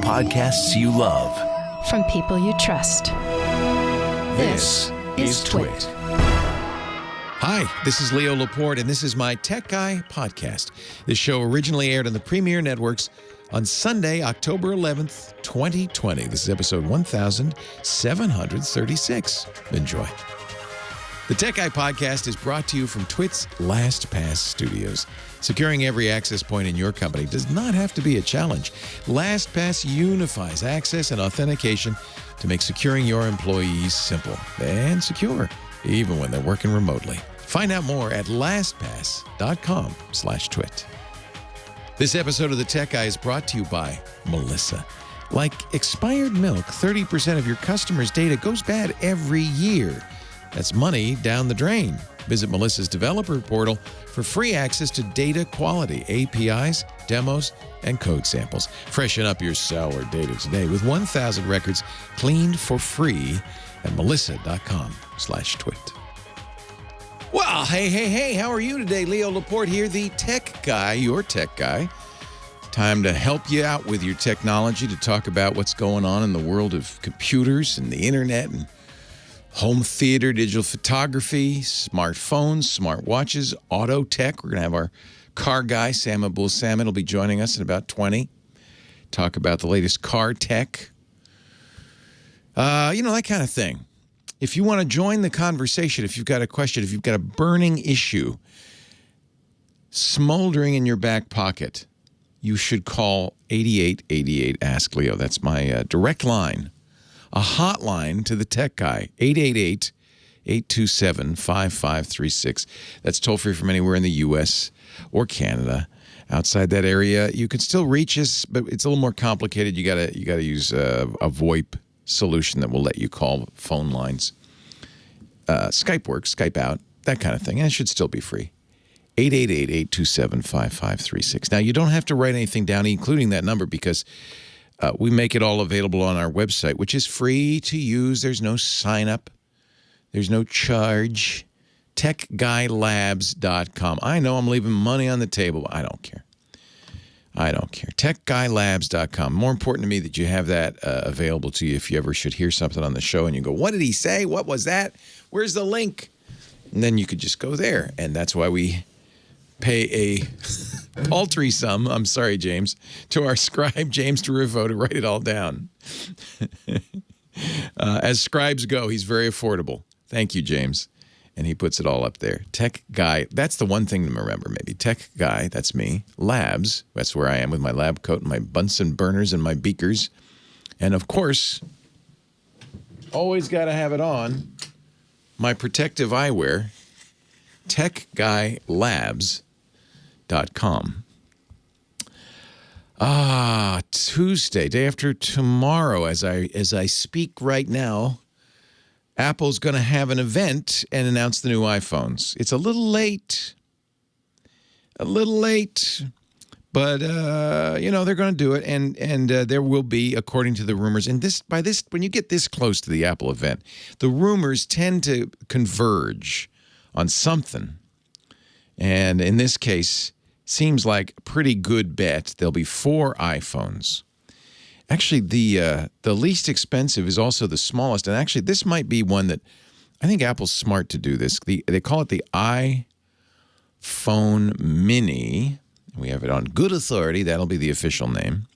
podcasts you love. From people you trust. This is TWiT. Hi, this is Leo Laporte, and this is my Tech Guy podcast. This show originally aired on the Premier Networks on Sunday, October 11th, 2020. This is episode 1736. Enjoy. The Tech Guy podcast is brought to you from TWiT's LastPass Studios. Securing every access point in your company does not have to be a challenge. LastPass unifies access and authentication to make securing your employees simple and secure, even when they're working remotely. Find out more at lastpass.com/twit. This episode of The Tech Guy is brought to you by Melissa. Like expired milk, 30% of your customers' data goes bad every year. That's money down the drain. Visit Melissa's developer portal for free access to data quality, APIs, demos, and code samples. Freshen up your sour data today with 1,000 records cleaned for free at melissa.com/twit. Well, hey, how are you today? Leo Laporte here, the tech guy, your tech guy. Time to help you out with your technology, to talk about what's going on in the world of computers and the internet and home theater, digital photography, smartphones, smartwatches, auto tech. We're going to have our car guy, Sam Abuelsamid, will be joining us in about 20. Talk about the latest car tech. That kind of thing. If you want to join the conversation, if you've got a question, if you've got a burning issue smoldering in your back pocket, you should call 8888 Ask Leo. That's my direct line. A hotline to the tech guy, 888-827-5536. That's toll free from anywhere in the U.S. or Canada. Outside that area, you can still reach us, but it's a little more complicated. You gotta use a VoIP solution that will let you call phone lines. Skype works, Skype out, that kind of thing, and it should still be free. 888-827-5536. Now, you don't have to write anything down, including that number, because we make it all available on our website, which is free to use. There's no sign up. There's no charge. TechGuyLabs.com. I know I'm leaving money on the table, but I don't care. TechGuyLabs.com. More important to me that you have that available to you if you ever should hear something on the show and you go, what did he say? What was that? Where's the link? And then you could just go there. And that's why we pay a paltry sum, I'm sorry, James, to our scribe, James Tarufo, to write it all down. As scribes go, he's very affordable. Thank you, James. And he puts it all up there. Tech Guy, that's the one thing to remember, maybe. Tech Guy, that's me. Labs, that's where I am with my lab coat and my Bunsen burners and my beakers. And, of course, always got to have it on, my protective eyewear, TechGuyLabs.com. Tuesday, day after tomorrow, as I speak right now, Apple's going to have an event and announce the new iPhones. It's a little late, but they're going to do it, and there will be, according to the rumors, and when you get this close to the Apple event, the rumors tend to converge on something, and in this case, seems like a pretty good bet. There'll be 4 iPhones. Actually, the least expensive is also the smallest. And actually, this might be one that I think Apple's smart to do this. They call it the iPhone Mini. We have it on good authority. That'll be the official name.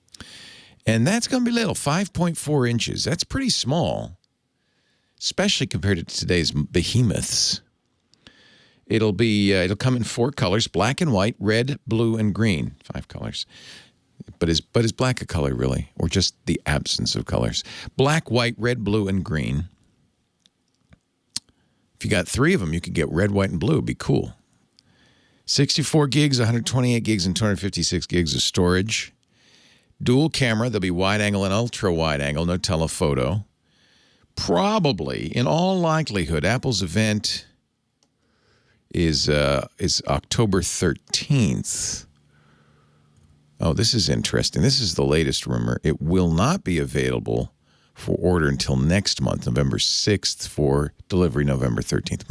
And that's going to be little, 5.4 inches. That's pretty small, especially compared to today's behemoths. It'll come in 4 colors: black and white, red, blue, and green. 5 colors. But is black a color, really? Or just the absence of colors? Black, white, red, blue, and green. If you got 3 of them, you could get red, white, and blue. It'd be cool. 64 gigs, 128 gigs, and 256 gigs of storage. Dual camera. There'll be wide angle and ultra wide angle, no telephoto. Probably, in all likelihood, Apple's event is October 13th. Oh, this is interesting. This is the latest rumor. It will not be available for order until next month, November 6th, for delivery November 13th.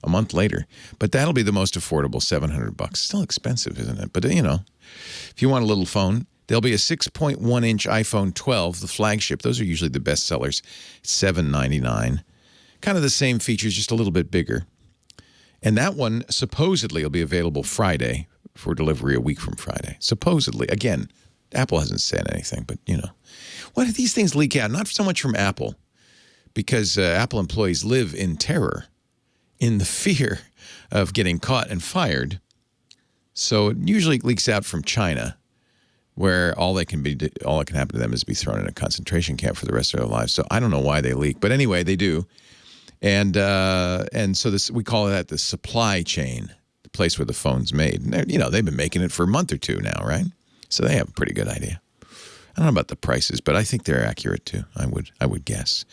A month later. But that'll be the most affordable, $700. Still expensive, isn't it? But, if you want a little phone, There'll be a 6.1-inch iPhone 12, the flagship. Those are usually the best sellers. $799. Kind of the same features, just a little bit bigger. And that one supposedly will be available Friday for delivery a week from Friday. Supposedly. Again, Apple hasn't said anything, but, you know. What if these things leak out? Not so much from Apple, because Apple employees live in terror, in the fear of getting caught and fired. So it usually leaks out from China, where all that can happen to them is be thrown in a concentration camp for the rest of their lives. So I don't know why they leak, but anyway, they do. And so we call that the supply chain, the place where the phone's made. And you know, they've been making it for a month or two now, right? So they have a pretty good idea. I don't know about the prices, but I think they're accurate too. I would guess.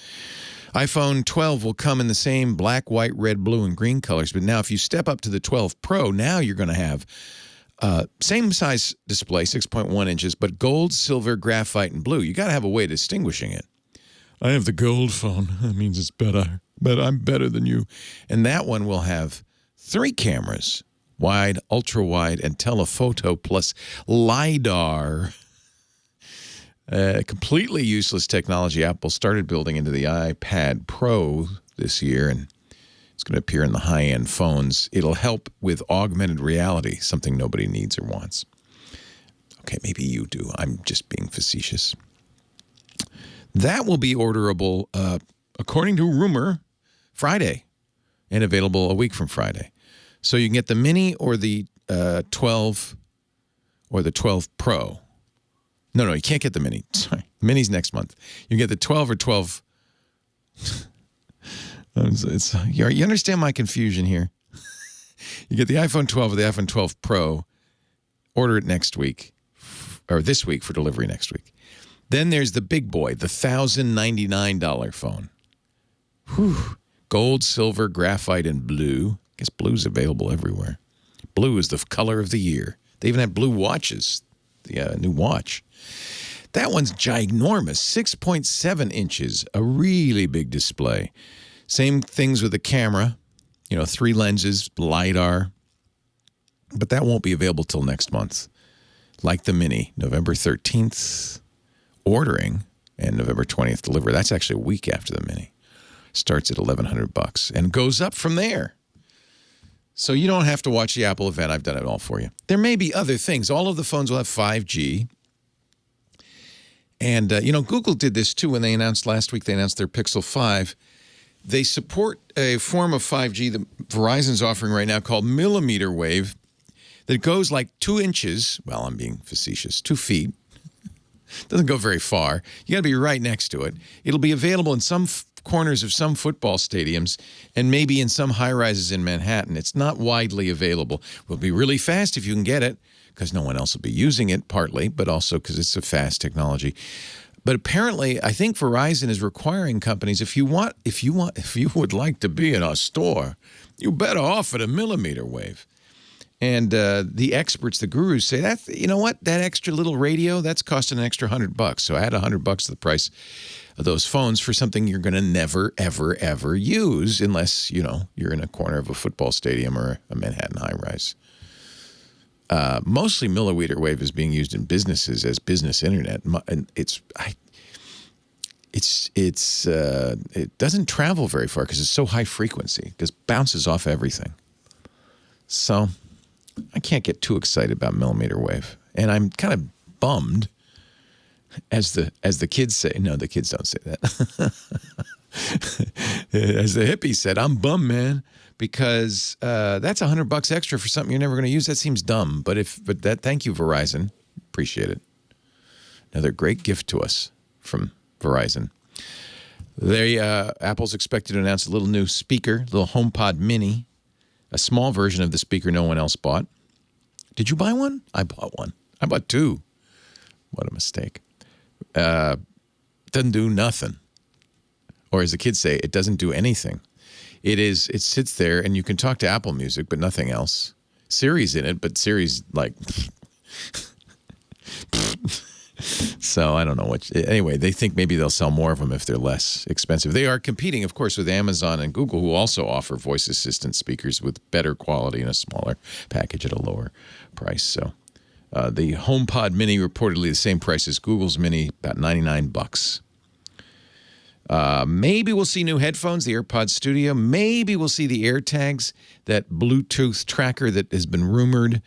iPhone 12 will come in the same black, white, red, blue, and green colors. But now if you step up to the 12 Pro, now you're going to have same size display, 6.1 inches, but gold, silver, graphite, and blue. You got to have a way of distinguishing it. I have the gold phone. That means it's better. But I'm better than you. And that one will have 3 cameras, wide, ultra-wide, and telephoto, plus LiDAR. Completely useless technology Apple started building into the iPad Pro this year, and it's going to appear in the high-end phones. It'll help with augmented reality, something nobody needs or wants. Okay, maybe you do. I'm just being facetious. That will be orderable, according to rumor, Friday, and available a week from Friday. So you can get the Mini or the 12 or the 12 Pro. No, you can't get the Mini. Sorry, the Mini's next month. You can get the 12 or 12. You understand my confusion here? You get the iPhone 12 or the iPhone 12 Pro. Order it next week, or this week for delivery next week. Then there's the big boy, the $1,099 phone. Whew. Gold, silver, graphite, and blue. I guess blue's available everywhere. Blue is the color of the year. They even have blue watches, the new watch. That one's ginormous, 6.7 inches, a really big display. Same things with the camera, 3 lenses, LiDAR. But that won't be available till next month. Like the Mini, November 13th ordering and November 20th delivery. That's actually a week after the Mini. Starts at $1,100 and goes up from there. So you don't have to watch the Apple event. I've done it all for you. There may be other things. All of the phones will have 5G. And, Google did this too when they announced last week, they announced their Pixel 5. They support a form of 5G that Verizon's offering right now called millimeter wave that goes like 2 inches. Well, I'm being facetious, 2 feet. Doesn't go very far. You got to be right next to it. It'll be available in some corners of some football stadiums and maybe in some high-rises in Manhattan. It's not widely available. It will be really fast if you can get it because no one else will be using it, partly, but also because it's a fast technology. But apparently, I think Verizon is requiring companies, if you would like to be in our store, you better offer the millimeter wave. And the experts, the gurus say that, you know what, that extra little radio, that's costing an extra $100. So add $100 to the price of those phones for something you're going to never, ever, ever use unless, you're in a corner of a football stadium or a Manhattan high-rise. Mostly millimeter wave is being used in businesses as business internet. And it doesn't travel very far because it's so high frequency. It just bounces off everything. So I can't get too excited about millimeter wave. And I'm kind of bummed, as the kids say. No, the kids don't say that. As the hippie said, I'm bummed, man, because that's $100 extra for something you're never going to use. That seems dumb. But thank you, Verizon. Appreciate it. Another great gift to us from Verizon. Apple's expected to announce a little new speaker, little HomePod Mini. A small version of the speaker no one else bought. Did you buy one? I bought one. I bought 2. What a mistake. Doesn't do nothing. Or as the kids say, it doesn't do anything. It sits there and you can talk to Apple Music, but nothing else. Siri's in it, but Siri's like... So I don't know anyway, they think maybe they'll sell more of them if they're less expensive. They are competing, of course, with Amazon and Google, who also offer voice assistant speakers with better quality and a smaller package at a lower price. So The HomePod Mini reportedly the same price as Google's Mini, about $99. Maybe we'll see new headphones, the AirPods Studio. Maybe we'll see the AirTags, that Bluetooth tracker that has been rumored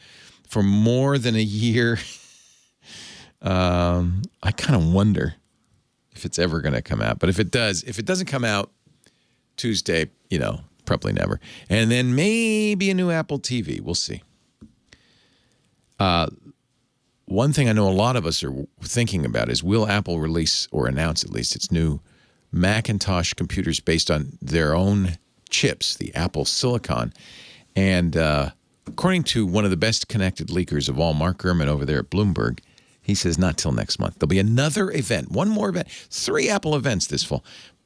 for more than a year. I kind of wonder if it's ever going to come out. But if it doesn't come out Tuesday, probably never. And then maybe a new Apple TV. We'll see. One thing I know a lot of us are thinking about is, will Apple release or announce at least its new Macintosh computers based on their own chips, the Apple Silicon? And according to one of the best connected leakers of all, Mark Gurman over there at Bloomberg, he says not till next month. There'll be another event, one more event, 3 Apple events this fall.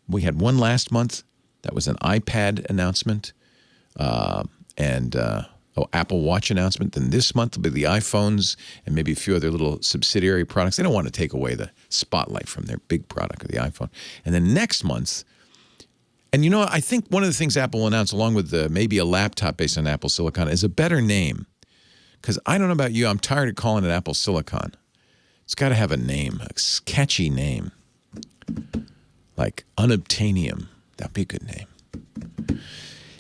We had one last month. That was an iPad announcement and Apple Watch announcement. Then this month will be the iPhones and maybe a few other little subsidiary products. They don't want to take away the spotlight from their big product, the iPhone. And then next month, and I think one of the things Apple will announce, along with maybe a laptop based on Apple Silicon, is a better name. Because I don't know about you, I'm tired of calling it Apple Silicon. It's got to have a name, a catchy name, like Unobtainium. That'd be a good name.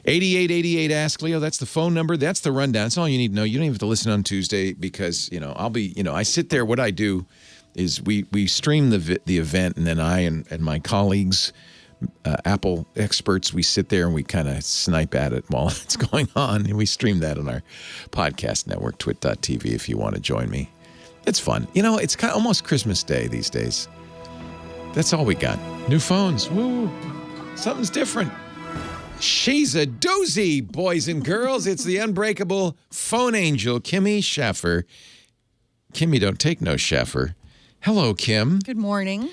8888 Ask Leo. That's the phone number. That's the rundown. That's all you need to know. You don't even have to listen on Tuesday because, I'll be, I sit there. What I do is we stream the event, and then I and my colleagues, Apple experts, we sit there and we kind of snipe at it while it's going on. And we stream that on our podcast network, twit.tv, if you want to join me. It's fun. It's kind of almost Christmas Day these days. That's all we got. New phones. Woo. Something's different. She's a doozy, boys and girls. It's the unbreakable phone angel, Kimmy Schaffer. Kimmy, don't take no Schaffer. Hello, Kim. Good morning.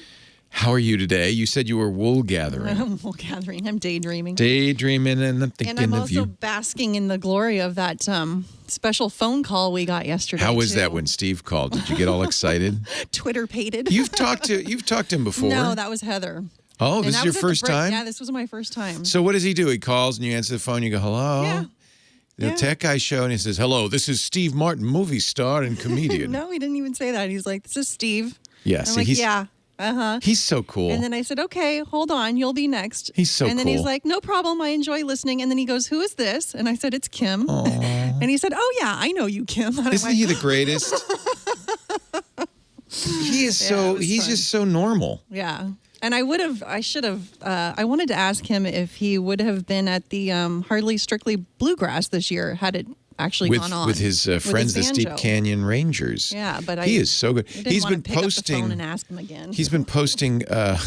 How are you today? You said you were wool gathering. I'm wool gathering. I'm daydreaming. Daydreaming and I'm thinking and I'm of you. also basking in the glory of that special phone call we got yesterday. How was that when Steve called? Did you get all excited? Twitter-pated. You've talked to him before. No, that was Heather. Oh, this is your first time? Yeah, this was my first time. So what does he do? He calls and you answer the phone. You go, hello? Yeah. The tech guy show, and he says, hello, this is Steve Martin, movie star and comedian. No, he didn't even say that. He's like, this is Steve. Yeah, I'm like, yeah. Uh-huh. He's so cool. And then I said, okay, hold on. You'll be next. He's so cool. And then he's like, no problem. I enjoy listening. And then he goes, who is this? And I said, it's Kim. Aww. And he said, oh, yeah, I know you, Kim. And Isn't he the greatest? He is he's just so normal. Yeah. And I wanted to ask him if he would have been at the Hardly Strictly Bluegrass this year had it actually gone on. With his friends, the Steep Canyon Rangers. Yeah, but he is so good. He's been posting. Up the phone and ask him again. He's been posting. I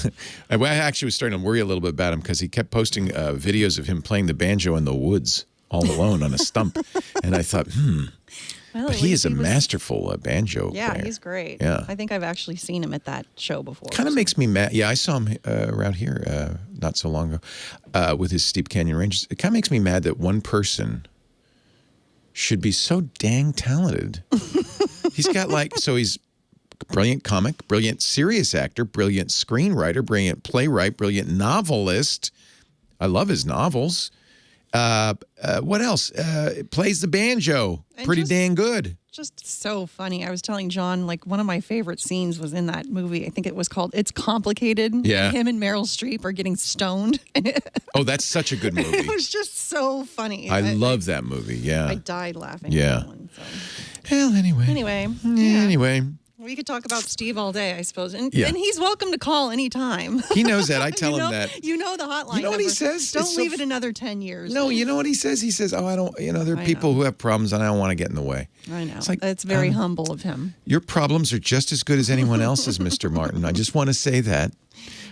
actually was starting to worry a little bit about him because he kept posting videos of him playing the banjo in the woods all alone on a stump, and I thought, Well, but he is a masterful banjo player. Yeah, he's great. Yeah. I think I've actually seen him at that show before. Kind of makes me mad. Yeah, I saw him around here not so long ago with his Steep Canyon Rangers. It kind of makes me mad that one person should be so dang talented. He's got he's brilliant comic, brilliant serious actor, brilliant screenwriter, brilliant playwright, brilliant novelist. I love his novels. What else? Plays the banjo. Pretty dang good. Just so funny. I was telling John, one of my favorite scenes was in that movie. I think it was called It's Complicated. Yeah. Him and Meryl Streep are getting stoned. Oh, that's such a good movie. It was just so funny. I love that movie. Yeah. I died laughing. Yeah. At that one, so. Well, anyway. Anyway. We could talk about Steve all day, I suppose. And he's welcome to call anytime. He knows that. I tell him that. You know the hotline. You know what he says? Don't leave it another 10 years. No, you know what he says? He says, I don't, there are people who have problems and I don't want to get in the way. I know. It's That's very humble of him. Your problems are just as good as anyone else's, Mr. Martin. I just want to say that.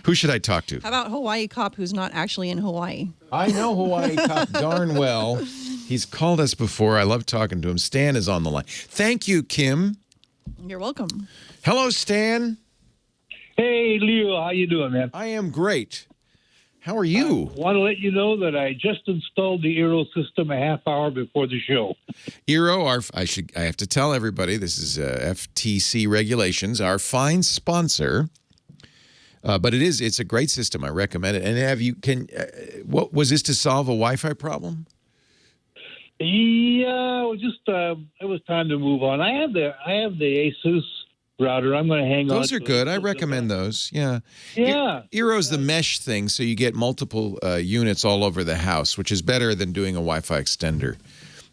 Who should I talk to? How about Hawaii Cop who's not actually in Hawaii? I know Hawaii Cop darn well. He's called us before. I love talking to him. Stan is on the line. Thank you, Kim. You're welcome. Hello, Stan. Hey, Leo. How you doing, man? I am great. How are you? I want to let you know that I just installed the Eero system a half hour before the show. Eero, I have to tell everybody, this is FTC regulations, our fine sponsor. But it's a great system. I recommend it. And what was this to solve a Wi-Fi problem? Yeah, it was time to move on. I have the Asus router. I'm going to hang on. Those are good. I recommend those. Yeah. Yeah. Eero's the mesh thing, so you get multiple units all over the house, which is better than doing a Wi-Fi extender.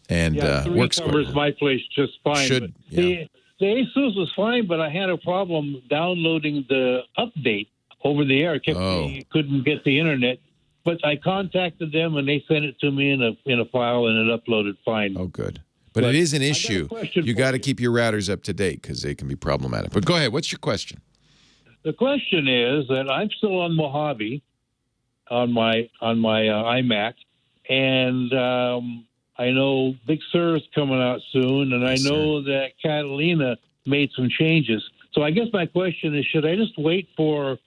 And works covers my place just fine. The Asus was fine, but I had a problem downloading the update over the air. Couldn't get the internet. But I contacted them, and they sent it to me in a file, and it uploaded fine. Oh, good. But it is an issue. You got to keep your routers up to date because they can be problematic. But go ahead. What's your question? The question is that I'm still on Mojave on my iMac, and I know Big Sur is coming out soon, and I know that Catalina made some changes. So I guess my question is, should I just wait for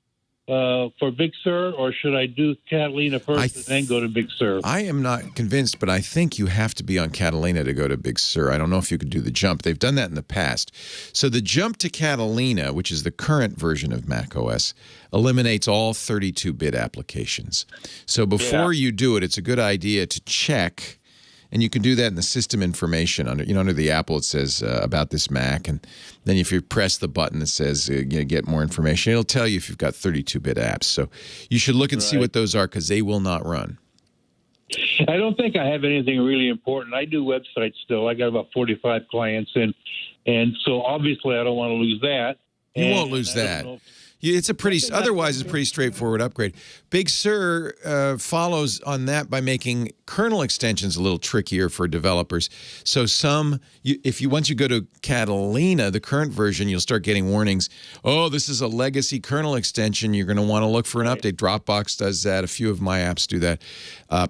Big Sur, or should I do Catalina first and then go to Big Sur? I am not convinced, but I think you have to be on Catalina to go to Big Sur. I don't know if you could do the jump. They've done that in the past. So the jump to Catalina, which is the current version of macOS, eliminates all 32-bit applications. So before you do it, it's a good idea to check. And you can do that in the system information under the Apple. It says about this Mac, and then if you press the button that says get more information, it'll tell you if you've got 32-bit apps. So you should look and see what those are because they will not run. I don't think I have anything really important. I do websites still. I got about 45 clients, and so obviously I don't want to lose that. You won't lose that. It's otherwise it's a pretty straightforward upgrade. Big Sur follows on that by making kernel extensions a little trickier for developers. So once you go to Catalina, the current version, you'll start getting warnings. Oh, this is a legacy kernel extension. You're going to want to look for an update. Dropbox does that. A few of my apps do that.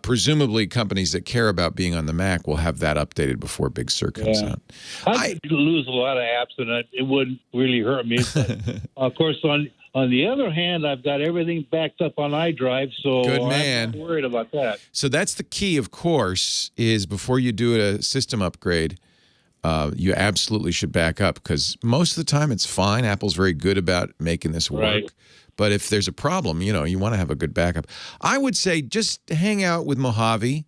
Presumably, companies that care about being on the Mac will have that updated before Big Sur comes out. I could lose a lot of apps, and it wouldn't really hurt me. But, of course, on the other hand, I've got everything backed up on iDrive, so I'm not worried about that. So that's the key, of course, is before you do a system upgrade, you absolutely should back up because most of the time it's fine. Apple's very good about making this work. Right. But if there's a problem, you want to have a good backup. I would say just hang out with Mojave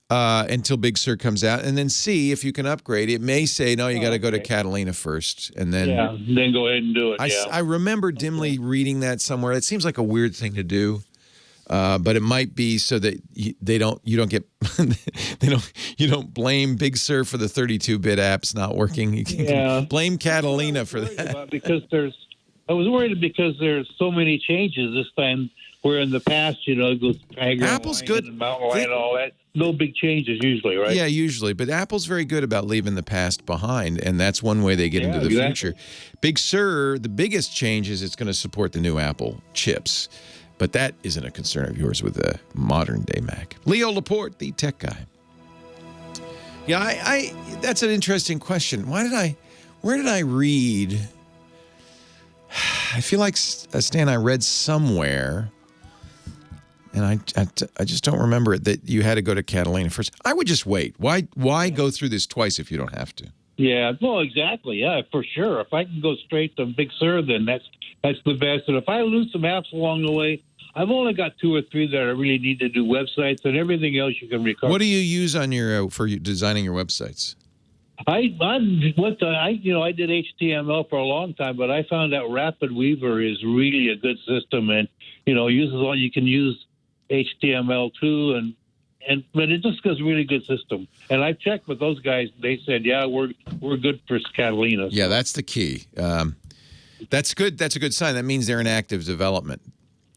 until Big Sur comes out, and then see if you can upgrade. It may say, no, you got to go to Catalina first, and then then go ahead and do it. I remember dimly reading that somewhere. It seems like a weird thing to do, but it might be so that you don't blame Big Sur for the 32-bit apps not working. You can blame Catalina for that. I was worried because there's so many changes this time. Where in the past, it goes Tiger Apple's good. And Mountain Lion and all that. No big changes usually, right? Yeah, usually. But Apple's very good about leaving the past behind, and that's one way they get into the future. Big Sur, the biggest change is it's going to support the new Apple chips. But that isn't a concern of yours with a modern-day Mac. Leo Laporte, the tech guy. Yeah, that's an interesting question. Where did I read? I feel like, Stan, I read somewhere, and I just don't remember it, that you had to go to Catalina first. I would just wait. Why go through this twice if you don't have to? Yeah, well, exactly. Yeah, for sure. If I can go straight to Big Sur, then that's the best. And if I lose some apps along the way, I've only got 2 or 3 that I really need to do websites, and everything else you can recover. What do you use on for designing your websites? I did HTML for a long time, but I found out Rapid Weaver is really a good system, and you can use HTML too, but it just is a really good system. And I checked with those guys; they said, "Yeah, we're good for Catalina." So. Yeah, that's the key. That's good. That's a good sign. That means they're in active development.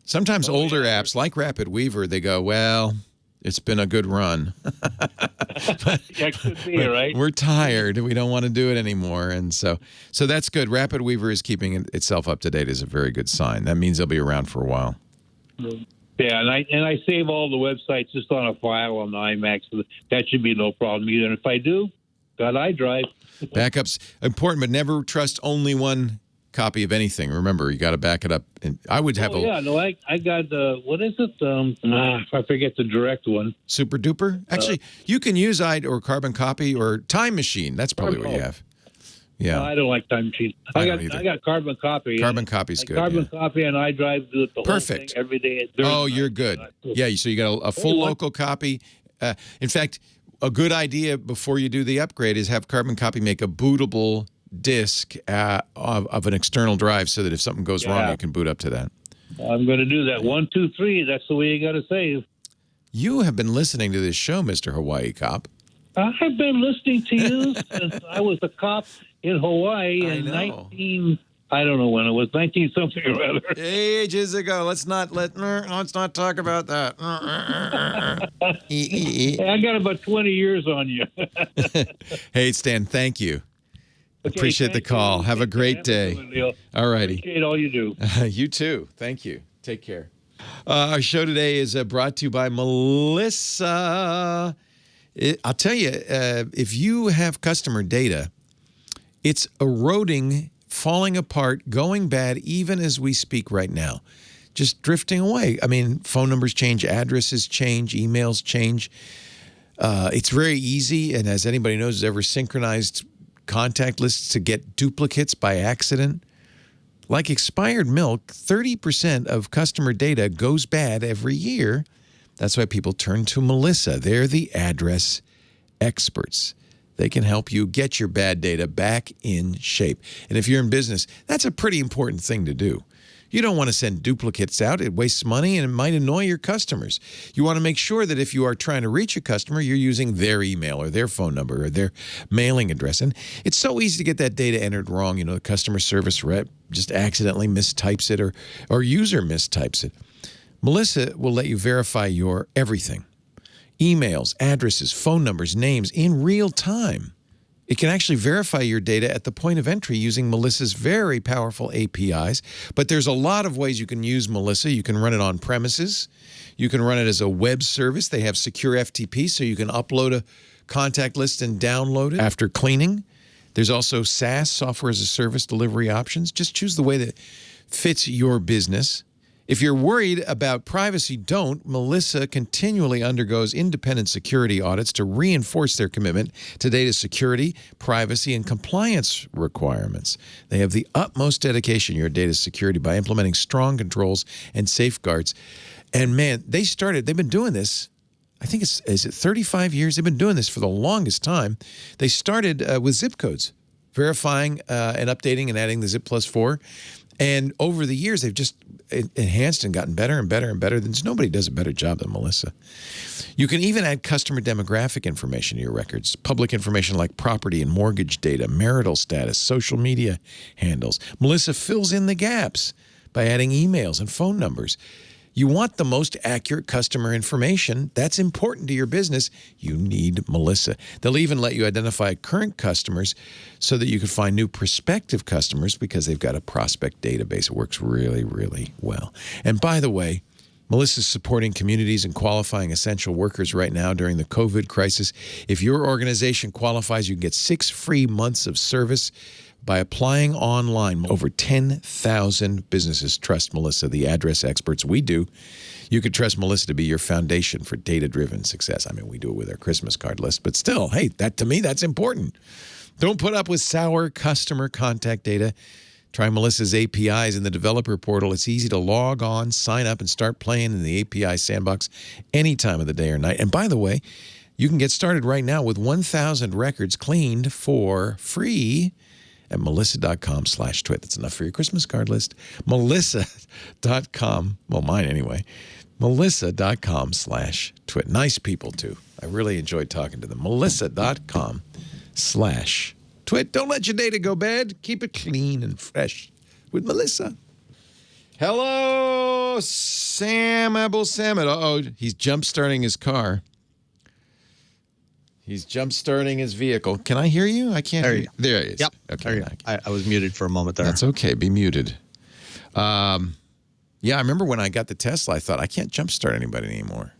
Sometimes older apps like Rapid Weaver, they go, well, it's been a good run. That could be, right? We're tired. We don't want to do it anymore. And so that's good. Rapid Weaver is keeping itself up to date is a very good sign. That means they'll be around for a while. Yeah, and I save all the websites just on a file on the iMac, so that should be no problem either. And if I do, got iDrive. Backups important, but never trust only one copy of anything. Remember, you got to back it up. And I would have I got what is it? I forget the direct one. Super Duper. Actually, you can use or Carbon Copy or Time Machine. That's probably what you have. Yeah, no, I don't like Time Machine. I got Carbon Copy. Carbon Copy's good. Carbon Copy and iDrive do it the whole thing every day. Oh, you're good. Yeah, so you got a full local copy. In fact, a good idea before you do the upgrade is have Carbon Copy make a bootable disk of an external drive so that if something goes wrong, you can boot up to that. I'm going to do that. 1, 2, 3. That's the way you got to save. You have been listening to this show, Mr. Hawaii Cop. I've been listening to you since I was a cop in Hawaii in 19. I don't know when it was, 19 something or other. Ages ago. Let's not talk about that. I got about 20 years on you. Hey, Stan, thank you. Okay, appreciate the call. Have a great day. All righty. Appreciate all you do. You too. Thank you. Take care. Our show today is brought to you by Melissa. I'll tell you, if you have customer data, it's eroding, falling apart, going bad, even as we speak right now. Just drifting away. I mean, phone numbers change, addresses change, emails change. It's very easy, and as anybody knows, who's ever synchronized contact lists to get duplicates by accident. Like expired milk, 30% of customer data goes bad every year. That's why people turn to Melissa. They're the address experts. They can help you get your bad data back in shape. And if you're in business, that's a pretty important thing to do. You don't want to send duplicates out. It wastes money and it might annoy your customers. You want to make sure that if you are trying to reach a customer, you're using their email or their phone number or their mailing address. And it's so easy to get that data entered wrong. You know, the customer service rep just accidentally mistypes it or user mistypes it. Melissa will let you verify your everything. Emails, addresses, phone numbers, names in real time. It can actually verify your data at the point of entry using Melissa's very powerful APIs. But there's a lot of ways you can use Melissa. You can run it on premises. You can run it as a web service. They have secure FTP, so you can upload a contact list and download it after cleaning. There's also SaaS, software as a service delivery options. Just choose the way that fits your business. If you're worried about privacy, don't. Melissa continually undergoes independent security audits to reinforce their commitment to data security, privacy, and compliance requirements. They have the utmost dedication to your data security by implementing strong controls and safeguards. And man, they've been doing this. I think is it 35 years? They've been doing this for the longest time. They started with zip codes, verifying and updating and adding the zip +4. And over the years, they've just enhanced and gotten better and better and better. Nobody does a better job than Melissa. You can even add customer demographic information to your records, public information like property and mortgage data, marital status, social media handles. Melissa fills in the gaps by adding emails and phone numbers. You want the most accurate customer information. That's important to your business. You need Melissa. They'll even let you identify current customers so that you can find new prospective customers because they've got a prospect database. It works really, really well. And by the way, Melissa's supporting communities and qualifying essential workers right now during the COVID crisis. If your organization qualifies, you can get 6 free months of service by applying online. Over 10,000 businesses trust Melissa, the address experts. We do. You could trust Melissa to be your foundation for data-driven success. I mean, we do it with our Christmas card list, but still, hey, to me, that's important. Don't put up with sour customer contact data. Try Melissa's APIs in the developer portal. It's easy to log on, sign up, and start playing in the API sandbox any time of the day or night. And by the way, you can get started right now with 1,000 records cleaned for free at melissa.com/twit. That's enough for your Christmas card list. Melissa.com, well, mine anyway. Melissa.com/twit. Nice people, too. I really enjoyed talking to them. Melissa.com/twit. Don't let your data go bad. Keep it clean and fresh with Melissa. Hello, Sam Abuelsamid. Uh-oh, he's jump-starting his car. He's jump-starting his vehicle. Can I hear you? I can't hear you. There he is. Yep. Okay. I was muted for a moment there. That's okay. Be muted. Yeah, I remember when I got the Tesla, I thought, I can't jump-start anybody anymore.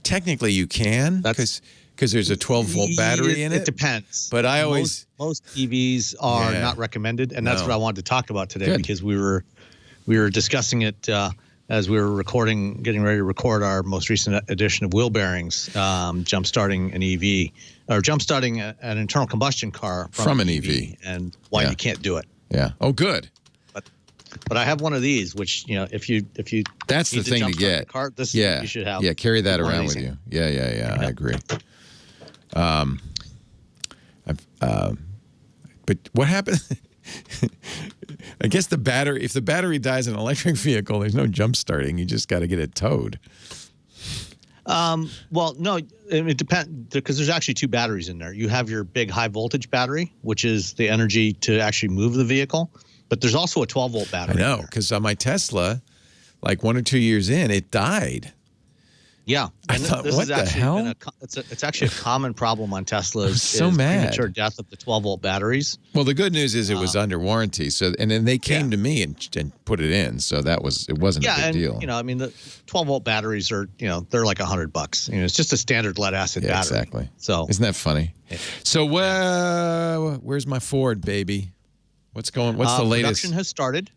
Technically, you can because there's a 12-volt battery in it. It depends. But I always... Most EVs are not recommended, and that's what I wanted to talk about today because we were discussing it as we were getting ready to record our most recent edition of Wheel Bearings, jump-starting an EV, or jump-starting an internal combustion car from an EV, and why you can't do it. Yeah. Oh, good. But I have one of these, which, if you that's the thing to get. Car, this is what you should have. Yeah, carry that around with you. Yeah. I agree. But what happened? I guess if the battery dies in an electric vehicle, there's no jump starting. You just got to get it towed. Well, no, it depends because there's actually two batteries in there. You have your big high voltage battery, which is the energy to actually move the vehicle. But there's also a 12-volt battery. I know, because on my Tesla, like 1 or 2 years in, it died. Yeah, I thought, what the hell? It's actually a common problem on Teslas. So mad. Premature death of the 12-volt batteries. Well, the good news is it was under warranty. So, and then they came to me and put it in. So it wasn't a big deal. You know, I mean, the 12-volt batteries are, they're like $100. You know, it's just a standard lead acid battery. Exactly. So isn't that funny? Yeah. So where's my Ford, baby? What's the latest? Production has started.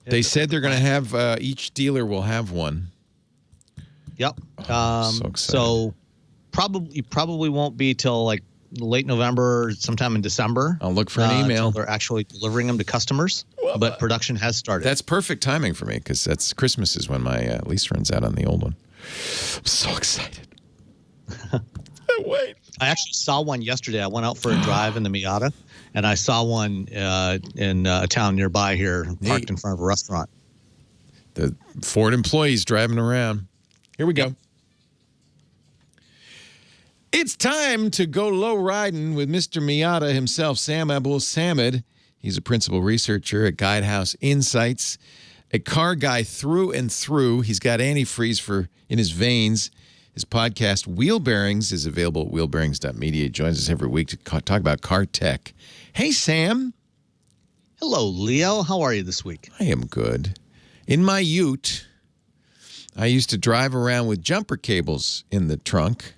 They said they're going to have each dealer will have one. Yep. So excited. So probably won't be till like late November, sometime in December. I'll look for an email. They're actually delivering them to customers, but production has started. That's perfect timing for me because Christmas is when my lease runs out on the old one. I'm so excited. Wait. I actually saw one yesterday. I went out for a drive in the Miata, and I saw one in a town nearby here, parked in front of a restaurant. The Ford employees driving around. Here we go. It's time to go low riding with Mr. Miata himself, Sam Abuelsamid. He's a principal researcher at Guidehouse Insights, a car guy through and through. He's got antifreeze in his veins. His podcast, Wheel Bearings, is available at wheelbearings.media. He joins us every week to talk about car tech. Hey, Sam. Hello, Leo. How are you this week? I am good. In my ute, I used to drive around with jumper cables in the trunk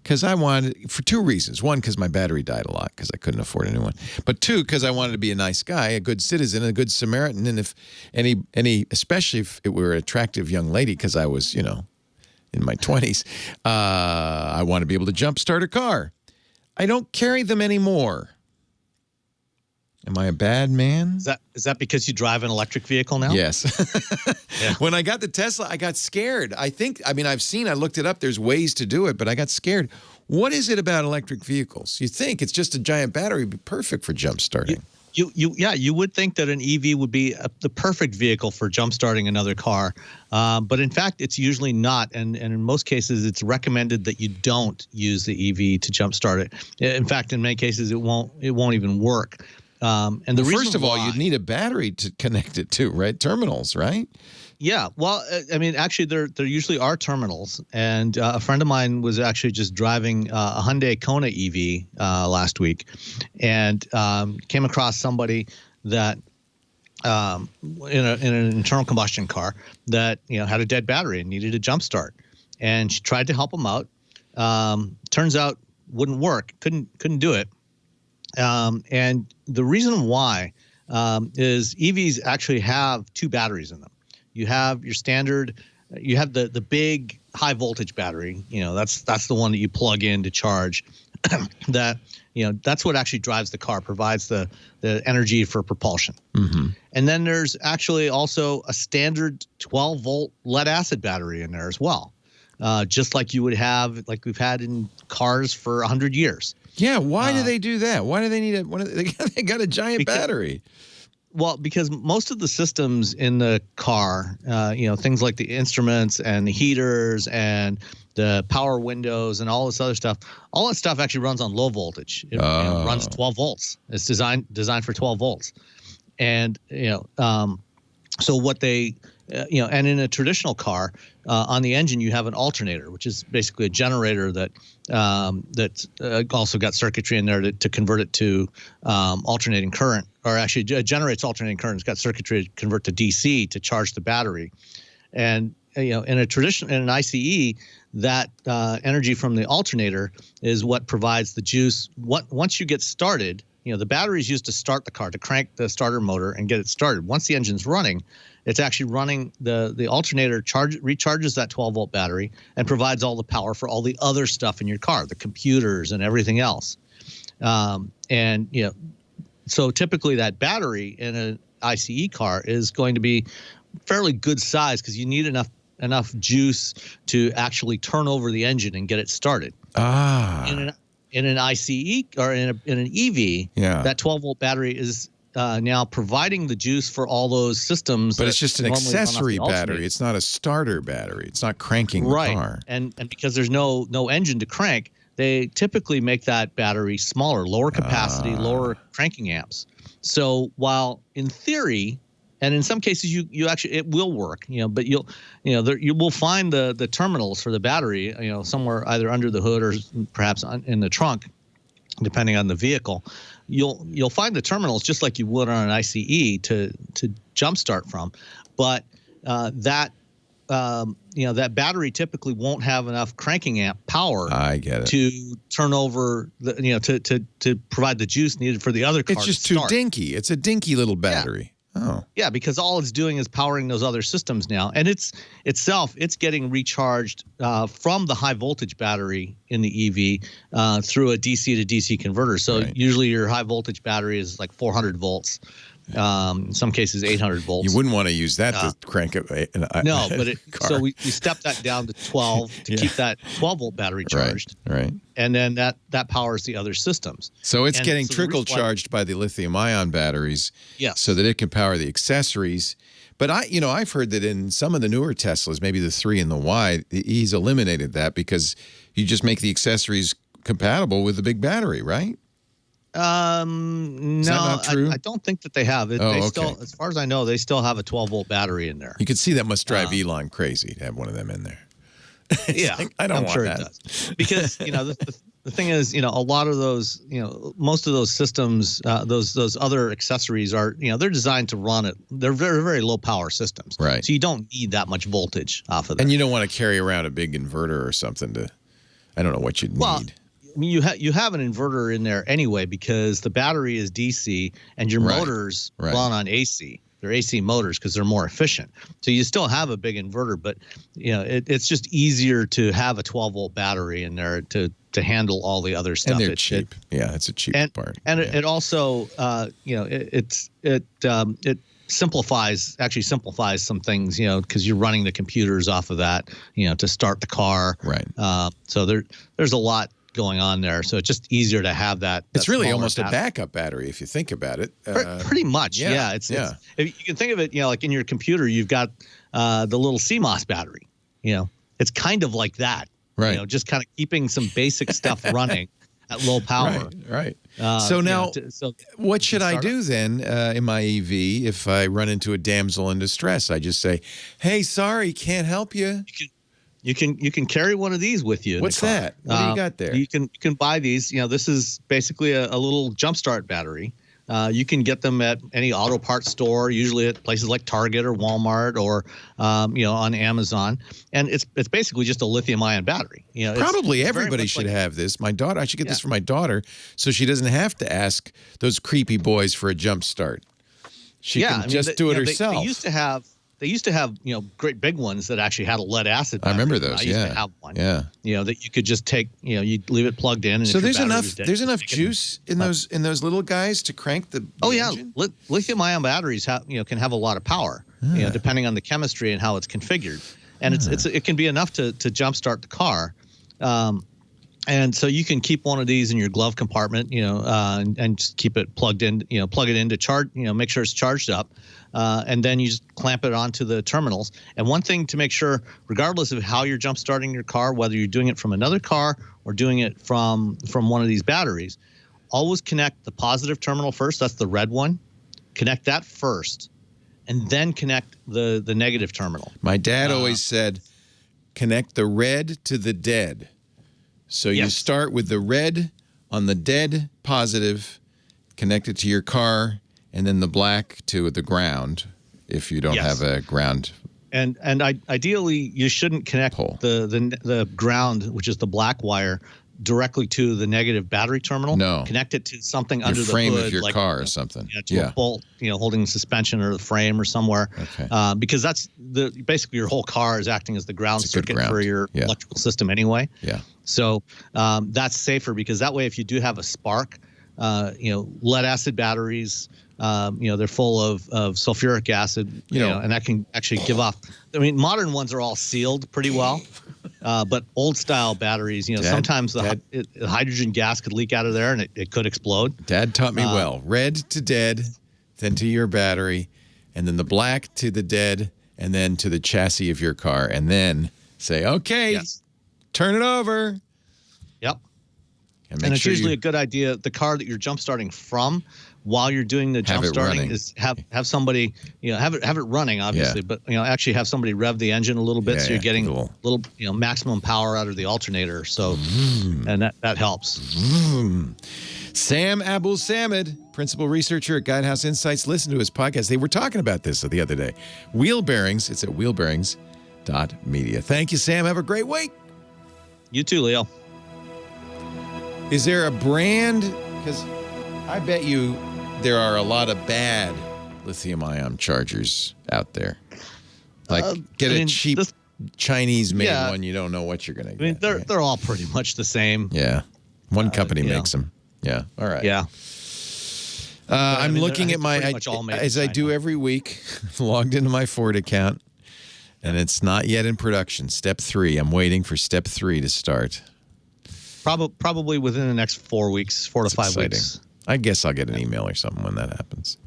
because I wanted, for two reasons. One, because my battery died a lot because I couldn't afford a new one. But two, because I wanted to be a nice guy, a good citizen, a good Samaritan. And if especially if it were an attractive young lady, because I was, in my 20s, I want to be able to jump start a car. I don't carry them anymore. Am I a bad man? Is that because you drive an electric vehicle now? Yes. Yeah. When I got the Tesla, I got scared. I looked it up. There's ways to do it, but I got scared. What is it about electric vehicles? You think it's just a giant battery would be perfect for jump starting. You would think that an EV would be the perfect vehicle for jump-starting another car, but in fact, it's usually not. And in most cases, it's recommended that you don't use the EV to jump-start it. In fact, in many cases, it won't even work. And the reason first of all, you'd need a battery to connect it to, right? Terminals, right? Yeah, well, I mean, actually, there usually are terminals, and a friend of mine was actually just driving a Hyundai Kona EV last week, and came across somebody that in an internal combustion car that had a dead battery and needed a jump start, and she tried to help him out. Turns out wouldn't work, couldn't do it, and the reason why is EVs actually have two batteries in them. You have your standard, you have the big high voltage battery, that's the one that you plug in to charge. That's what actually drives the car, provides the energy for propulsion. Mm-hmm. And then there's actually also a standard 12-volt lead acid battery in there as well, just like you would have, like we've had in cars for 100 years. Yeah, why do they do that? Why do they need they got a giant battery? Well, because most of the systems in the car, things like the instruments and the heaters and the power windows and all this other stuff, all that stuff actually runs on low voltage. It runs 12 volts. It's designed for 12 volts. And, so what they, and in a traditional car, on the engine, you have an alternator, which is basically a generator that's also got circuitry in there to convert it to alternating current, or actually generates alternating current. It's got circuitry to convert to DC to charge the battery. And in an ICE, that energy from the alternator is what provides the juice. Once you get started, the battery is used to start the car, to crank the starter motor and get it started. Once the engine's running, it's actually running the alternator recharges that 12-volt battery and provides all the power for all the other stuff in your car, the computers and everything else. So typically that battery in an ICE car is going to be fairly good size because you need enough enough juice to actually turn over the engine and get it started. In an ICE or in an EV, that 12-volt battery is now providing the juice for all those systems. But it's just an accessory battery. It's not a starter battery. It's not cranking the car. And because there's no engine to crank, they typically make that battery smaller, lower capacity, lower cranking amps. So while in theory, and in some cases you actually it will work, but you will find the terminals for the battery, somewhere either under the hood or perhaps in the trunk, depending on the vehicle. You'll find the terminals just like you would on an ICE to jumpstart from, but that battery typically won't have enough cranking amp power. I get it. To turn over to provide the juice needed for the other car. It's just too dinky. It's a dinky little battery. Oh. Yeah, because all it's doing is powering those other systems now. And it's getting recharged from the high voltage battery in the EV through a DC to DC converter. So usually your high voltage battery is like 400 volts. In some cases 800 volts. You wouldn't want to use that to crank it. No, but so we stepped that down to 12 to keep that 12-volt battery charged. Right. And then that powers the other systems. So it's getting trickle charged by the lithium-ion batteries, so that it can power the accessories. But I've heard that in some of the newer Teslas, maybe the 3 and the Y, he's eliminated that because you just make the accessories compatible with the big battery, right? No, Is that not true? I don't think that they have it. Still, as far as I know, they still have a 12-volt battery in there. You can see that must drive Elon crazy to have one of them in there. I don't want that. It does. Because the thing is, a lot of those, most of those systems, those other accessories are, they're designed to run it. They're very, very low power systems. Right. So you don't need that much voltage off of them. And you don't want to carry around a big inverter or something to. I don't know what you'd need. I mean, you have an inverter in there anyway because the battery is DC and your motors run on AC. They're AC motors because they're more efficient. So you still have a big inverter, but it's just easier to have a 12-volt battery in there to handle all the other stuff. And they're cheap. It's a cheap part. And it also it simplifies some things, because you're running the computers off of that, to start the car. Right. So there's a lot going on there, so it's just easier to have that. It's really almost a backup battery if you think about it. Pretty much, yeah. It's if you can think of it, like in your computer, you've got the little CMOS battery. It's kind of like that. Right. Just kind of keeping some basic stuff running at low power. Right. So now, what should I do then in my EV if I run into a damsel in distress? I just say, "Hey, sorry, can't help you." You can carry one of these with you. What's that? What do you got there? You can buy these. This is basically a little jumpstart battery. You can get them at any auto parts store, usually at places like Target or Walmart or on Amazon. And it's basically just a lithium-ion battery. Probably everybody should have this. My daughter, I should get this for my daughter, so she doesn't have to ask those creepy boys for a jump start. She can just do it herself. They used to have great big ones that actually had a lead acid battery. I remember those. I used to have one. Yeah. That you could just take. You'd leave it plugged in. And so there's enough juice in those little guys to crank the engine? Lithium-ion batteries can have a lot of power. Depending on the chemistry and how it's configured, and it can be enough to jumpstart the car. And so you can keep one of these in your glove compartment, and just keep it plugged in, plug it in to charge, make sure it's charged up. And then you just clamp it onto the terminals. And one thing to make sure, regardless of how you're jump starting your car, whether you're doing it from another car or doing it from one of these batteries, always connect the positive terminal first. That's the red one. Connect that first, and then connect the negative terminal. My dad always said, connect the red to the dead. So you start with the red on the dead positive, connect it to your car, and then the black to the ground if you don't have a ground. And ideally, you shouldn't connect the ground, which is the black wire, directly to the negative battery terminal. No. Connect it to something under the frame hood, of your car or something. To a bolt, holding the suspension or the frame or somewhere. Okay. Because that's basically your whole car is acting as the ground circuit for your electrical system anyway. Yeah. So that's safer because that way, if you do have a spark, lead acid batteries, they're full of sulfuric acid, and that can actually give off. I mean, modern ones are all sealed pretty well, but old style batteries, sometimes the hydrogen gas could leak out of there and it could explode. Dad taught me well. Red to dead, then to your battery, and then the black to the dead, and then to the chassis of your car, and then say, okay, turn it over. Yep. And it's usually a good idea. The car that you're jump starting from, while you're doing the jump starting, is have somebody, have it running, obviously, but actually have somebody rev the engine a little bit, so you're getting a little, maximum power out of the alternator. So, and that helps. Sam Abuelsamid, principal researcher at Guidehouse Insights. Listen to his podcast. They were talking about this the other day. Wheel bearings. It's at wheelbearings.media. Thank you, Sam. Have a great week. You too, Leo. Is there a brand? Because I bet you there are a lot of bad lithium-ion chargers out there. Like, a cheap Chinese-made one. You don't know what you're going to get. I mean, they're all pretty much the same. Yeah. One company makes them. Yeah. All right. Yeah. I'm looking at as I do every week, logged into my Ford account, and it's not yet in production. Step 3. I'm waiting for step 3 to start. Probably within the next 4 weeks, 4 to 5 weeks. I guess I'll get an email or something when that happens.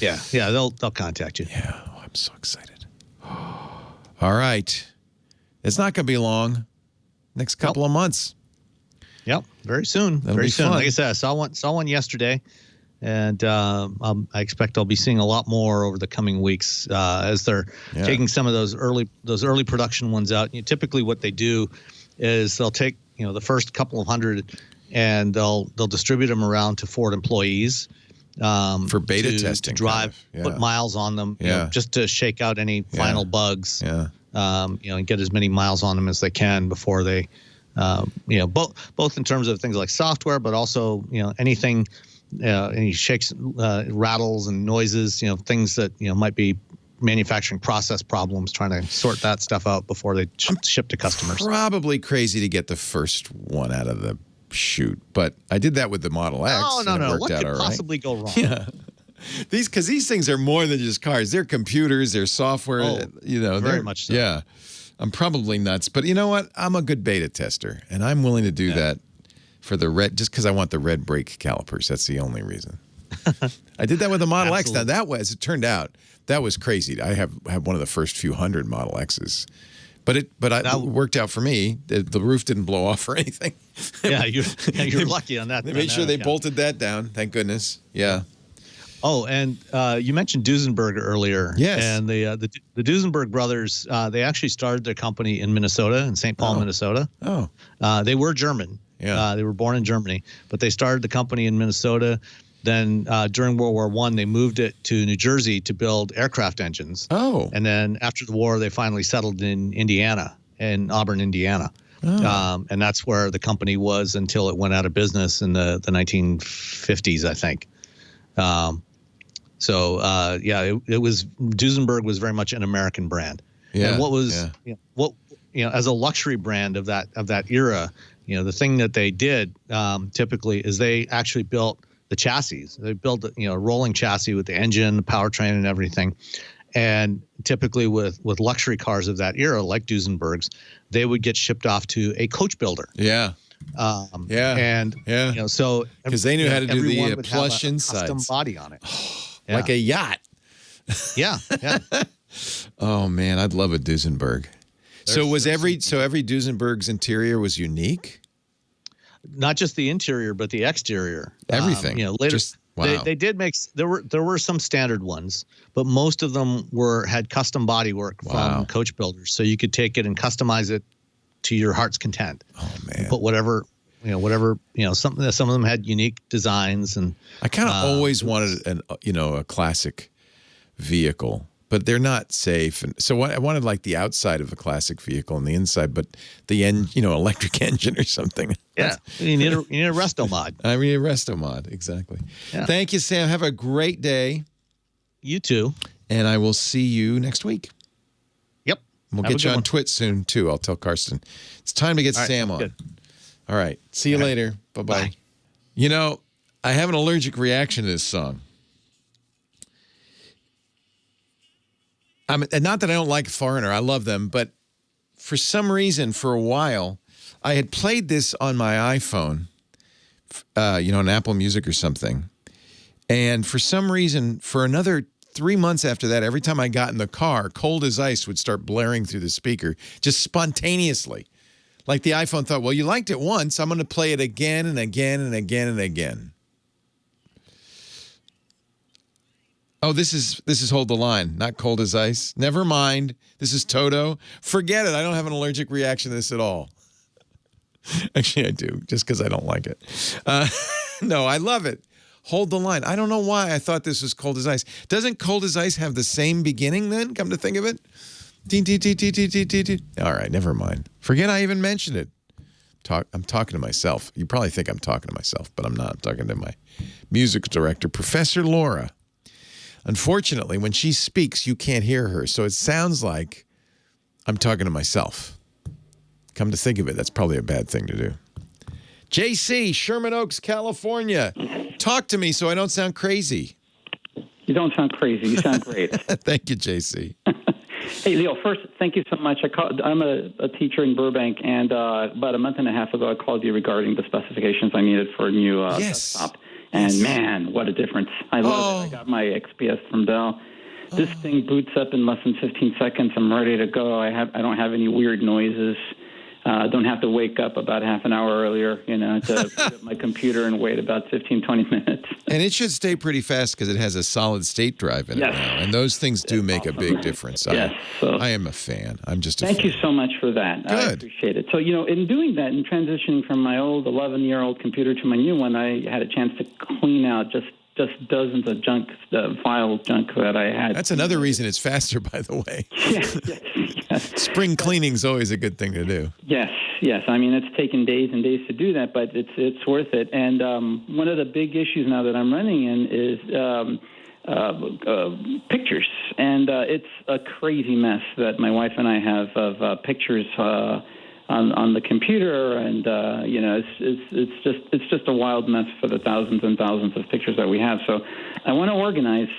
Yeah, they'll contact you. Yeah, I'm so excited. All right, it's not going to be long. Next couple of months. Yep, very soon. Very soon. Fun. Like I said, I saw one yesterday, and I expect I'll be seeing a lot more over the coming weeks as they're taking some of those early production ones out. Typically, what they do is they'll take the first couple of hundred, and they'll distribute them around to Ford employees for beta testing, to drive, put miles on them, just to shake out any final bugs. And get as many miles on them as they can before they, both in terms of things like software, but also anything, any shakes, rattles, and noises, things that might be manufacturing process problems, trying to sort that stuff out before they ship to customers. Probably crazy to get the first one out of the chute, but I did that with the Model X. No. What could possibly go wrong? Yeah. Because these things are more than just cars. They're computers, they're software, very much so. Yeah. I'm probably nuts, but you know what? I'm a good beta tester, and I'm willing to do that for the red, just because I want the red brake calipers. That's the only reason. I did that with the Model X. Now, that was, it turned out, that was crazy. I have one of the first few hundred Model X's. But it worked out for me. The roof didn't blow off or anything. You're lucky on that. They made sure they bolted that down. Thank goodness. Yeah. Oh, and you mentioned Duesenberg earlier. Yes. And the Duesenberg brothers, they actually started their company in Minnesota, in St. Paul, Minnesota. Oh. They were German. Yeah. They were born in Germany, but they started the company in Minnesota. Then during World War I, they moved it to New Jersey to build aircraft engines. Oh. And then after the war, they finally settled in Indiana, in Auburn, Indiana. Oh. And that's where the company was until it went out of business in the 1950s, I think. It was, Duesenberg was very much an American brand. Yeah. And what was, as a luxury brand of that era, the thing that they did typically is they actually built the chassis. They built a rolling chassis with the engine, the powertrain, and everything. And typically with luxury cars of that era, like Duesenberg's, they would get shipped off to a coach builder. Yeah. And so because they knew how to do the plush insides, custom body on it, like a yacht. Yeah. Oh man, I'd love a Duesenberg. So every Duesenberg's interior was unique? Not just the interior, but the exterior. Everything. Later they did make there were some standard ones, but most of them had custom body work from coach builders, so you could take it and customize it to your heart's content. Oh man! Put whatever. Some of them had unique designs, and I kind of always wanted a classic vehicle. But they're not safe, and so I wanted like the outside of a classic vehicle and the inside, but the electric engine or something. Yeah, you need a resto mod. I mean, a resto mod, exactly. Yeah. Thank you, Sam. Have a great day. You too. And I will see you next week. Yep. We'll get you on TWiT soon too. I'll tell Karsten. It's time to get Sam on. Good. All right. See you later. Bye-bye. Bye. I have an allergic reaction to this song. Not that I don't like Foreigner. I love them. But for some reason, for a while, I had played this on my iPhone, on Apple Music or something. And for some reason, for another 3 months after that, every time I got in the car, Cold as Ice would start blaring through the speaker, just spontaneously. Like the iPhone thought, well, you liked it once. I'm going to play it again and again and again and again. Oh, this is Hold the Line, not Cold as Ice. Never mind. This is Toto. Forget it. I don't have an allergic reaction to this at all. Actually, I do, just because I don't like it. No, I love it. Hold the Line. I don't know why I thought this was Cold as Ice. Doesn't Cold as Ice have the same beginning then, come to think of it? All right, never mind. Forget I even mentioned it. I'm talking to myself. You probably think I'm talking to myself, but I'm not. I'm talking to my music director, Professor Laura. Unfortunately, when she speaks, you can't hear her, so it sounds like I'm talking to myself. Come to think of it, that's probably a bad thing to do. JC, Sherman Oaks, California. Talk to me so I don't sound crazy. You don't sound crazy. You sound great. Thank you, JC. Hey, Leo, first, thank you so much. I'm a teacher in Burbank, and about a month and a half ago, I called you regarding the specifications I needed for a new desktop. And, man, what a difference. I love it. I got my XPS from Dell. This thing boots up in less than 15 seconds. I'm ready to go. I don't have any weird noises. Don't have to wake up about half an hour earlier, to boot up my computer and wait about 15, 20 minutes. And it should stay pretty fast because it has a solid state drive in it now. And those things do make a big difference. Yes. I am a fan. I'm just a fan. Thank you so much for that. Good. I appreciate it. So, in doing that and transitioning from my old 11-year-old computer to my new one, I had a chance to clean out just dozens of junk, file junk that I had. That's another reason it's faster, by the way. Yes. Spring cleaning's always a good thing to do. Yes. I mean, it's taken days and days to do that, but it's worth it. And one of the big issues now that I'm running in is pictures, and it's a crazy mess that my wife and I have of pictures on the computer, and it's just a wild mess for the thousands and thousands of pictures that we have. So I want to organize.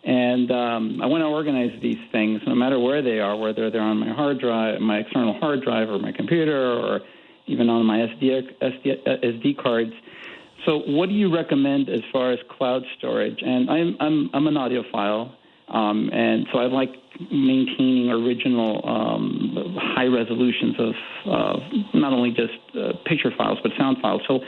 And I want to organize these things, no matter where they are, whether they're on my hard drive, my external hard drive, or my computer, or even on my SD cards. So, what do you recommend as far as cloud storage? And I'm an audiophile, and so I like maintaining original high resolutions of not only just picture files but sound files. So,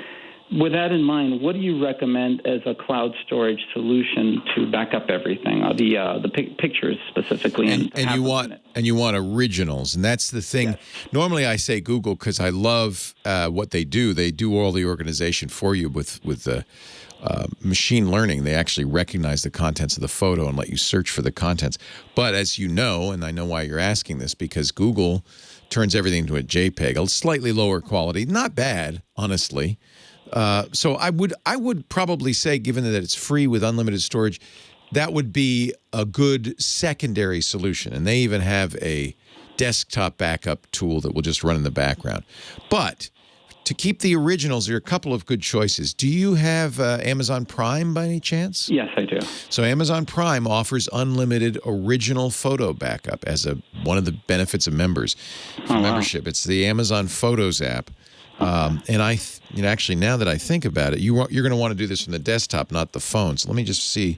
with that in mind, what do you recommend as a cloud storage solution to back up everything, the pictures specifically? And you want originals, and that's the thing. Yes. Normally, I say Google because I love what they do. They do all the organization for you with the machine learning. They actually recognize the contents of the photo and let you search for the contents. But as you know, and I know why you're asking this, because Google turns everything into a JPEG, a slightly lower quality, not bad, honestly. So I would probably say, given that it's free with unlimited storage, that would be a good secondary solution. And they even have a desktop backup tool that will just run in the background. But to keep the originals, there are a couple of good choices. Do you have Amazon Prime by any chance? Yes, I do. So Amazon Prime offers unlimited original photo backup as one of the benefits of membership. It's the Amazon Photos app. And actually, now that I think about it, you're going to want to do this from the desktop, not the phone. So let me just see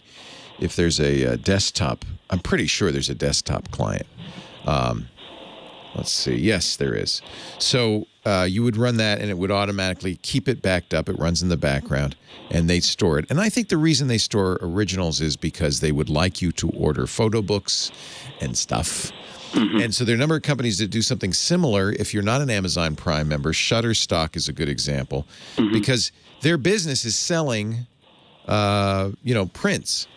if there's a desktop. I'm pretty sure there's a desktop client. Let's see. Yes, there is. So you would run that, and it would automatically keep it backed up. It runs in the background, and they store it. And I think the reason they store originals is because they would like you to order photo books and stuff. Mm-hmm. And so there are a number of companies that do something similar. If you're not an Amazon Prime member, Shutterstock is a good example, because their business is selling, prints.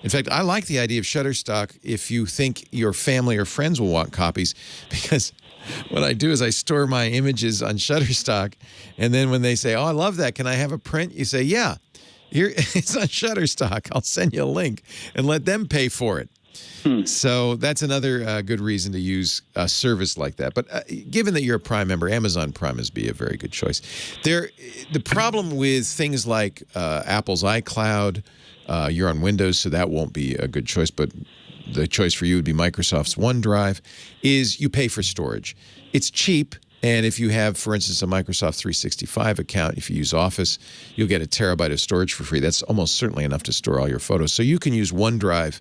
In fact, I like the idea of Shutterstock if you think your family or friends will want copies, because what I do is I store my images on Shutterstock, and then when they say, "Oh, I love that. Can I have a print?" You say, "Yeah, here it's on Shutterstock. I'll send you a link," and let them pay for it. So that's another good reason to use a service like that. But given that you're a Prime member, Amazon Prime would be a very good choice. The problem with things like Apple's iCloud, you're on Windows, so that won't be a good choice. But the choice for you would be Microsoft's OneDrive, is you pay for storage. It's cheap. And if you have, for instance, a Microsoft 365 account, if you use Office, you'll get 1 terabyte of storage for free. That's almost certainly enough to store all your photos. So you can use OneDrive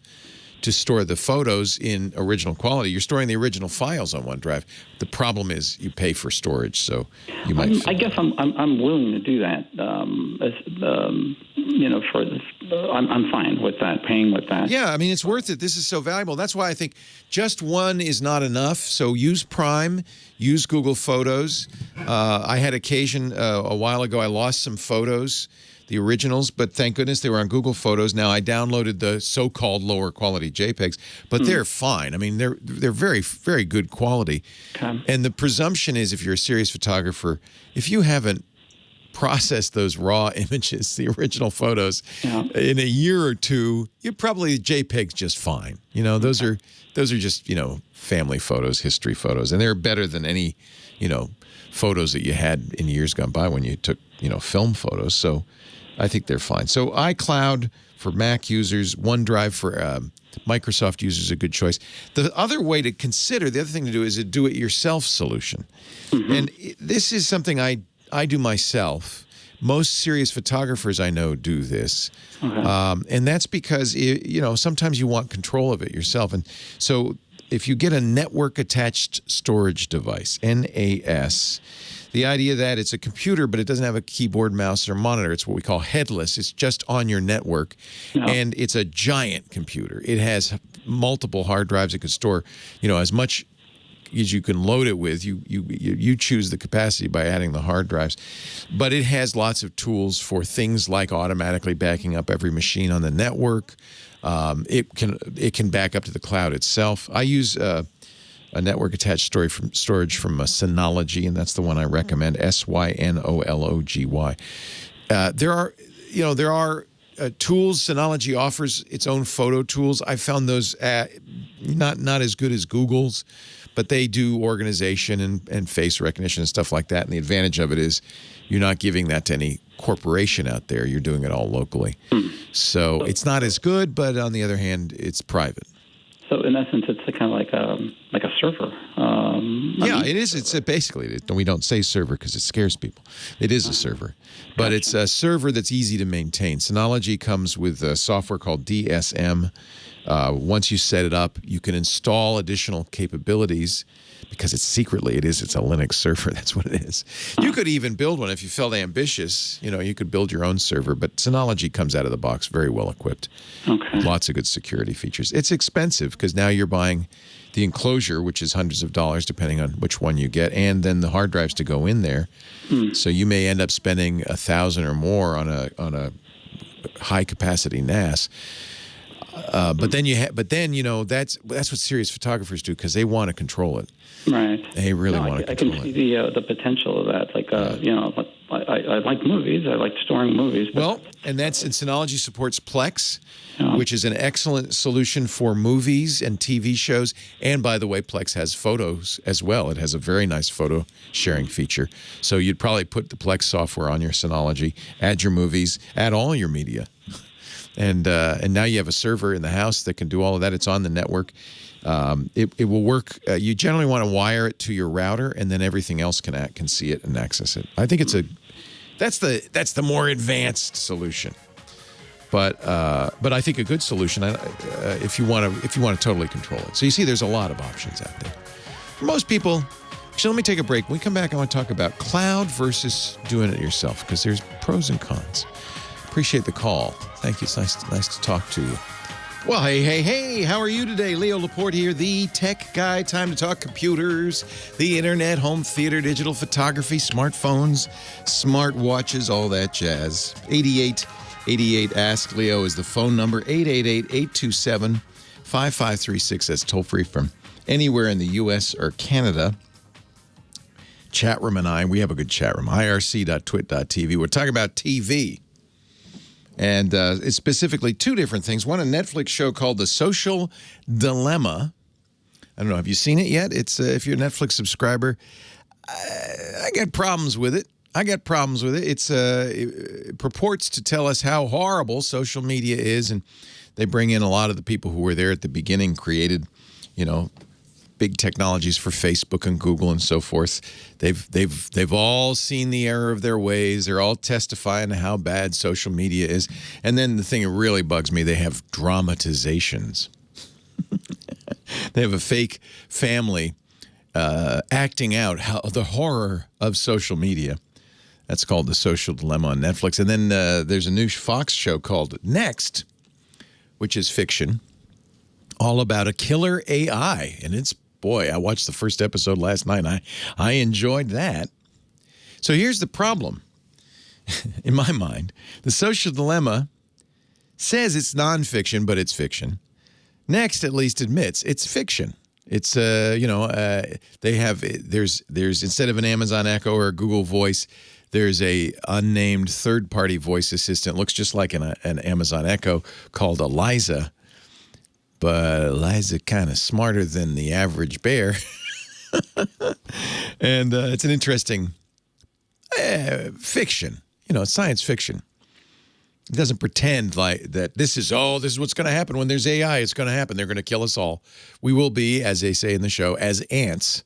to store the photos in original quality. You're storing the original files on OneDrive. The problem is you pay for storage, so you might. I guess I'm willing to do that. For this, I'm fine with that, paying with that. Yeah, I mean, it's worth it. This is so valuable. That's why I think just one is not enough. So use Prime, use Google Photos. I had occasion a while ago, I lost some photos, the originals, but thank goodness they were on Google Photos. Now I downloaded the so-called lower quality JPEGs, but they're fine. I mean, they're very, very good quality. Okay. And the presumption is, if you're a serious photographer, if you haven't processed those raw images, the original photos, in a year or two, you're probably JPEG's just fine. You know, those are just, family photos, history photos, and they're better than any, photos that you had in years gone by when you took, film photos. So I think they're fine. So iCloud for Mac users, OneDrive for Microsoft users is a good choice. The other way to consider, the other thing to do is a do-it-yourself solution. And this is something I do myself. Most serious photographers I know do this. And that's because, sometimes you want control of it yourself. And so if you get a network-attached storage device, NAS, the idea that it's a computer, but it doesn't have a keyboard, mouse, or monitor. It's what we call headless. It's just on your network, and it's a giant computer. It has multiple hard drives. It can store, as much as you can load it with. You choose the capacity by adding the hard drives, but it has lots of tools for things like automatically backing up every machine on the network. It can back up to the cloud itself. I use a network-attached storage from Synology, and that's the one I recommend, Synology. There are tools. Synology offers its own photo tools. I found those not as good as Google's, but they do organization and face recognition and stuff like that. And the advantage of it is you're not giving that to any corporation out there. You're doing it all locally. So it's not as good, but on the other hand, it's private. So in essence, it's kind of like a server. It is. It's basically. We don't say server because it scares people. It is a server, but it's a server that's easy to maintain. Synology comes with a software called DSM. Once you set it up, you can install additional capabilities. Because it's a Linux server. That's what it is. You could even build one if you felt ambitious. You could build your own server. But Synology comes out of the box very well equipped. Okay. Lots of good security features. It's expensive because now you're buying the enclosure, which is hundreds of dollars depending on which one you get, and then the hard drives to go in there. So you may end up spending $1,000 or more on a high capacity NAS. But then that's what serious photographers do because they want to control it. Right. They really want to control it. I can see the potential of that. I like movies. I like storing movies. And Synology supports Plex, which is an excellent solution for movies and TV shows. And by the way, Plex has photos as well. It has a very nice photo sharing feature. So you'd probably put the Plex software on your Synology, add your movies, add all your media. And now you have a server in the house that can do all of that. It's on the network. It will work. You generally want to wire it to your router, and then everything else can see it and access it. I think that's the more advanced solution. But I think a good solution if you want to totally control it. So you see, there's a lot of options out there. For most people. Actually, let me take a break. When we come back, I want to talk about cloud versus doing it yourself because there's pros and cons. Appreciate the call. Thank you. It's nice to talk to you. Well, hey, how are you today? Leo Laporte here, the tech guy. Time to talk computers, the internet, home theater, digital photography, smartphones, smart watches, all that jazz. 8888 Ask Leo is the phone number. 888-827-5536. That's toll free from anywhere in the U.S. or Canada. Chat room and we have a good chat room. irc.twit.tv. We're talking about TV. And it's specifically two different things. One, a Netflix show called The Social Dilemma. I don't know. Have you seen it yet? It's if you're a Netflix subscriber, I got problems with it. It purports to tell us how horrible social media is and They bring in a lot of the people who were there at the beginning, created, big technologies for Facebook and Google and so forth. They've all seen the error of their ways. They're all testifying to how bad social media is. And then the thing that really bugs me, they have dramatizations. They have a fake family acting out the horror of social media. That's called The Social Dilemma on Netflix. And then there's a new Fox show called Next, which is fiction, all about a killer AI. And boy, I watched the first episode last night, and I enjoyed that. So here's the problem. In my mind, The Social Dilemma says it's nonfiction, but it's fiction. Next, at least, admits it's fiction. It's they have there's instead of an Amazon Echo or a Google Voice, there's a unnamed third-party voice assistant. Looks just like an Amazon Echo called Eliza, but Eliza kind of smarter than the average bear. And it's an interesting fiction. It's science fiction. It doesn't pretend like that this is what's going to happen when there's AI. It's going to happen. They're going to kill us all. We will be, as they say in the show, as ants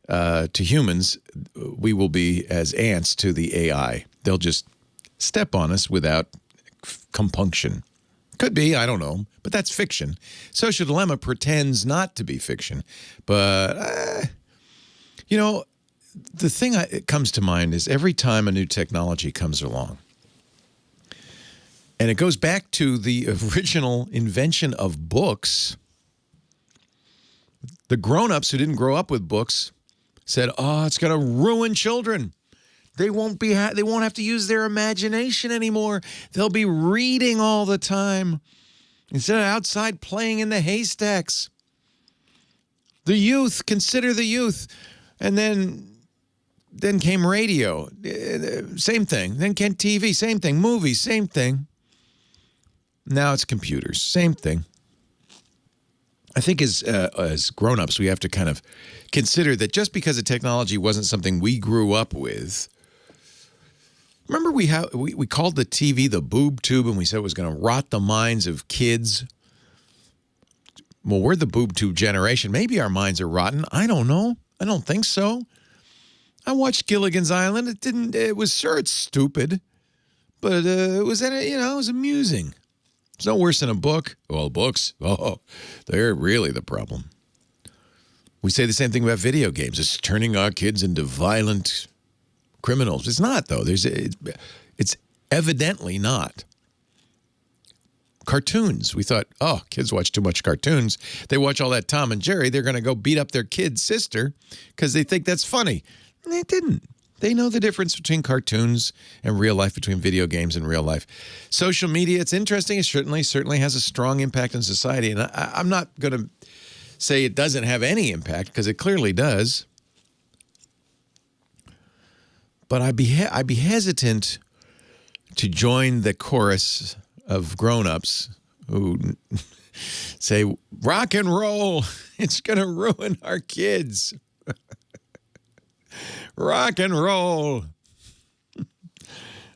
to humans. We will be as ants to the AI. They'll just step on us without compunction. Could be, I don't know, but that's fiction. Social Dilemma pretends not to be fiction. But, the thing that comes to mind is every time a new technology comes along, and it goes back to the original invention of books. The grown-ups who didn't grow up with books said, it's going to ruin children. They won't have to use their imagination anymore. They'll be reading all the time instead of outside playing in the haystacks. The youth, consider the youth. And then came radio, same thing. Then came TV, same thing. Movies, same thing. Now it's computers, same thing. I think as grown-ups, we have to kind of consider that just because the technology wasn't something we grew up with. Remember we called the TV the boob tube, and we said it was going to rot the minds of kids. Well, we're the boob tube generation. Maybe our minds are rotten. I don't know. I don't think so. I watched Gilligan's Island. It's stupid, but it was amusing. It's no worse than a book. Well, books, they're really the problem. We say the same thing about video games. It's turning our kids into violent criminals. It's not, though. It's evidently not. Cartoons. We thought, kids watch too much cartoons. They watch all that Tom and Jerry. They're going to go beat up their kid's sister because they think that's funny. And they didn't. They know the difference between cartoons and real life, between video games and real life. Social media, it's interesting. It certainly has a strong impact on society. And I'm not going to say it doesn't have any impact, because it clearly does. But I'd be hesitant to join the chorus of grown-ups who say, rock and roll, it's going to ruin our kids. Rock and roll.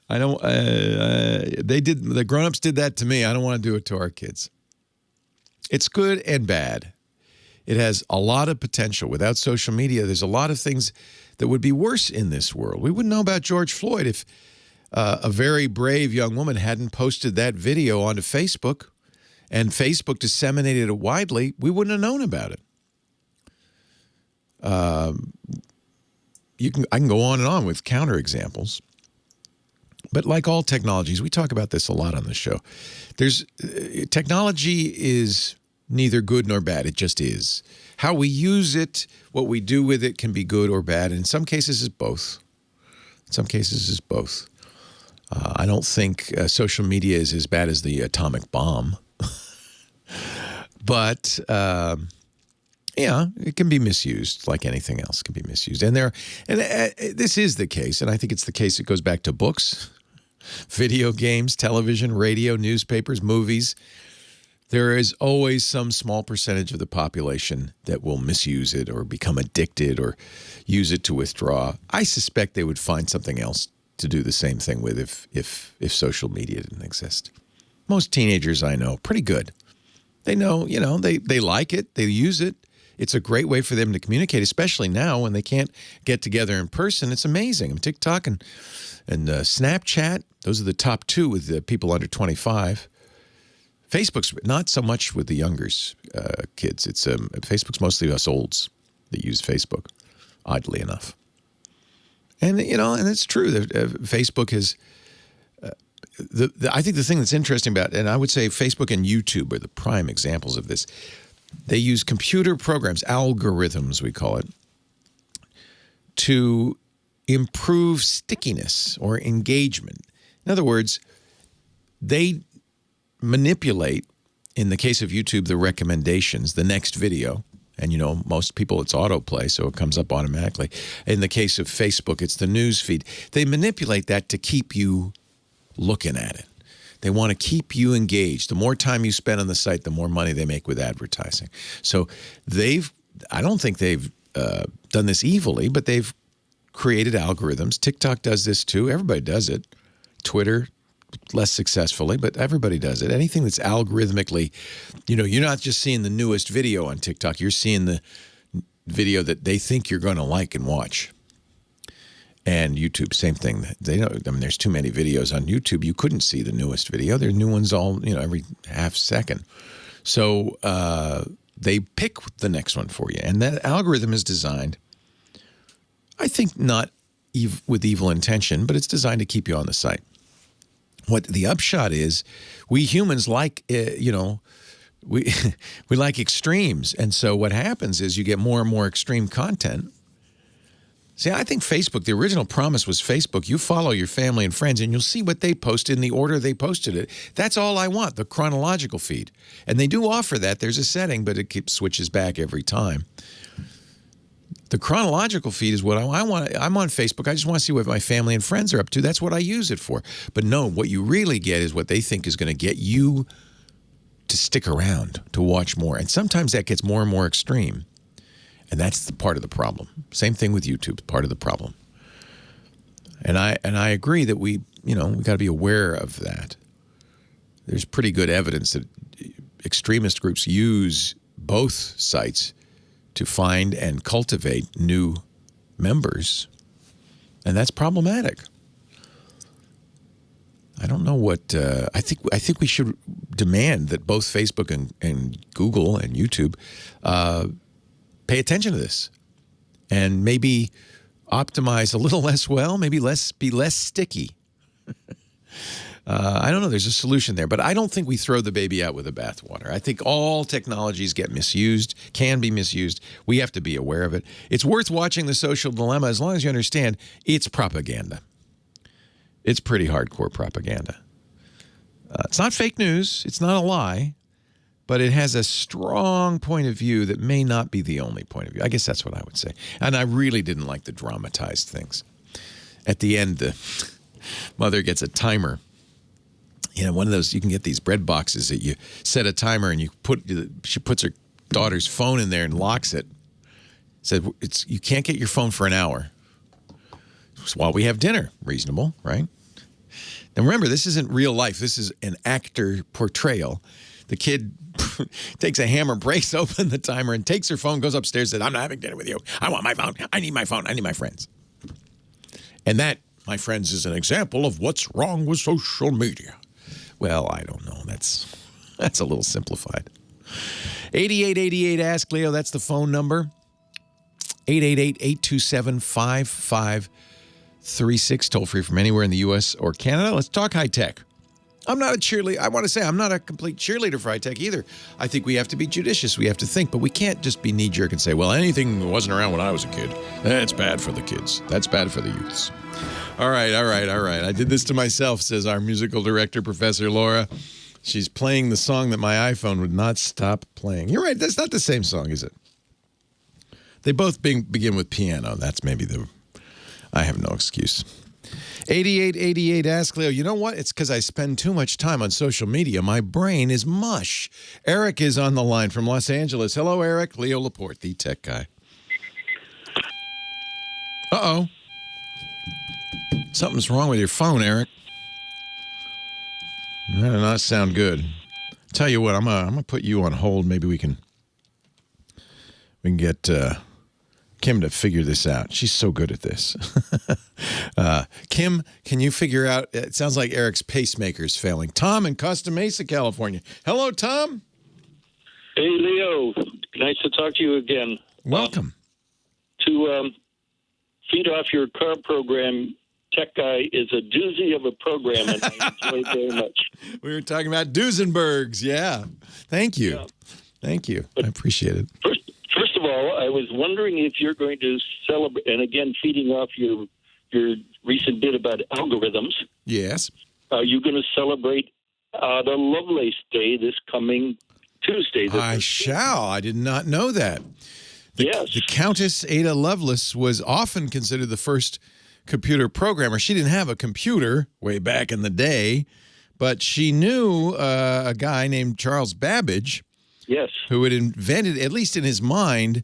I don't. The grown-ups did that to me. I don't want to do it to our kids. It's good and bad. It has a lot of potential. Without social media, there's a lot of things that would be worse in this world. We wouldn't know about George Floyd if a very brave young woman hadn't posted that video onto Facebook, and Facebook disseminated it widely. We wouldn't have known about it. I can go on and on with counterexamples. But like all technologies, we talk about this a lot on the show. Technology is neither good nor bad. It just is. How we use it, what we do with it can be good or bad. And in some cases, it's both. I don't think social media is as bad as the atomic bomb. But yeah, it can be misused, like anything else can be misused. And this is the case, and I think it's the case that goes back to books, video games, television, radio, newspapers, movies. There is always some small percentage of the population that will misuse it or become addicted or use it to withdraw. I suspect they would find something else to do the same thing with if social media didn't exist. Most teenagers I know, pretty good. They know, they like it. They use it. It's a great way for them to communicate, especially now when they can't get together in person. It's amazing. TikTok and Snapchat, those are the top two with the people under 25. Facebook's not so much with the younger kids. It's Facebook's mostly us olds that use Facebook, oddly enough. And, and it's true that Facebook has... I think the thing that's interesting about, and I would say Facebook and YouTube are the prime examples of this. They use computer programs, algorithms we call it, to improve stickiness or engagement. In other words, they manipulate, in the case of YouTube, the recommendations, the next video. And, most people, it's autoplay, so it comes up automatically. In the case of Facebook, it's the news feed. They manipulate that to keep you looking at it. They want to keep you engaged. The more time you spend on the site, the more money they make with advertising. So I don't think they've done this evilly, but they've created algorithms. TikTok does this too. Everybody does it. Twitter, less successfully, but everybody does it. Anything that's algorithmically, you're not just seeing the newest video on TikTok. You're seeing the video that they think you're going to like and watch. And YouTube, same thing. There's too many videos on YouTube. You couldn't see the newest video. There's new ones all, every half second. So they pick the next one for you. And that algorithm is designed, I think not with evil intention, but it's designed to keep you on the site. What the upshot is, we humans like, we like extremes. And so what happens is you get more and more extreme content. See, I think Facebook, the original promise was Facebook, you follow your family and friends and you'll see what they posted in the order they posted it. That's all I want, the chronological feed. And they do offer that. There's a setting, but it switches back every time. The chronological feed is what I want. I'm on Facebook. I just want to see what my family and friends are up to. That's what I use it for. But no, what you really get is what they think is going to get you to stick around, to watch more. And sometimes that gets more and more extreme. And that's the part of the problem. Same thing with YouTube, part of the problem. And I agree that we got to be aware of that. There's pretty good evidence that extremist groups use both sites to find and cultivate new members, and that's problematic. I don't know what I think we should demand that both Facebook and Google and YouTube pay attention to this and maybe optimize a little less well, maybe be less sticky. I don't know. There's a solution there, but I don't think we throw the baby out with the bathwater. I think all technologies get misused, can be misused. We have to be aware of it. It's worth watching The Social Dilemma as long as you understand it's propaganda. It's pretty hardcore propaganda. It's not fake news. It's not a lie. But it has a strong point of view that may not be the only point of view. I guess that's what I would say. And I really didn't like the dramatized things. At the end, the mother gets a timer. One of those, you can get these bread boxes that you set a timer and she puts her daughter's phone in there and locks it. Said, you can't get your phone for an hour. It's while we have dinner. Reasonable, right? Now remember, this isn't real life. This is an actor portrayal. The kid takes a hammer, breaks open the timer, and takes her phone, goes upstairs, and says, I'm not having dinner with you. I want my phone. I need my phone. I need my friends. And that, my friends, is an example of what's wrong with social media. Well, I don't know. That's a little simplified. 8888 Ask Leo, that's the phone number. 888-827-5536, toll free from anywhere in the U.S. or Canada. Let's talk high tech. I'm not a cheerleader. I want to say I'm not a complete cheerleader for high tech either. I think we have to be judicious. We have to think, but we can't just be knee-jerk and say, well, anything that wasn't around when I was a kid, that's bad for the kids. That's bad for the youths. All right. I did this to myself, says our musical director, Professor Laura. She's playing the song that my iPhone would not stop playing. You're right. That's not the same song, is it? They both begin with piano. That's maybe I have no excuse. 8888 Ask Leo. You know what? It's because I spend too much time on social media. My brain is mush. Eric is on the line from Los Angeles. Hello, Eric. Leo Laporte, the tech guy. Uh-oh. Something's wrong with your phone, Eric. That does not sound good. Tell you what, I'm gonna put you on hold. Maybe we can get Kim to figure this out. She's so good at this. Kim, can you figure out? It sounds like Eric's pacemaker's failing. Tom in Costa Mesa, California. Hello, Tom. Hey, Leo. Nice to talk to you again. Welcome. To feed off your car program, Tech Guy is a doozy of a program, and I enjoy it very much. We were talking about Duesenbergs. Yeah. Thank you. Yeah. Thank you. I appreciate it. First of all, I was wondering if you're going to celebrate, and again, feeding off your recent bit about algorithms. Yes. Are you going to celebrate the Lovelace Day this coming Tuesday? I shall. I did not know that. Yes. The Countess Ada Lovelace was often considered the first computer programmer. She didn't have a computer way back in the day, but she knew a guy named Charles Babbage. Yes. Who had invented, at least in his mind,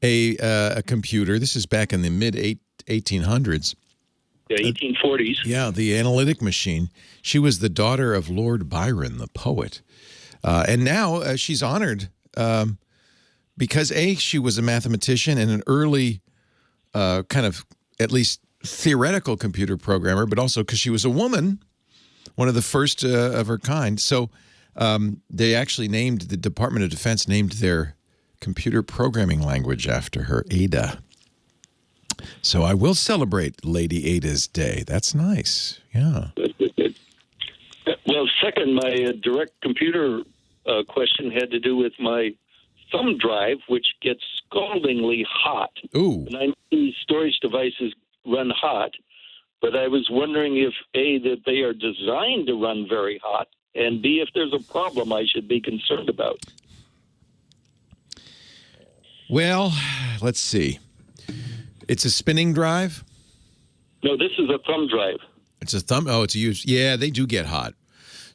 a computer. This is back in the mid-1800s. Yeah, 1840s. Yeah, the analytic machine. She was the daughter of Lord Byron, the poet. And now she's honored because, A, she was a mathematician and an early kind of at least theoretical computer programmer, but also because she was a woman, one of the first of her kind. So they actually named, the Department of Defense named their computer programming language after her, Ada. So I will celebrate Lady Ada's Day. That's nice. Yeah. Good. Well, second, my direct computer question had to do with my thumb drive, which gets scaldingly hot. Ooh. And I know these storage devices run hot, but I was wondering if, A, that they are designed to run very hot, and B, if there's a problem I should be concerned about. Well, let's see. It's a spinning drive? No, this is a thumb drive. It's a thumb. Oh, it's a used. Yeah, they do get hot.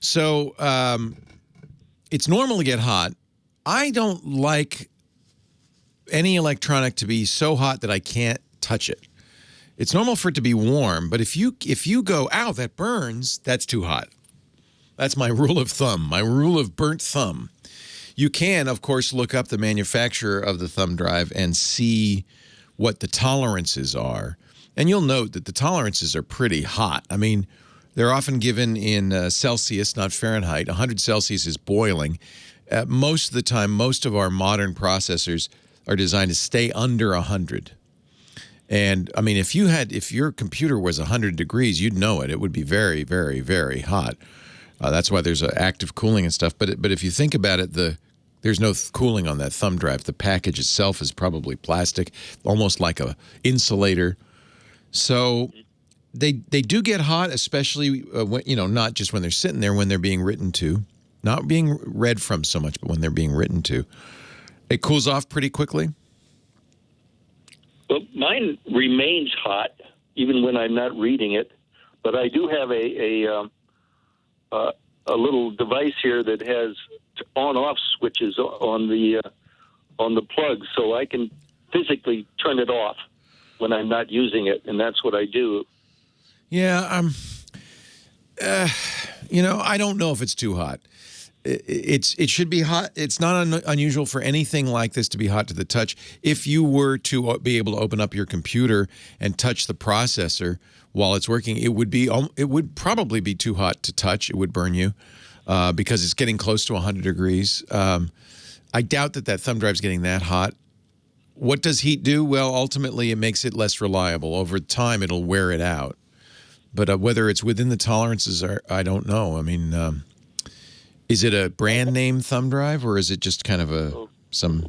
So it's normal to get hot. I don't like any electronic to be so hot that I can't touch it. It's normal for it to be warm, but if you go, ow, that burns, that's too hot. That's my rule of thumb, my rule of burnt thumb. You can, of course, look up the manufacturer of the thumb drive and see what the tolerances are. And you'll note that the tolerances are pretty hot. I mean, they're often given in Celsius, not Fahrenheit. 100 Celsius is boiling. Most of the time, most of our modern processors are designed to stay under 100. And, I mean, if your computer was 100 degrees, you'd know it. It would be very, very, very hot. That's why there's active cooling and stuff. But if you think about it, there's no cooling on that thumb drive. The package itself is probably plastic, almost like a insulator. So they do get hot, especially when, not just when they're sitting there, when they're being written to, not being read from so much, but when they're being written to. It cools off pretty quickly. Well, mine remains hot even when I'm not reading it, but I do have a little device here that has on-off switches on the plug, so I can physically turn it off when I'm not using it, and that's what I do. Yeah, I don't know if it's too hot. It should be hot. It's not unusual for anything like this to be hot to the touch. If you were to be able to open up your computer and touch the processor while it's working, it would probably be too hot to touch. It would burn you because it's getting close to 100 degrees. I doubt that thumb drive's getting that hot. What does heat do? Well, ultimately, it makes it less reliable. Over time, it'll wear it out. But whether it's within the tolerances, I don't know. I mean, is it a brand name thumb drive, or is it just kind of some?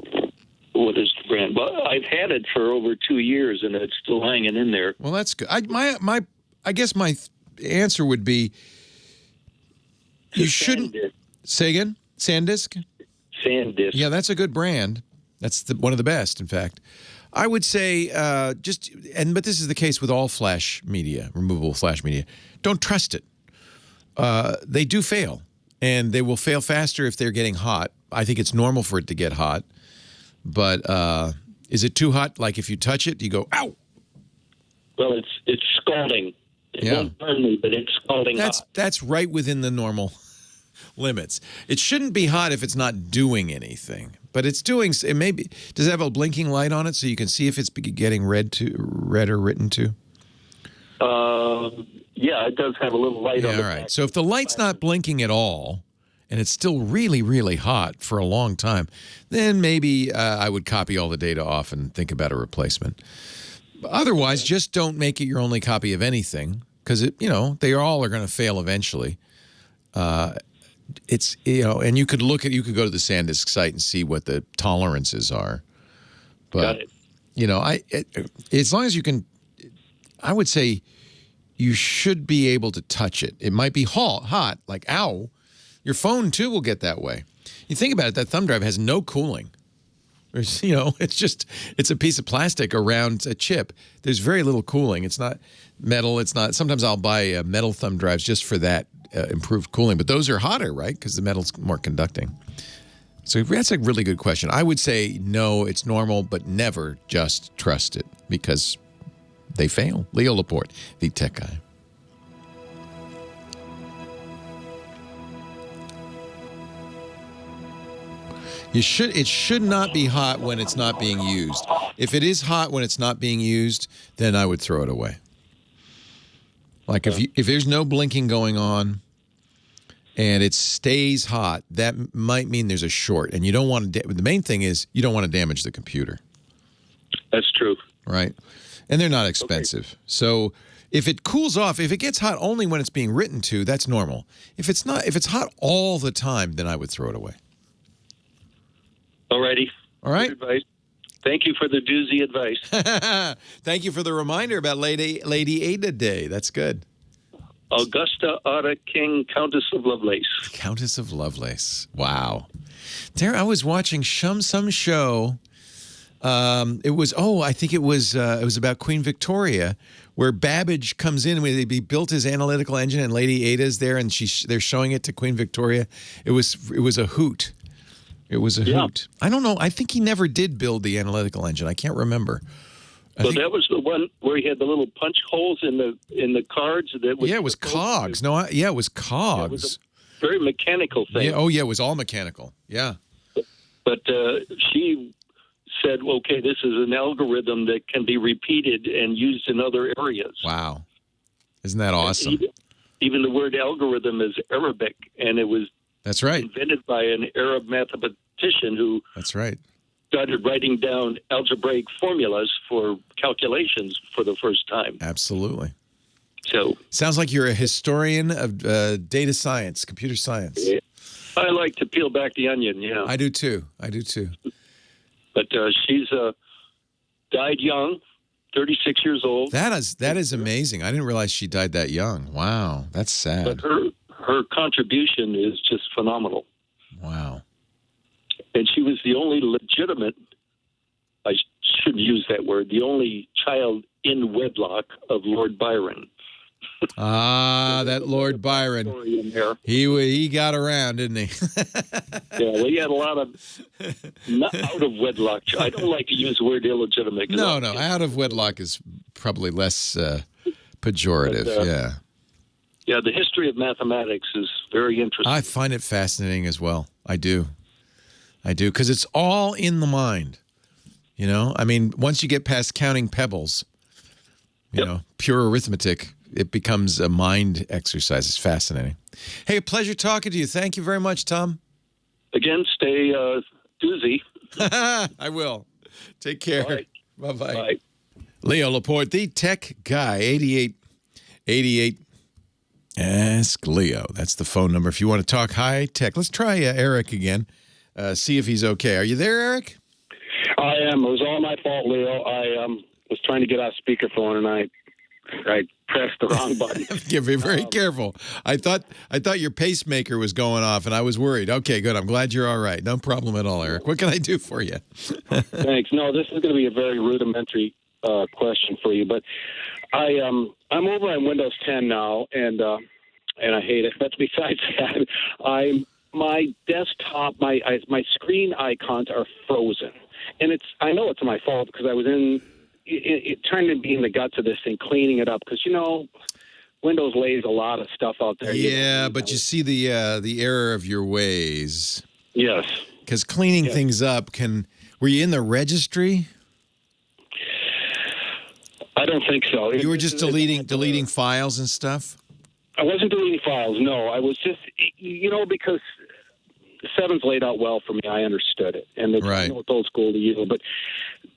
What is the brand? Well, I've had it for over 2 years, and it's still hanging in there. Well, that's good. I guess my answer would be you shouldn't. Say again? SanDisk? SanDisk. Yeah, that's a good brand. That's one of the best, in fact. I would say but this is the case with all flash media, removable flash media. Don't trust it. They do fail, and they will fail faster if they're getting hot. I think it's normal for it to get hot, but is it too hot? Like if you touch it, you go, ow! Well, it's scalding. It won't burn me, but it's scalding hot. That's right within the normal limits. It shouldn't be hot if it's not doing anything, but it's doing. It may be. Does it have a blinking light on it so you can see if it's getting read or written to? Yeah, it does have a little light on it. All right. So if the light's not blinking at all, and it's still really, really hot for a long time, then maybe I would copy all the data off and think about a replacement. Otherwise, just don't make it your only copy of anything, because they all are going to fail eventually. It's and you could go to the SanDisk site and see what the tolerances are. But Got it. as long as you can, I would say you should be able to touch it. It might be hot, like ow. Your phone too will get that way. You think about it, that thumb drive has no cooling. There's, it's a piece of plastic around a chip. There's very little cooling. It's not metal. It's not. Sometimes I'll buy metal thumb drives just for that improved cooling. But those are hotter, right? Because the metal's more conducting. So that's a really good question. I would say no, it's normal, but never just trust it because they fail. Leo Laporte, the tech guy. It should not be hot when it's not being used. If it is hot when it's not being used, then I would throw it away. Like if there's no blinking going on and it stays hot, that might mean there's a short. And you don't want to. The main thing is you don't want to damage the computer. That's true. Right, and they're not expensive. Okay. So if it cools off, if it gets hot only when it's being written to, that's normal. If it's hot all the time, then I would throw it away. Alrighty. All right. Good advice. Thank you for the doozy advice. Thank you for the reminder about Lady Ada Day. That's good. Augusta Ada King, Countess of Lovelace. Countess of Lovelace. Wow. There, I was watching some show. I think it was about Queen Victoria, where Babbage comes in when he built his analytical engine, and Lady Ada's there, and they're showing it to Queen Victoria. It was a hoot. It was a hoot. I don't know. I think he never did build the analytical engine. I can't remember. That was the one where he had the little punch holes in the cards. That was it was cogs. No, it was cogs. It was a very mechanical thing. Yeah. It was all mechanical. Yeah. But she said, okay, this is an algorithm that can be repeated and used in other areas. Wow. Isn't that awesome? Even the word algorithm is Arabic, and it was that's right. invented by an Arab mathematician who that's right. started writing down algebraic formulas for calculations for the first time. Absolutely. So sounds like you're a historian of data science, computer science. I like to peel back the onion, yeah. I do too. But she's died young, 36 years old. That is amazing. I didn't realize she died that young. Wow, that's sad. But her contribution is just phenomenal. Wow. And she was the only legitimate, I shouldn't use that word, the only child in wedlock of Lord Byron. That Lord Byron. He got around, didn't he? Yeah, well, he had a lot of out of wedlock. I don't like to use the word illegitimate. No, out of wedlock is probably less pejorative. But, yeah, the history of mathematics is very interesting. I find it fascinating as well. I do, because it's all in the mind. I mean, once you get past counting pebbles, pure arithmetic, it becomes a mind exercise. It's fascinating. Hey, a pleasure talking to you. Thank you very much, Tom. Again, stay doozy. I will. Take care. Right. Bye-bye. Bye. Leo Laporte, the tech guy, 8888. Ask Leo. That's the phone number if you want to talk high tech. Let's try Eric again. See if he's okay. Are you there, Eric? I am. It was all my fault, Leo. I was trying to get off speakerphone, and I pressed the wrong button. Be very careful. I thought your pacemaker was going off, and I was worried. Okay, good. I'm glad you're all right. No problem at all, Eric. What can I do for you? Thanks. No, this is going to be a very rudimentary question for you, but I'm over on Windows 10 now, and I hate it. But besides that, my desktop, my screen icons are frozen, and I know it's my fault because I was trying to be in the guts of this thing, cleaning it up because Windows lays a lot of stuff out there. Yeah, but you see the error of your ways. Yes. Because cleaning things up were you in the registry? I don't think so. You were just deleting files and stuff? I wasn't deleting files, no. I was just, because 7's laid out well for me. I understood it. And it's, right. I know it's old school to you, but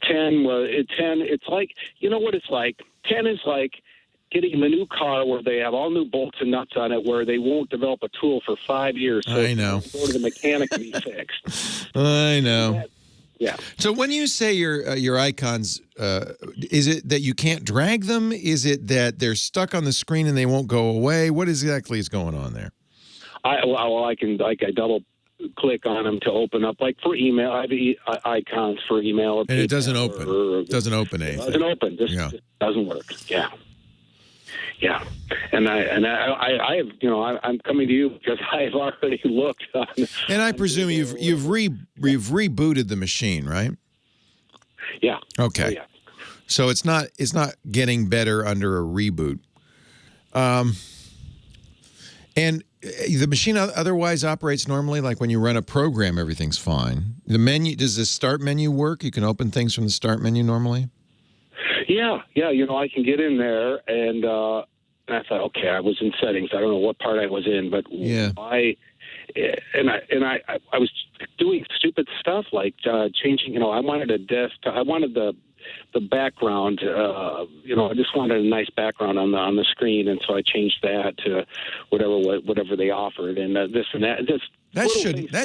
10, it's like, you know what it's like? 10 is like getting a new car where they have all new bolts and nuts on it, where they won't develop a tool for 5 years. So I know. go to the mechanic to be fixed. I know. Yeah. So when you say your icons, is it that you can't drag them? Is it that they're stuck on the screen and they won't go away? What exactly is going on there? I can double click on them to open up, like for email. I have icons for email. And it doesn't open. Doesn't open anything. It doesn't open. Just doesn't work. Yeah. Yeah, and I have, I'm coming to you because I've already looked on. And I presume you've rebooted the machine, right? Yeah. Okay. Oh, yeah. So it's not getting better under a reboot. And the machine otherwise operates normally, like when you run a program, everything's fine. The menu, does the start menu work? You can open things from the start menu normally? Yeah. I can get in there, and I thought, okay, I was in settings. I don't know what part I was in, but I was doing stupid stuff like changing. I wanted a desktop. I wanted the background. I just wanted a nice background on the screen, and so I changed that to whatever they offered, and this and that. That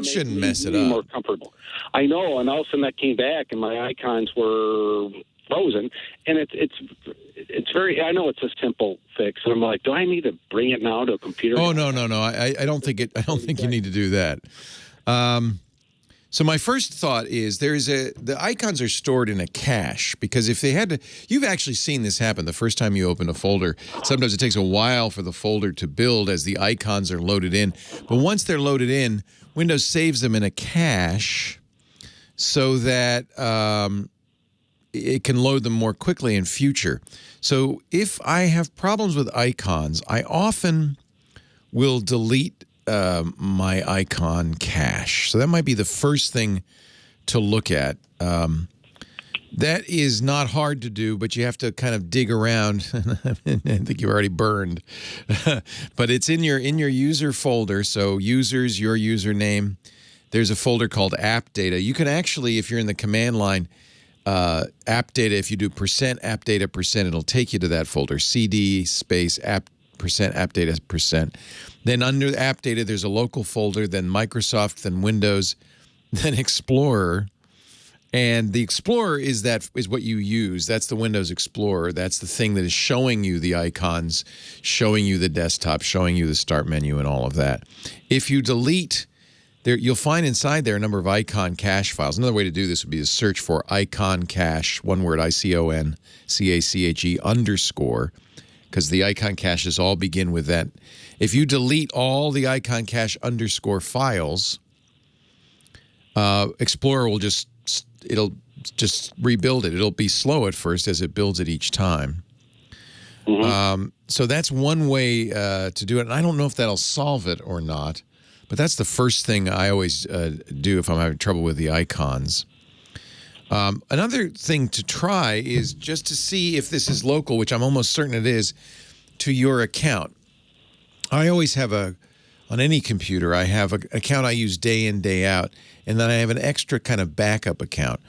shouldn't mess it up. More comfortable. I know, and all of a sudden that came back, and my icons were frozen, and it's very. I know it's a simple fix, and I'm like, do I need to bring it now to a computer? Oh no! I don't think you need to do that. So my first thought is the icons are stored in a cache, because if they had to, you've actually seen this happen the first time you open a folder. Sometimes it takes a while for the folder to build as the icons are loaded in, but once they're loaded in, Windows saves them in a cache so that it can load them more quickly in future. So if I have problems with icons, I often will delete my icon cache. So that might be the first thing to look at. That is not hard to do, but you have to kind of dig around. I think you're already burned. But it's in your user folder. So users, your username. There's a folder called app data. You can actually, if you're in the command line, app data, if you do %app data %, it'll take you to that folder. CD space app data %. Then under app data, there's a local folder, then Microsoft, then Windows, then Explorer. And the Explorer is what you use. That's the Windows Explorer. That's the thing that is showing you the icons, showing you the desktop, showing you the start menu and all of that. If you delete there, you'll find inside there a number of icon cache files. Another way to do this would be to search for icon cache, one word, ICON CACHE _, because the icon caches all begin with that. If you delete all the icon cache _ files, Explorer will it'll just rebuild it. It'll be slow at first as it builds it each time. Mm-hmm. So that's one way to do it. And I don't know if that'll solve it or not. But that's the first thing I always do if I'm having trouble with the icons. Another thing to try is just to see if this is local, which I'm almost certain it is, to your account. I always have on any computer, I have an account I use day in, day out, and then I have an extra kind of backup account,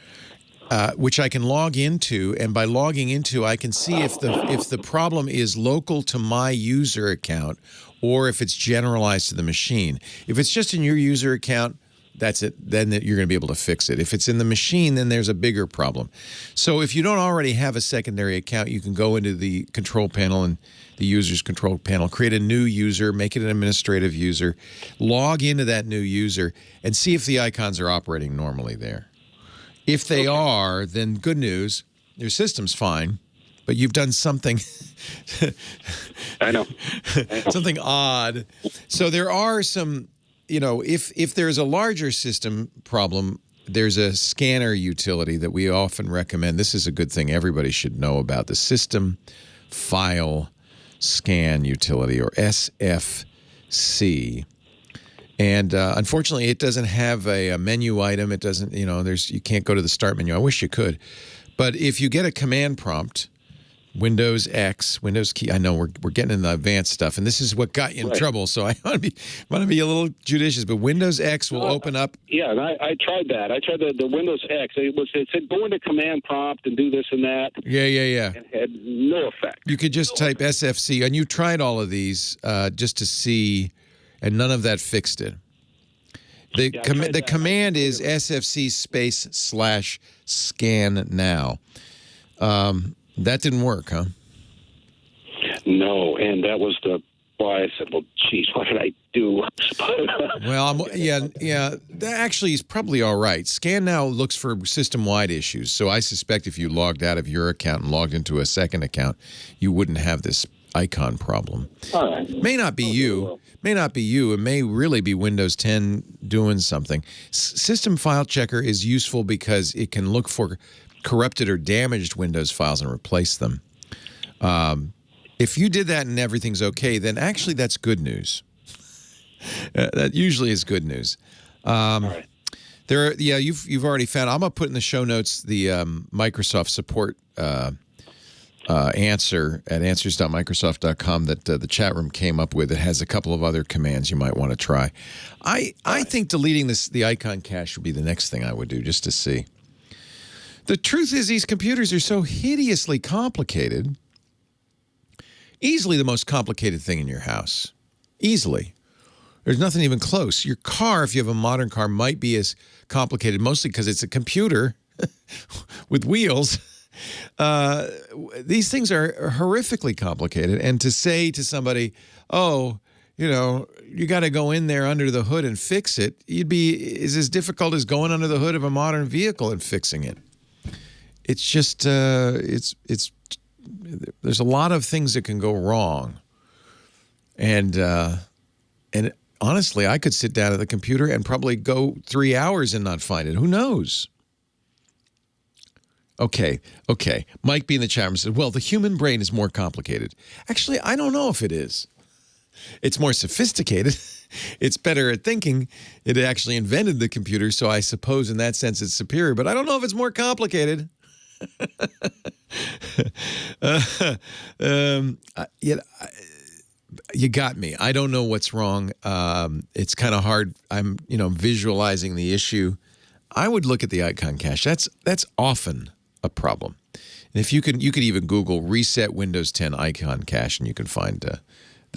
which I can log into, and by logging into, I can see if the problem is local to my user account or if it's generalized to the machine. If it's just in your user account, that's it. Then you're going to be able to fix it. If it's in the machine, then there's a bigger problem. So if you don't already have a secondary account, you can go into the control panel and the user's control panel, create a new user, make it an administrative user, log into that new user, and see if the icons are operating normally there. If they are, then good news, your system's fine, but you've done something I know. Something odd. So there are some, if there's a larger system problem, there's a scanner utility that we often recommend. This is a good thing everybody should know about, the system file scan utility, or SFC. And unfortunately, it doesn't have a menu item. It doesn't, you can't go to the start menu. I wish you could. But if you get a command prompt, Windows X, Windows key. I know we're getting into the advanced stuff, and this is what got you in trouble. So I want to be a little judicious. But Windows X will open up. Yeah, and I tried that. I tried the Windows X. It said go into command prompt and do this and that. Yeah. And had no effect. You could just type SFC, and you tried all of these just to see, and none of that fixed it. The command is SFC /scan now. That didn't work, huh? No, and that was why I said, well, geez, what did I do? Well, that actually is probably all right. Scan now looks for system-wide issues, so I suspect if you logged out of your account and logged into a second account, you wouldn't have this icon problem. All right. May not be you. It may really be Windows 10 doing something. System File Checker is useful because it can look for corrupted or damaged Windows files and replace them. If you did that and everything's okay, then actually that's good news. That usually is good news. Right. You've already found. I'm gonna put in the show notes the Microsoft support answer at answers.microsoft.com that the chat room came up with. It has a couple of other commands you might want to try. I think deleting the icon cache would be the next thing I would do just to see. The truth is these computers are so hideously complicated. Easily the most complicated thing in your house. Easily. There's nothing even close. Your car, if you have a modern car, might be as complicated, mostly because it's a computer with wheels. These things are horrifically complicated. And to say to somebody, oh, you got to go in there under the hood and fix it, is as difficult as going under the hood of a modern vehicle and fixing it. It's just, there's a lot of things that can go wrong. And honestly, I could sit down at the computer and probably go 3 hours and not find it. Who knows? Okay. Mike B in the chat room said, well, the human brain is more complicated. Actually, I don't know if it is. It's more sophisticated. It's better at thinking. It actually invented the computer, so I suppose in that sense it's superior. But I don't know if it's more complicated. You got me. I don't know what's wrong. It's kind of hard. I'm, visualizing the issue. I would look at the icon cache. That's often a problem. And if you could even Google reset Windows 10 icon cache, and you can find the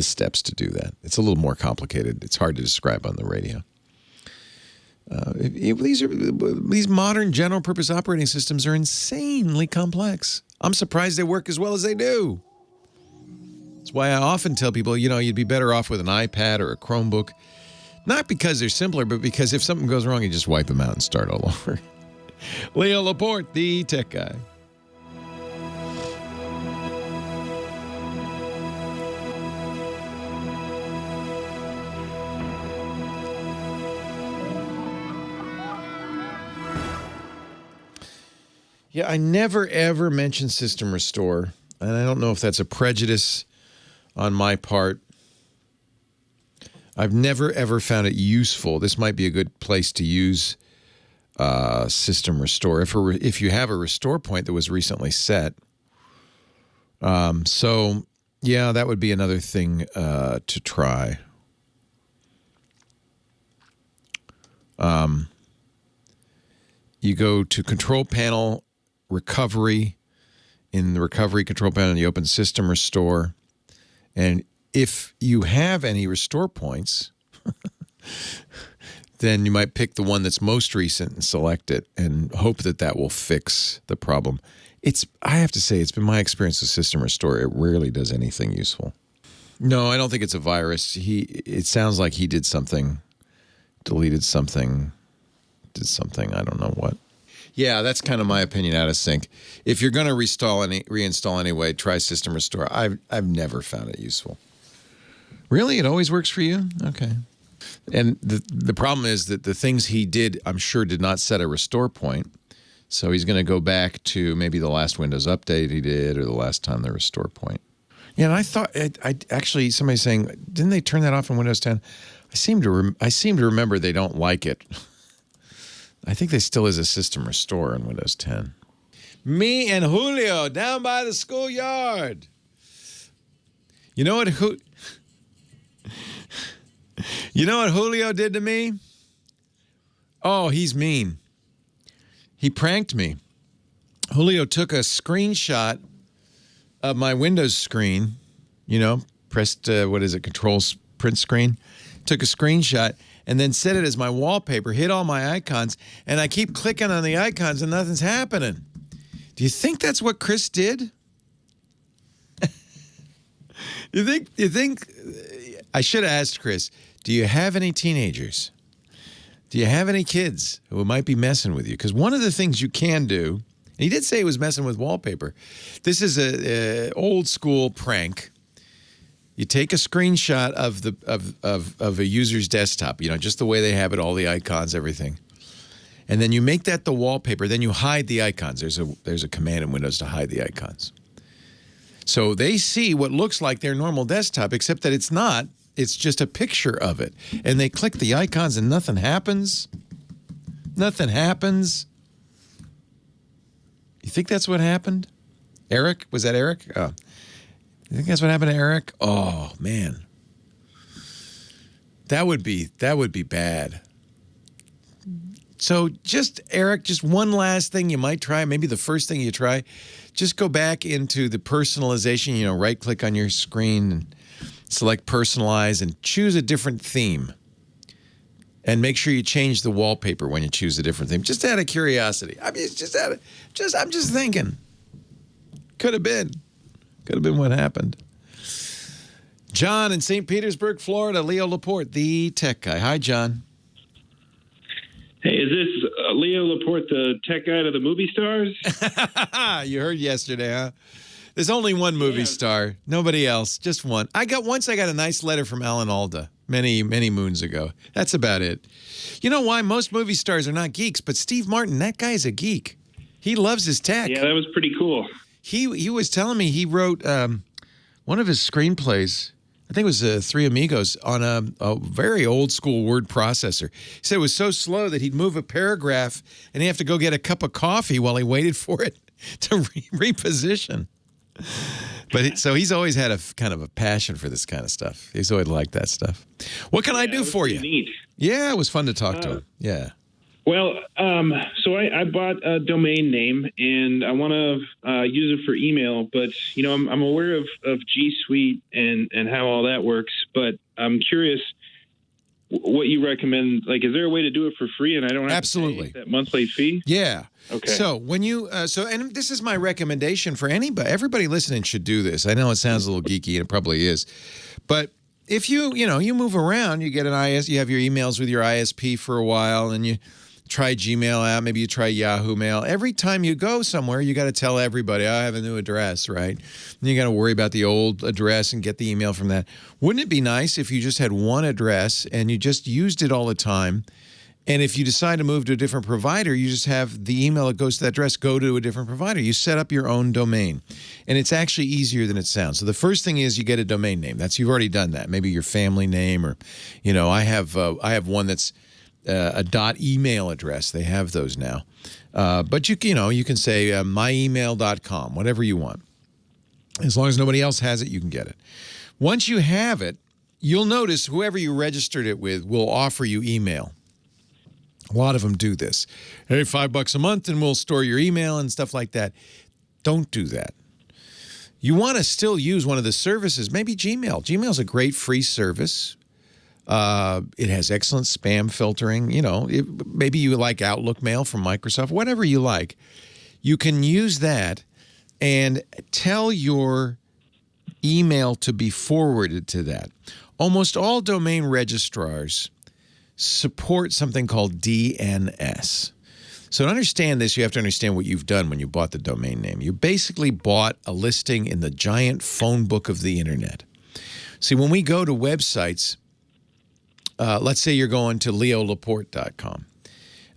steps to do that. It's a little more complicated. It's hard to describe on the radio. These modern general purpose operating systems are insanely complex. I'm surprised they work as well as they do. That's why I often tell people, you'd be better off with an iPad or a Chromebook. Not because they're simpler, but because if something goes wrong, you just wipe them out and start all over. Leo Laporte, the tech guy. Yeah, I never, ever mention System Restore, and I don't know if that's a prejudice on my part. I've never, ever found it useful. This might be a good place to use System Restore if you have a restore point that was recently set. So, yeah, that would be another thing to try. You go to Control Panel, Recovery. In the Recovery Control Panel, you open System Restore. And if you have any restore points, then you might pick the one that's most recent and select it and hope that will fix the problem. I have to say, it's been my experience with System Restore. It rarely does anything useful. No, I don't think it's a virus. It sounds like he did something, deleted something, did something, I don't know what. Yeah, that's kind of my opinion out of sync. If you're going to reinstall anyway, try System Restore. I've never found it useful. Really? It always works for you? Okay. And the problem is that the things he did, I'm sure, did not set a restore point. So he's going to go back to maybe the last Windows update he did or the last time the restore point. Yeah, and I thought I actually somebody's saying, didn't they turn that off in Windows 10? I seem to remember they don't like it. I think there still is a system restore in Windows 10. Me and Julio down by the schoolyard. You know what Julio did to me? Oh, he's mean. He pranked me. Julio took a screenshot of my Windows screen, pressed, Control print screen, took a screenshot, and then set it as my wallpaper, hit all my icons, and I keep clicking on the icons and nothing's happening. Do you think that's what Chris did? You think I should have asked Chris, do you have any teenagers? Do you have any kids who might be messing with you? Because one of the things you can do, and he did say he was messing with wallpaper. This is a old school prank. You take a screenshot of a user's desktop, just the way they have it, all the icons, everything. And then you make that the wallpaper. Then you hide the icons. There's a command in Windows to hide the icons. So they see what looks like their normal desktop, except that it's not. It's just a picture of it. And they click the icons and nothing happens. Nothing happens. You think that's what happened? Eric? Was that Eric? Oh. You think that's what happened to Eric? Oh, man. That would be bad. So Eric, just one last thing you might try, maybe the first thing you try, just go back into the personalization, right-click on your screen and select personalize and choose a different theme. And make sure you change the wallpaper when you choose a different theme. Just out of curiosity. I mean, I'm just thinking. Could have been what happened. John in St. Petersburg, Florida. Leo Laporte, the tech guy. Hi, John. Hey, is this Leo Laporte, the tech guy to the movie stars? You heard yesterday, huh? There's only one movie star. Nobody else. Just one. I got a nice letter from Alan Alda many, many moons ago. That's about it. You know why? Most movie stars are not geeks, but Steve Martin, that guy's a geek. He loves his tech. Yeah, that was pretty cool. He was telling me he wrote one of his screenplays, I think it was Three Amigos, on a very old school word processor. He said it was so slow that he'd move a paragraph and he'd have to go get a cup of coffee while he waited for it to reposition. But so he's always had a kind of a passion for this kind of stuff. He's always liked that stuff. What can I do for you? Neat. Yeah, it was fun to talk to him. Yeah. Well, so I bought a domain name and I want to use it for email, but I'm aware of G Suite and how all that works, but I'm curious what you recommend. Like, is there a way to do it for free and I don't have to pay that monthly fee? Yeah. Okay. So when you and this is my recommendation for anybody. Everybody listening should do this. I know it sounds a little geeky, and it probably is, but if you move around, you get you have your emails with your ISP for a while, and you try Gmail out, maybe you try Yahoo Mail. Every time you go somewhere, you got to tell everybody, I have a new address, right? And you got to worry about the old address and get the email from that. Wouldn't it be nice if you just had one address and you just used it all the time? And if you decide to move to a different provider, you just have the email that goes to that address go to a different provider. You set up your own domain. And it's actually easier than it sounds. So the first thing is you get a domain name. You've already done that. Maybe your family name, or, I have one that's a .email address. They have those now. But you can say myemail.com, whatever you want. As long as nobody else has it, you can get it. Once you have it, you'll notice whoever you registered it with will offer you email. A lot of them do this. Hey, $5 a month and we'll store your email and stuff like that. Don't do that. You want to still use one of the services, maybe Gmail. Gmail's a great free service. It has excellent spam filtering. Maybe you like Outlook Mail from Microsoft, whatever you like. You can use that and tell your email to be forwarded to that. Almost all domain registrars support something called DNS. So to understand this, you have to understand what you've done when you bought the domain name. You basically bought a listing in the giant phone book of the internet. See, when we go to websites, let's say you're going to leolaporte.com.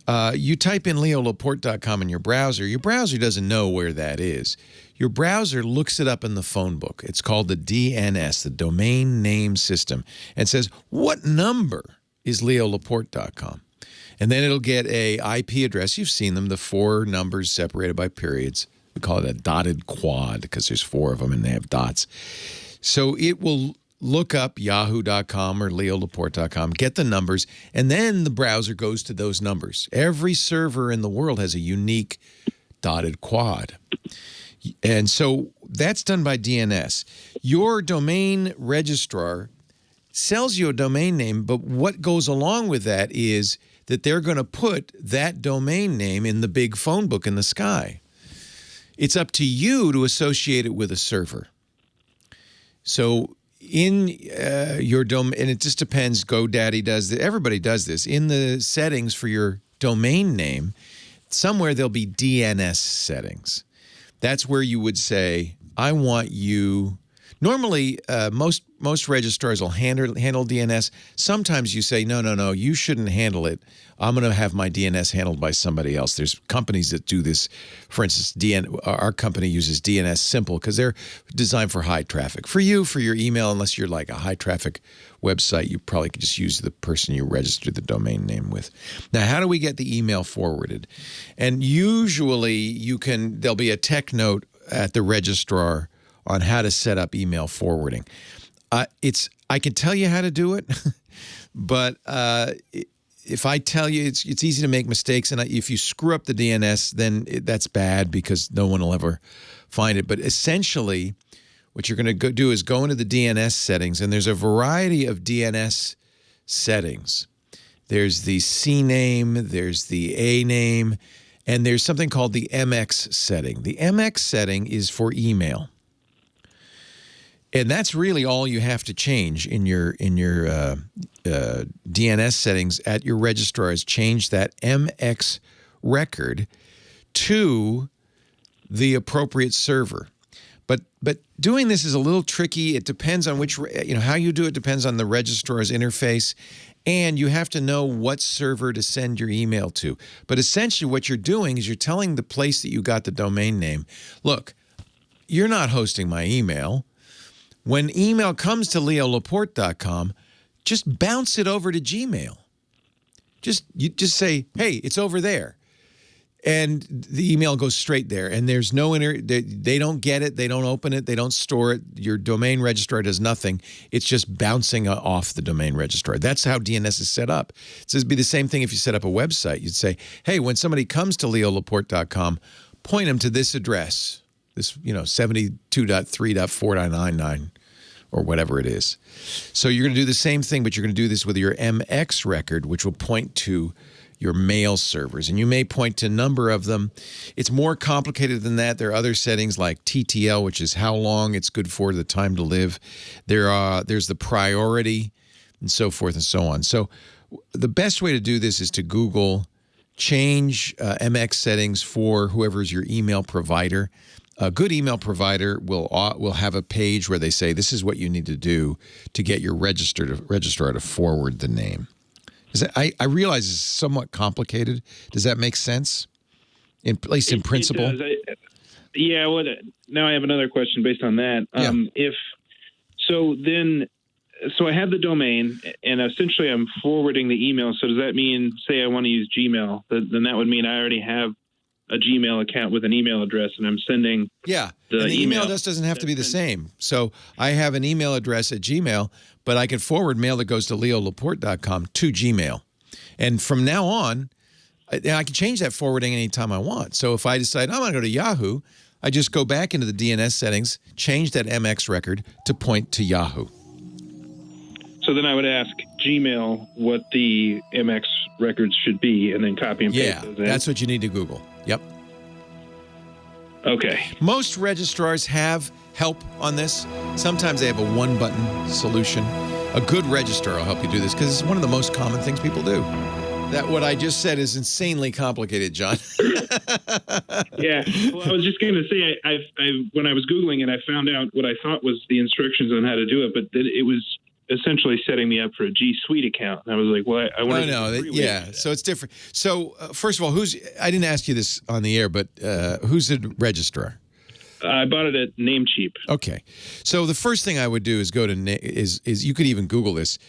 You type in leolaporte.com in your browser doesn't know where that is. Your browser looks it up in the phone book. It's called the DNS, the Domain Name System, and says, what number is leolaporte.com? And then it'll get a IP address. You've seen them, the 4 numbers separated by periods. We call it a dotted quad because there's 4 of them and they have dots. So it will look up yahoo.com or leolaporte.com, get the numbers, and then the browser goes to those numbers. Every server in the world has a unique dotted quad. And so that's done by DNS. Your domain registrar sells you a domain name, but what goes along with that is that they're going to put that domain name in the big phone book in the sky. It's up to you to associate it with a server. So in your domain, and it just depends, GoDaddy does this, everybody does this. In the settings for your domain name, somewhere there'll be DNS settings. That's where you would say, I want you. Normally, most registrars will handle DNS. Sometimes you say, no, you shouldn't handle it. I'm going to have my DNS handled by somebody else. There's companies that do this. For instance, our company uses DNS Simple because they're designed for high traffic. For you, for your email, unless you're like a high traffic website, you probably could just use the person you registered the domain name with. Now, how do we get the email forwarded? And usually there'll be a tech note at the registrar on how to set up email forwarding. I can tell you how to do it, but if I tell you, it's easy to make mistakes, and if you screw up the DNS, then that's bad because no one will ever find it. But essentially, what you're going to do is go into the DNS settings, and there's a variety of DNS settings. There's the C name, there's the A name, and there's something called the MX setting. The MX setting is for email. And that's really all you have to change in your DNS settings at your registrar is change that MX record to the appropriate server. But doing this is a little tricky. It depends on how you do it depends on the registrar's interface, and you have to know what server to send your email to. But essentially what you're doing is you're telling the place that you got the domain name, look, you're not hosting my email. When email comes to leolaporte.com, just bounce it over to Gmail. You just say, hey, it's over there. And the email goes straight there. And there's no they don't get it, they don't open it, they don't store it. Your domain registrar does nothing. It's just bouncing off the domain registrar. That's how DNS is set up. So it'd be the same thing if you set up a website. You'd say, hey, when somebody comes to leolaporte.com, point them to this address. This, 72.3.4999 or whatever it is. So you're going to do the same thing, but you're going to do this with your MX record, which will point to your mail servers. And you may point to a number of them. It's more complicated than that. There are other settings like TTL, which is how long it's good for, the time to live. There's the priority and so forth and so on. So the best way to do this is to Google change MX settings for whoever's your email provider. A good email provider will have a page where they say, this is what you need to do to get your registrar to forward the name. I realize it's somewhat complicated. Does that make sense? At least in principle? It does. Well, now I have another question based on that. Yeah. So I have the domain, and essentially I'm forwarding the email. So does that mean, say I want to use Gmail, then that would mean I already have a Gmail account with an email address, and I'm sending and the email just doesn't have to be the same. So I have an email address at Gmail, but I can forward mail that goes to leolaporte.com to Gmail. And from now on, I can change that forwarding anytime I want. So if I decide I'm going to go to Yahoo, I just go back into the DNS settings, change that MX record to point to Yahoo. So then I would ask Gmail what the MX records should be and then copy and paste those in. That's what you need to Google. Yep. Okay. Most registrars have help on this. Sometimes they have a one-button solution. A good registrar will help you do this because it's one of the most common things people do. That what I just said is insanely complicated, John. Yeah. Well, I was just going to say, I when I was Googling it, I found out what I thought was the instructions on how to do it, but it was essentially setting me up for a G Suite account. And I was like, well, I want to. So it's different. So first of all, I didn't ask you this on the air, but who's the registrar? I bought it at Namecheap. Okay. So the first thing I would do is go to, is you could even Google this,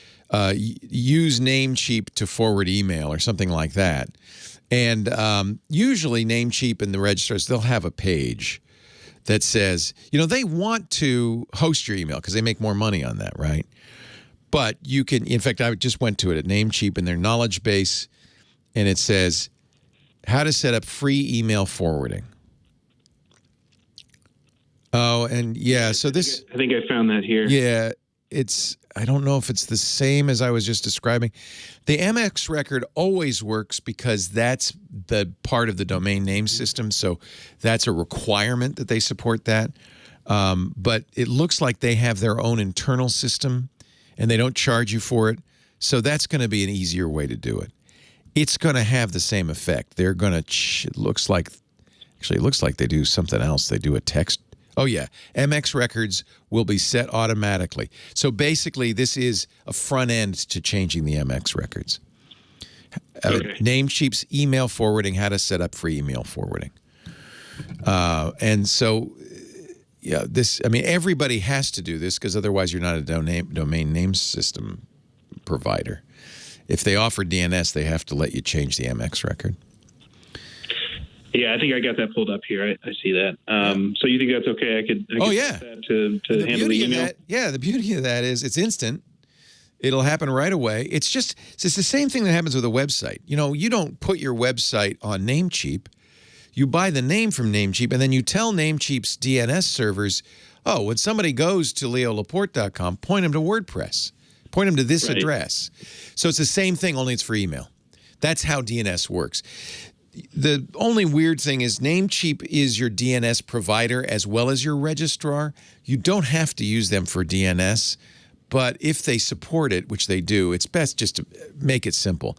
use Namecheap to forward email or something like that. And usually Namecheap and the registrars, they'll have a page that says, they want to host your email because they make more money on that, right? But you can, in fact, I just went to it at Namecheap in their knowledge base, and it says how to set up free email forwarding. Oh, and yeah, so this... I think I found that here. Yeah, I don't know if it's the same as I was just describing. The MX record always works because that's the part of the domain name system, so that's a requirement that they support that. But it looks like they have their own internal system, and they don't charge you for it, so that's going to be an easier way to do it. It's going to have the same effect. They're going to... It looks like they do something else. They do a text... Oh, yeah. MX records will be set automatically. So basically, this is a front end to changing the MX records. Okay. Namecheap's email forwarding, how to set up free email forwarding. And so, yeah, everybody has to do this because otherwise you're not a domain name system provider. If they offer DNS, they have to let you change the MX record. Yeah, I think I got that pulled up here. I see that. So you think that's okay? I could set that to handle the email? The beauty of that is it's instant. It'll happen right away. It's the same thing that happens with a website. You don't put your website on Namecheap. You buy the name from Namecheap, and then you tell Namecheap's DNS servers, when somebody goes to leolaporte.com, point them to WordPress. Point them to this address. So it's the same thing, only it's for email. That's how DNS works. The only weird thing is Namecheap is your DNS provider as well as your registrar. You don't have to use them for DNS, but if they support it, which they do, it's best just to make it simple,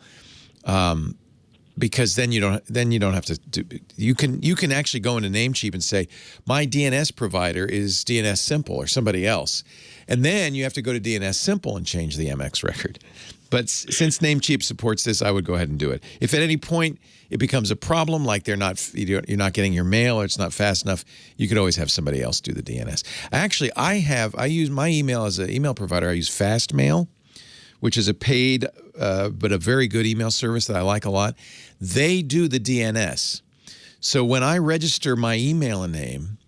because then you don't have to do. You can actually go into Namecheap and say my DNS provider is DNS Simple or somebody else, and then you have to go to DNS Simple and change the MX record. But since Namecheap supports this, I would go ahead and do it. If at any point it becomes a problem, like you're not getting your mail or it's not fast enough, you could always have somebody else do the DNS. Actually, I use my email as an email provider. I use Fastmail, which is a paid but a very good email service that I like a lot. They do the DNS. So when I register my email name,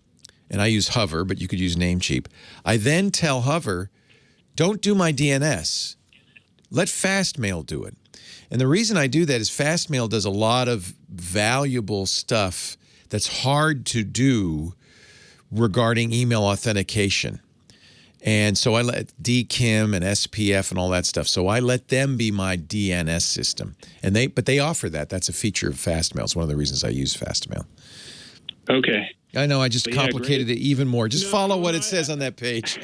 and I use Hover, but you could use Namecheap, I then tell Hover, don't do my DNS. Let Fastmail do it. And the reason I do that is Fastmail does a lot of valuable stuff that's hard to do regarding email authentication. And so I let DKIM and SPF and all that stuff. So I let them be my DNS system. But they offer that. That's a feature of Fastmail. It's one of the reasons I use Fastmail. Okay. I know, I just complicated it even more. Just follow what it says on that page.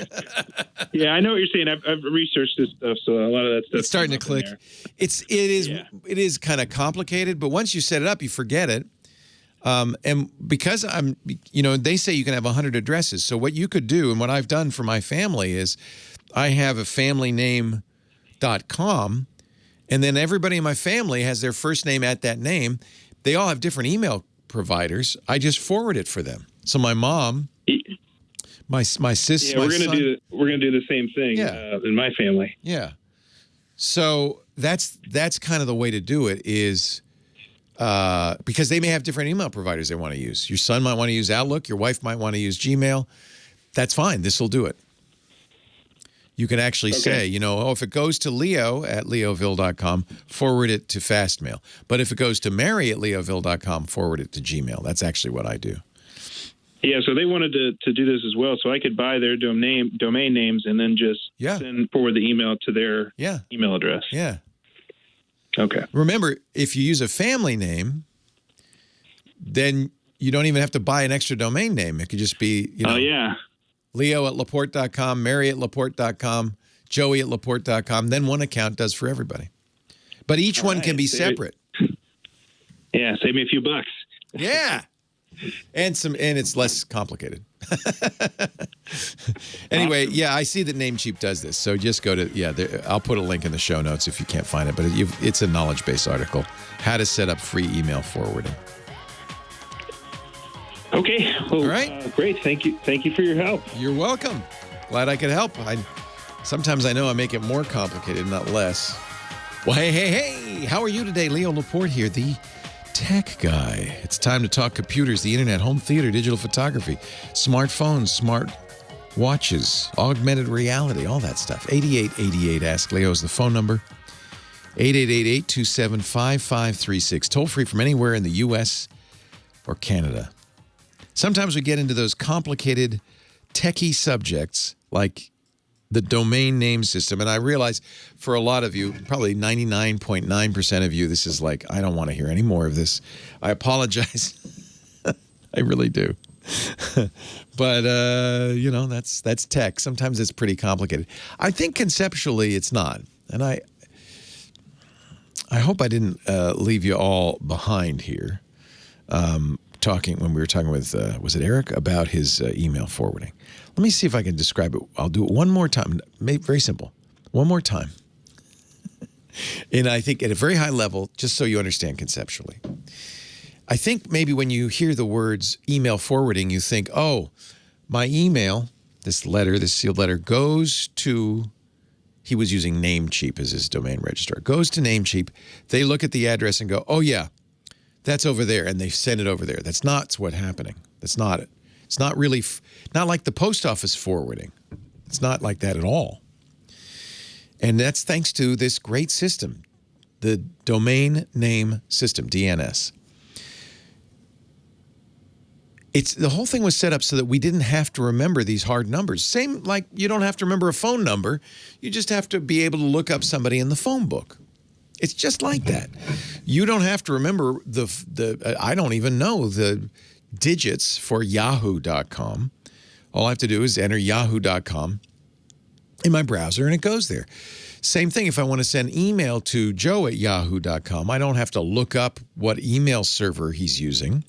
Yeah, I know what you're saying. I've researched this stuff, so a lot of that stuff. It's starting to click. It is kind of complicated, but once you set it up, you forget it. And because they say you can have 100 addresses. So what you could do, and what I've done for my family is I have a familyname.com, and then everybody in my family has their first name at that name. They all have different email providers. I just forward it for them. So my mom, my sister, we're gonna do the same thing in my family. Yeah. So that's kind of the way to do it is because they may have different email providers they want to use. Your son might want to use Outlook. Your wife might want to use Gmail. That's fine. This will do it. You can actually say, if it goes to Leo at leoville.com, forward it to Fastmail. But if it goes to Mary at leoville.com, forward it to Gmail. That's actually what I do. Yeah, so they wanted to do this as well, so I could buy their domain names and then just forward the email to their email address. Yeah. Okay. Remember, if you use a family name, then you don't even have to buy an extra domain name. It could just be, Leo at Laporte.com, Mary at Laporte.com, Joey at Laporte.com. Then one account does for everybody. But each one can be separate. Yeah, save me a few bucks. Yeah. and it's less complicated. Anyway, yeah, I see that Namecheap does this. So just go to, I'll put a link in the show notes if you can't find it, but it's a knowledge base article. How to set up free email forwarding. Okay. Well, all right. Great. Thank you. Thank you for your help. You're welcome. Glad I could help. Sometimes I know I make it more complicated, not less. Well, hey. How are you today? Leo Laporte here, the tech guy. It's time to talk computers, the internet, home theater, digital photography, smartphones, smart watches, augmented reality, all that stuff. 8888 Ask Leo is the phone number. 888-827-5536. Toll free from anywhere in the U.S. or Canada. Sometimes we get into those complicated techie subjects like the domain name system. And I realize for a lot of you, probably 99.9% of you, this is like, I don't want to hear any more of this. I apologize. I really do. But, that's tech. Sometimes it's pretty complicated. I think conceptually it's not. And I hope I didn't leave you all behind here. When we were talking with, was it Eric, about his email forwarding. Let me see if I can describe it. I'll do it one more time. Very simple. One more time. And I think at a very high level, just so you understand conceptually. I think maybe when you hear the words email forwarding, you think, oh, my email, this sealed letter, goes to, he was using Namecheap as his domain registrar, goes to Namecheap. They look at the address and go, oh, yeah. That's over there, and they send it over there. That's not what's happening. That's not it. It's not really, not like the post office forwarding. It's not like that at all. And that's thanks to this great system, the domain name system, DNS. The whole thing was set up so that we didn't have to remember these hard numbers. Same like you don't have to remember a phone number. You just have to be able to look up somebody in the phone book. It's just like that. You don't have to remember I don't even know the digits for yahoo.com. All I have to do is enter yahoo.com in my browser and it goes there. Same thing if I want to send email to Joe at yahoo.com. I don't have to look up what email server he's using.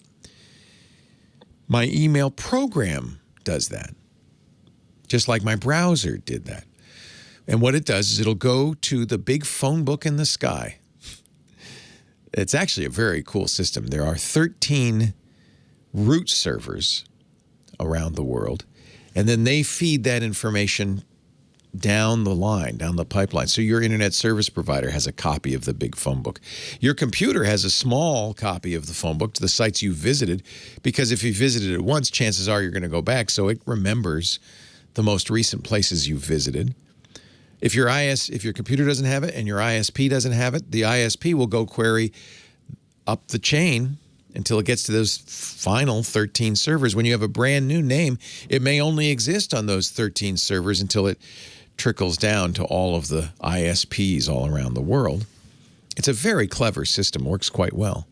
My email program does that, just like my browser did that. And what it does is it'll go to the big phone book in the sky. It's actually a very cool system. There are 13 root servers around the world, and then they feed that information down the line, down the pipeline. So your internet service provider has a copy of the big phone book. Your computer has a small copy of the phone book to the sites you visited, because if you visited it once, chances are you're going to go back, so it remembers the most recent places you visited. If your computer doesn't have it and your ISP doesn't have it, the ISP will go query up the chain until it gets to those final 13 servers. When you have a brand new name, it may only exist on those 13 servers until it trickles down to all of the ISPs all around the world. It's a very clever system, works quite well.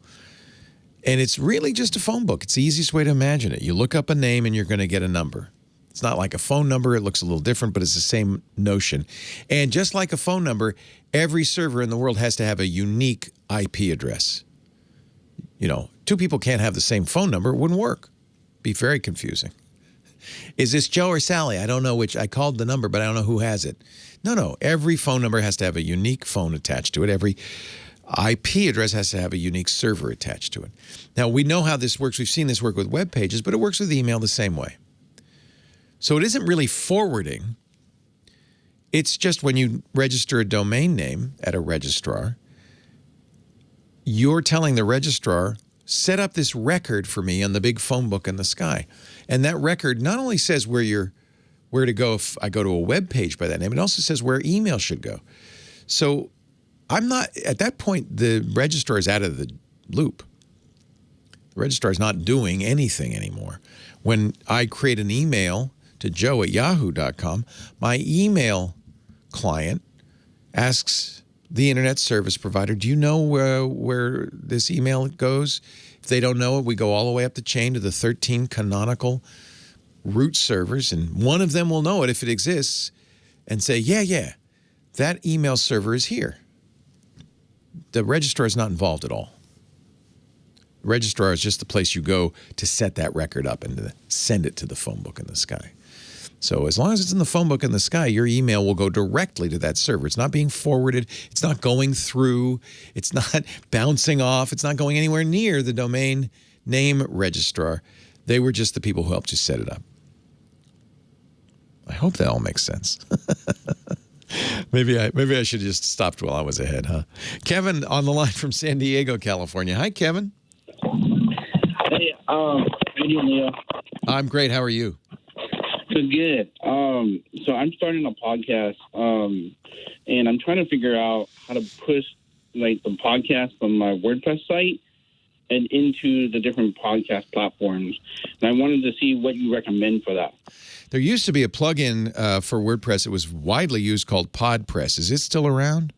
And it's really just a phone book. It's the easiest way to imagine it. You look up a name and you're going to get a number. It's not like a phone number. It looks a little different, but it's the same notion. And just like a phone number, every server in the world has to have a unique IP address. You know, two people can't have the same phone number. It wouldn't work. Be very confusing. Is this Joe or Sally? I don't know which. I called the number, but I don't know who has it. No. Every phone number has to have a unique phone attached to it. Every IP address has to have a unique server attached to it. Now, we know how this works. We've seen this work with web pages, but it works with email the same way. So it isn't really forwarding. It's just when you register a domain name at a registrar, you're telling the registrar, set up this record for me on the big phone book in the sky. And that record not only says where to go if I go to a web page by that name, it also says where email should go. So I'm not, at that point, the registrar is out of the loop. The registrar is not doing anything anymore. When I create an email to Joe at yahoo.com, my email client asks the internet service provider, do you know where this email goes? If they don't know it, we go all the way up the chain to the 13 canonical root servers, and one of them will know it if it exists and say, yeah, that email server is here. The registrar is not involved at all. Registrar is just the place you go to set that record up and to send it to the phone book in the sky. So as long as it's in the phone book in the sky, your email will go directly to that server. It's not being forwarded. It's not going through. It's not bouncing off. It's not going anywhere near the domain name registrar. They were just the people who helped you set it up. I hope that all makes sense. Maybe I should have just stopped while I was ahead, huh? Kevin on the line from San Diego, California. Hi, Kevin. Hey, how you doing, Leo? I'm great. How are you? Good. So I'm starting a podcast, and I'm trying to figure out how to push like the podcast on my WordPress site and into the different podcast platforms. And I wanted to see what you recommend for that. There used to be a plugin for WordPress. It was widely used called PodPress. Is it still around?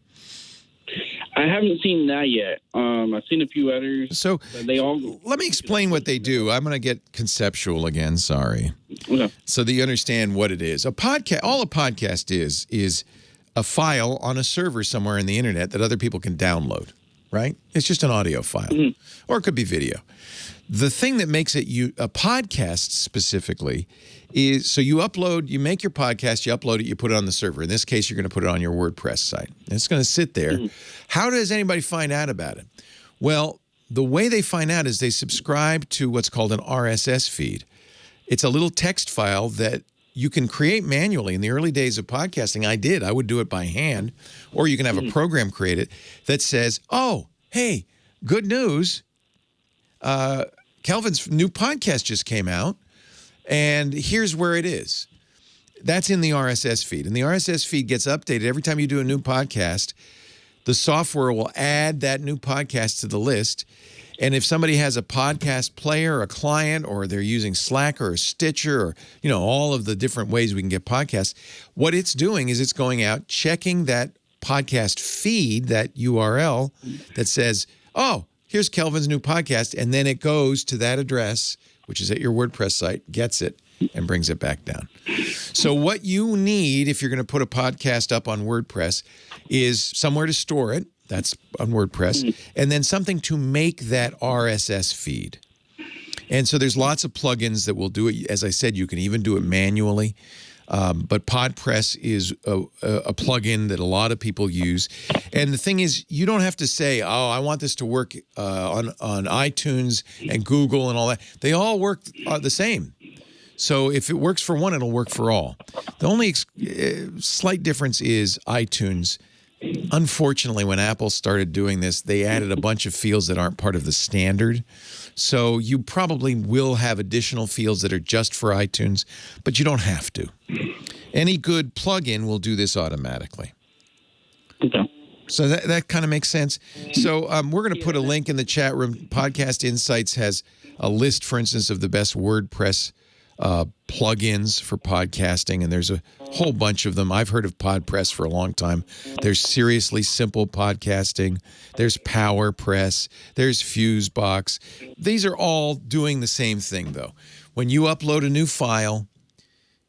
I haven't seen that yet. I've seen a few others. So they all. Let me explain what they do. I'm going to get conceptual again. Sorry. Okay. So that you understand what it is. All a podcast is a file on a server somewhere in the internet that other people can download. Right? It's just an audio file, or it could be video. The thing that makes it a podcast specifically is, so you make your podcast, you upload it, you put it on the server. In this case, you're going to put it on your WordPress site. And it's going to sit there. How does anybody find out about it? Well, the way they find out is they subscribe to what's called an RSS feed. It's a little text file that you can create manually. In the early days of podcasting, I would do it by hand, or you can have a program create it that says, oh, hey, good news. Kelvin's new podcast just came out, and here's where it is. That's in the RSS feed. And the RSS feed gets updated every time you do a new podcast. The software will add that new podcast to the list. And if somebody has a podcast player, a client, or they're using Slack or Stitcher, or all of the different ways we can get podcasts, what it's doing is it's going out, checking that podcast feed, that URL that says, oh, here's Kelvin's new podcast, and then it goes to that address, which is at your WordPress site, gets it, and brings it back down. So what you need if you're going to put a podcast up on WordPress is somewhere to store it. That's on WordPress. And then something to make that RSS feed. And so there's lots of plugins that will do it. As I said, you can even do it manually. But PodPress is a plugin that a lot of people use. And the thing is, you don't have to say, oh, I want this to work on iTunes and Google and all that. They all work the same. So if it works for one, it'll work for all. The only slight difference is iTunes. Unfortunately, when Apple started doing this, they added a bunch of fields that aren't part of the standard. So you probably will have additional fields that are just for iTunes, but you don't have to. Any good plugin will do this automatically. Okay. So that kind of makes sense. So we're going to put a link in the chat room. Podcast Insights has a list, for instance, of the best WordPress plugins for podcasting, and there's a whole bunch of them. I've heard of PodPress for a long time. There's Seriously Simple Podcasting. There's PowerPress. There's Fusebox. These are all doing the same thing, though. When you upload a new file,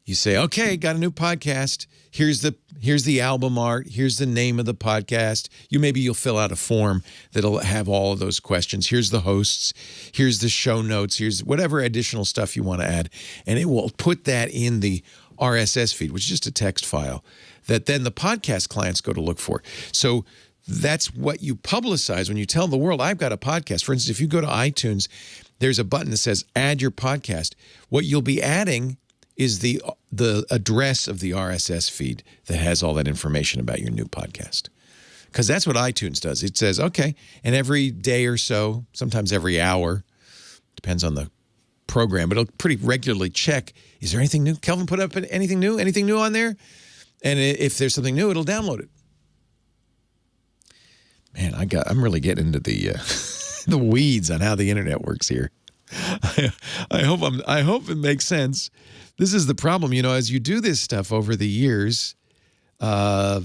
you say, okay, got a new podcast. Here's the album art. Here's the name of the podcast. Maybe you'll fill out a form that'll have all of those questions. Here's the hosts. Here's the show notes. Here's whatever additional stuff you want to add. And it will put that in the RSS feed, which is just a text file that then the podcast clients go to look for. So that's what you publicize when you tell the world, I've got a podcast. For instance, if you go to iTunes, there's a button that says add your podcast. What you'll be adding is the address of the RSS feed that has all that information about your new podcast. Because that's what iTunes does. It says, okay, and every day or so, sometimes every hour, depends on the program, but it'll pretty regularly check, is there anything new? Kelvin put up anything new? Anything new on there? And if there's something new, it'll download it. Man, I'm really getting into the the weeds on how the internet works here. I hope it makes sense. This is the problem, as you do this stuff over the years, I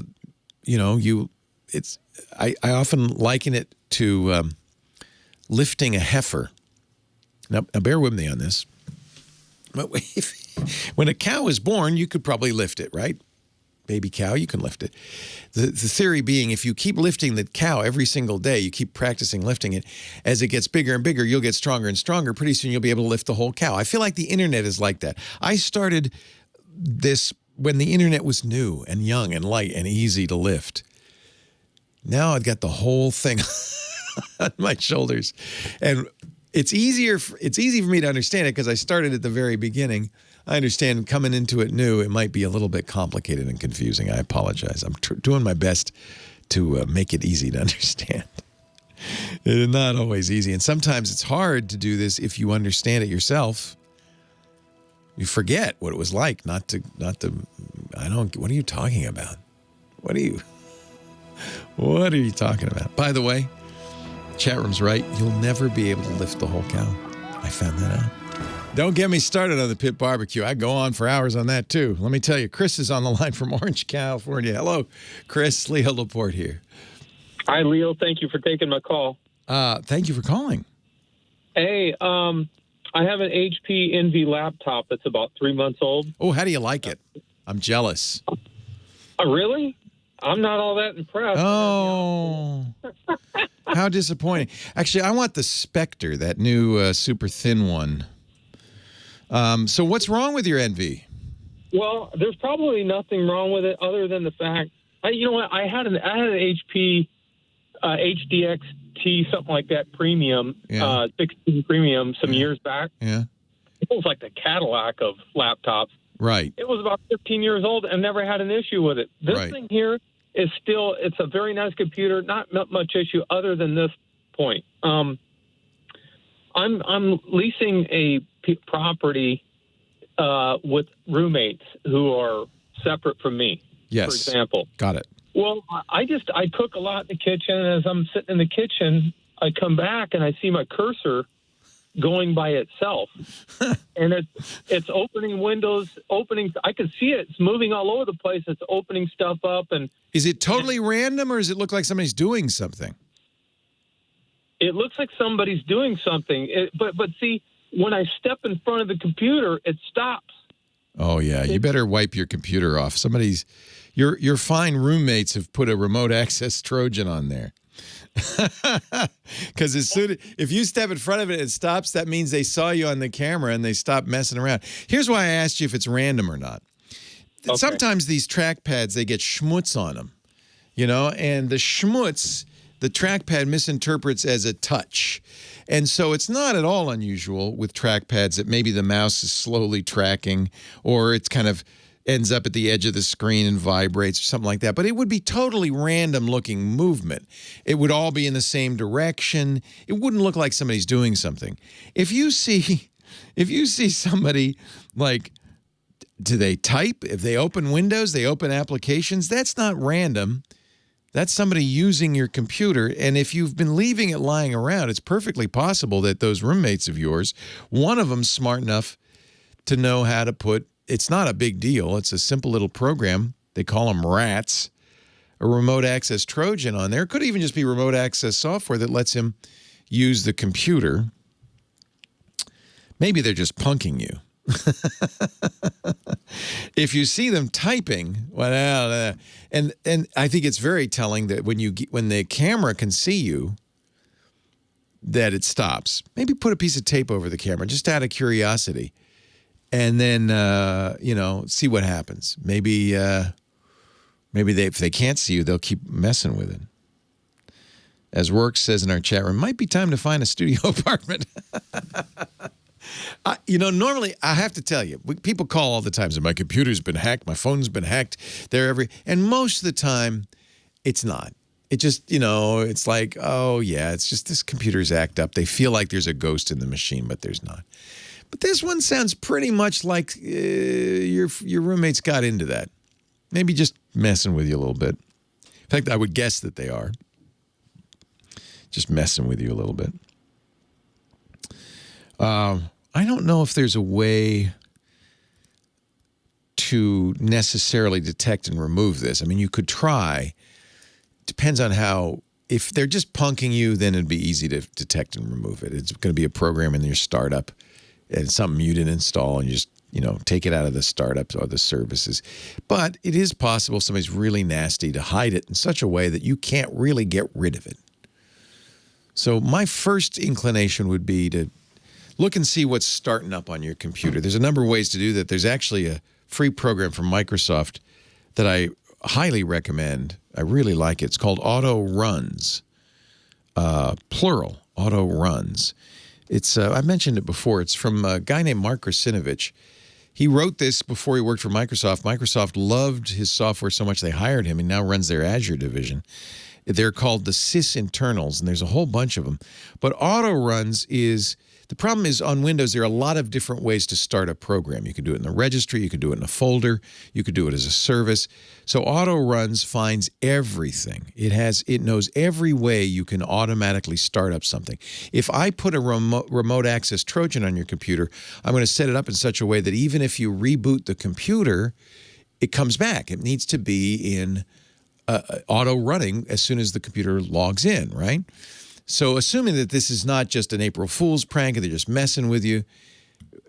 often liken it to lifting a heifer. Now, bear with me on this. But when a cow is born, you could probably lift it, right? baby cow, you can lift it. The theory being, if you keep lifting the cow every single day, you keep practicing lifting it, as it gets bigger and bigger, you'll get stronger and stronger. Pretty soon you'll be able to lift the whole cow. I feel like the internet is like that. I started this when the internet was new and young and light and easy to lift. Now I've got the whole thing on my shoulders. And it's easy for me to understand it because I started at the very beginning. I understand coming into it new, it might be a little bit complicated and confusing. I apologize. I'm doing my best to make it easy to understand. It's not always easy. And sometimes it's hard to do this if you understand it yourself. You forget what it was like what are you talking about? What are you talking about? By the way, chat room's right. You'll never be able to lift the whole cow. I found that out. Don't get me started on the pit barbecue. I go on for hours on that, too. Let me tell you, Chris is on the line from Orange, California. Hello, Chris. Leo Laporte here. Hi, Leo. Thank you for taking my call. Thank you for calling. Hey, I have an HP Envy laptop that's about 3 months old. Oh, how do you like it? I'm jealous. Oh, really? I'm not all that impressed. Oh, how disappointing. Actually, I want the Spectre, that new super thin one. So what's wrong with your Envy? Well, there's probably nothing wrong with it other than the fact, you know what? I had an HP HDXT, something like that, premium, 16 premium some years back. Yeah. It was like the Cadillac of laptops. Right. It was about 15 years old and never had an issue with it. This thing here is still, it's a very nice computer, not much issue other than this point. I'm leasing a property with roommates who are separate from me. Yes. For example. Got it. Well, I cook a lot in the kitchen, and as I'm sitting in the kitchen, I come back and I see my cursor going by itself, and it's opening windows, I can see it. It's moving all over the place. It's opening stuff up. And is it totally random, or does it look like somebody's doing something? It looks like somebody's doing something, but see, when I step in front of the computer, it stops. Oh yeah, you better wipe your computer off. Your fine roommates have put a remote access Trojan on there. Because if you step in front of it and it stops, that means they saw you on the camera and they stopped messing around. Here's why I asked you if it's random or not. Okay. Sometimes these trackpads, they get schmutz on them, and the schmutz, the trackpad misinterprets as a touch. And so it's not at all unusual with trackpads that maybe the mouse is slowly tracking, or it's kind of ends up at the edge of the screen and vibrates or something like that. But it would be totally random looking movement. It would all be in the same direction. It wouldn't look like somebody's doing something. If you see somebody, like, do they type? If they open windows, they open applications, that's not random. That's somebody using your computer. And if you've been leaving it lying around, it's perfectly possible that those roommates of yours, one of them's smart enough to know how to put, it's not a big deal. It's a simple little program. They call them rats, a remote access Trojan on there. It could even just be remote access software that lets him use the computer. Maybe they're just punking you. If you see them typing, well, and I think it's very telling that when the camera can see you, that it stops. Maybe put a piece of tape over the camera, just out of curiosity, and then see what happens. Maybe if they can't see you, they'll keep messing with it. As Works says in our chat room, might be time to find a studio apartment. Normally, I have to tell you, people call all the time, say, my computer's been hacked, my phone's been hacked, and most of the time, it's not. It just, it's like, oh, yeah, it's just this computer's act up. They feel like there's a ghost in the machine, but there's not. But this one sounds pretty much like your roommates got into that. Maybe just messing with you a little bit. In fact, I would guess that they are. Just messing with you a little bit. I don't know if there's a way to necessarily detect and remove this. I mean, you could try. Depends on how. If they're just punking you, then it'd be easy to detect and remove it. It's going to be a program in your startup, and it's something you didn't install, and you just take it out of the startups or the services. But it is possible if somebody's really nasty to hide it in such a way that you can't really get rid of it. So my first inclination would be to look and see what's starting up on your computer. There's a number of ways to do that. There's actually a free program from Microsoft that I highly recommend. I really like it. It's called Auto Runs, plural, Auto Runs. It's I mentioned it before. It's from a guy named Mark Krasinovich. He wrote this before he worked for Microsoft. Microsoft loved his software so much they hired him. He now runs their Azure division. They're called the sysinternals, and there's a whole bunch of them. But Auto Runs is, the problem is on Windows, there are a lot of different ways to start a program. You can do it in the registry, you can do it in a folder, you could do it as a service. So Auto Runs finds everything. It knows every way you can automatically start up something. If I put a remote access Trojan on your computer, I'm going to set it up in such a way that even if you reboot the computer, it comes back. It needs to be in auto running as soon as the computer logs in, right? So assuming that this is not just an April Fool's prank and they're just messing with you,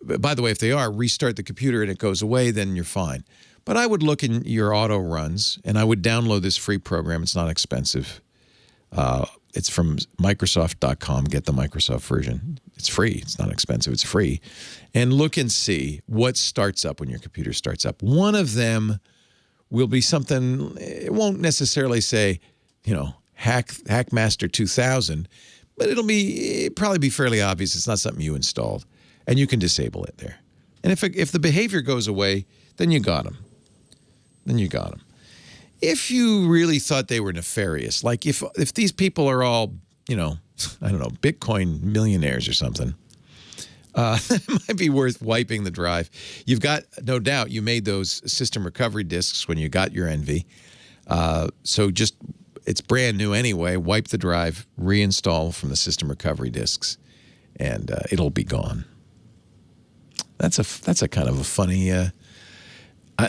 by the way, if they are, restart the computer and it goes away, then you're fine. But I would look in your Auto Runs and I would download this free program. It's not expensive. It's from Microsoft.com. Get the Microsoft version. It's free. It's not expensive. It's free. And look and see what starts up when your computer starts up. One of them will be something, it won't necessarily say, Hackmaster 2000, but it'll probably be fairly obvious it's not something you installed, and you can disable it there. And if the behavior goes away, then you got them. If you really thought they were nefarious, like if these people are all, I don't know, Bitcoin millionaires or something, it might be worth wiping the drive. You've got, no doubt, you made those system recovery disks when you got your NV. So just, it's brand new anyway. Wipe the drive, reinstall from the system recovery disks, and it'll be gone. That's a kind of a funny.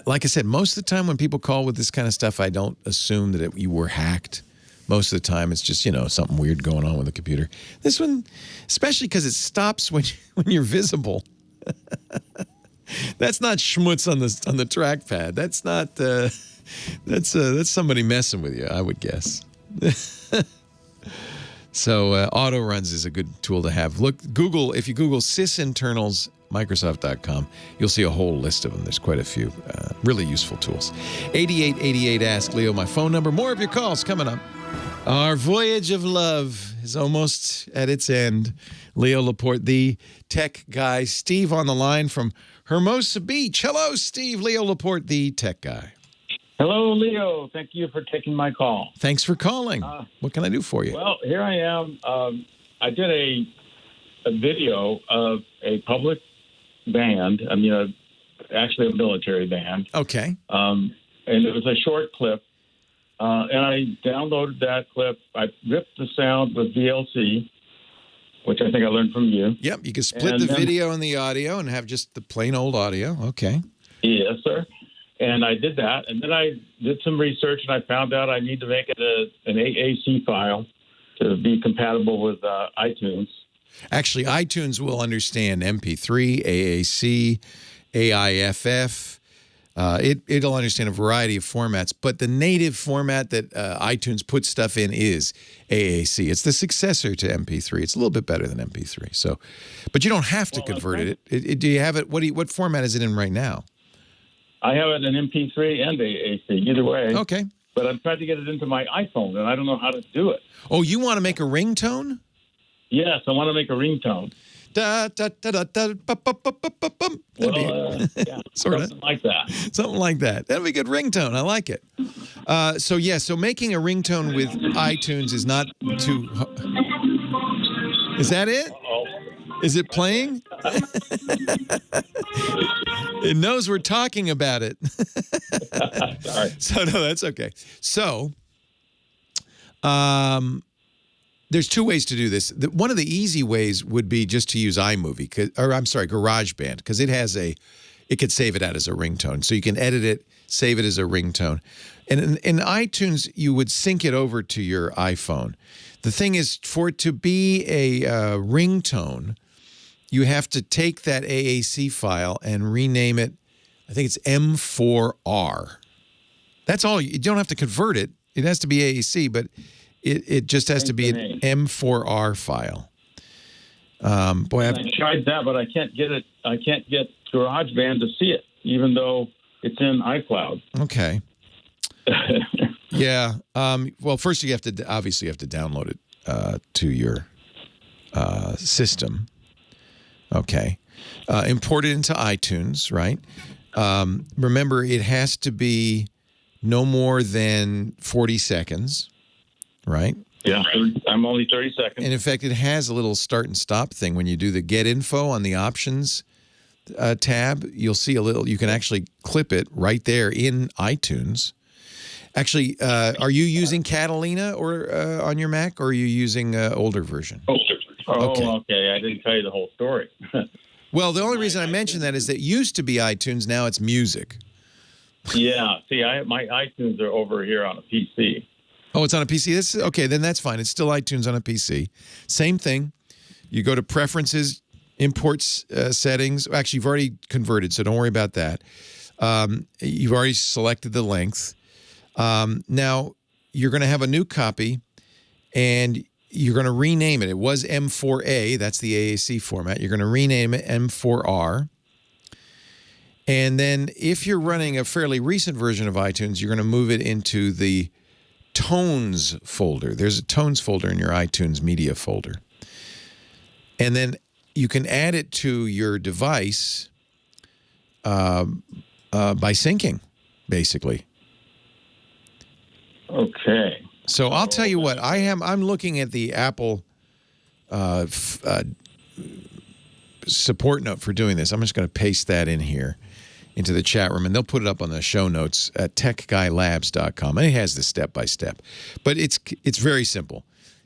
Like I said, most of the time when people call with this kind of stuff, I don't assume that you were hacked. Most of the time, it's just, something weird going on with the computer. This one, especially because it stops when you're visible. That's not schmutz on the trackpad. That's not. That's somebody messing with you, I would guess. So Auto Runs is a good tool to have. If you Google sysinternals, Microsoft.com, you'll see a whole list of them. There's quite a few really useful tools. 8888 Ask Leo, my phone number. More of your calls coming up. Our voyage of love is almost at its end. Leo Laporte, the tech guy. Steve on the line from Hermosa Beach. Hello, Steve. Leo Laporte, the tech guy. Hello, Leo. Thank you for taking my call. Thanks for calling. What can I do for you? Well, here I am. I did a video of a public band. Actually a military band. Okay. And it was a short clip. And I downloaded that clip. I ripped the sound with VLC, which I think I learned from you. Yep, you can split the video and the audio and have just the plain old audio. Okay. Yes, sir. And I did that. And then I did some research, and I found out I need to make it an AAC file to be compatible with iTunes. Actually, iTunes will understand MP3, AAC, AIFF. It'll understand a variety of formats, but the native format that iTunes puts stuff in is AAC. It's the successor to MP3. It's a little bit better than MP3. So, but you don't have to convert it. Do you have it? What format is it in right now? I have it in MP3 and AAC, either way. Okay. But I'm trying to get it into my iPhone, and I don't know how to do it. Oh, you want to make a ringtone? Yes, I want to make a ringtone. Da, da, da, da, da, ba, ba, ba, ba, ba, ba. Yeah, something like that. Something like that. That'd be a good ringtone. I like it. So making a ringtone with iTunes is not too. Is that it? Uh-oh. Is it playing? It knows we're talking about it. Sorry. So no, that's okay. So, there's two ways to do this. One of the easy ways would be just to use iMovie, GarageBand, because it could save it out as a ringtone. So you can edit it, save it as a ringtone. And in iTunes, you would sync it over to your iPhone. The thing is, for it to be a ringtone, you have to take that AAC file and rename it. I think it's M4R. That's all. You don't have to convert it. It has to be AAC, but it just has to be an M4R file. Boy, I tried that, but I can't get it. I can't get GarageBand to see it, even though it's in iCloud. Okay. Yeah. Well, first you have to download it to your system. Okay. Import it into iTunes, right? Remember, it has to be no more than 40 seconds, right? Yeah, I'm only 30 seconds. And in fact, it has a little start and stop thing. When you do the Get Info on the Options tab, you'll see you can actually clip it right there in iTunes. Actually, are you using Catalina or on your Mac, or are you using older version? Okay. I didn't tell you the whole story. Well, the only reason I mentioned that is that it used to be iTunes. Now it's music. Yeah. See, my iTunes are over here on a PC. Oh, it's on a PC? Okay, then that's fine. It's still iTunes on a PC. Same thing. You go to Preferences, Imports, Settings. Actually, you've already converted, so don't worry about that. You've already selected the length. Now, you're going to have a new copy, and you're going to rename it. It was M4A. That's the AAC format. You're going to rename it M4R. And then if you're running a fairly recent version of iTunes, you're going to move it into the Tones folder. There's a Tones folder in your iTunes media folder. And then you can add it to your device by syncing, basically. Okay. So I'll tell you what, I'm looking at the Apple support note for doing this. I'm just going to paste that in here into the chat room, and they'll put it up on the show notes at techguylabs.com. And it has the step-by-step. But it's very simple.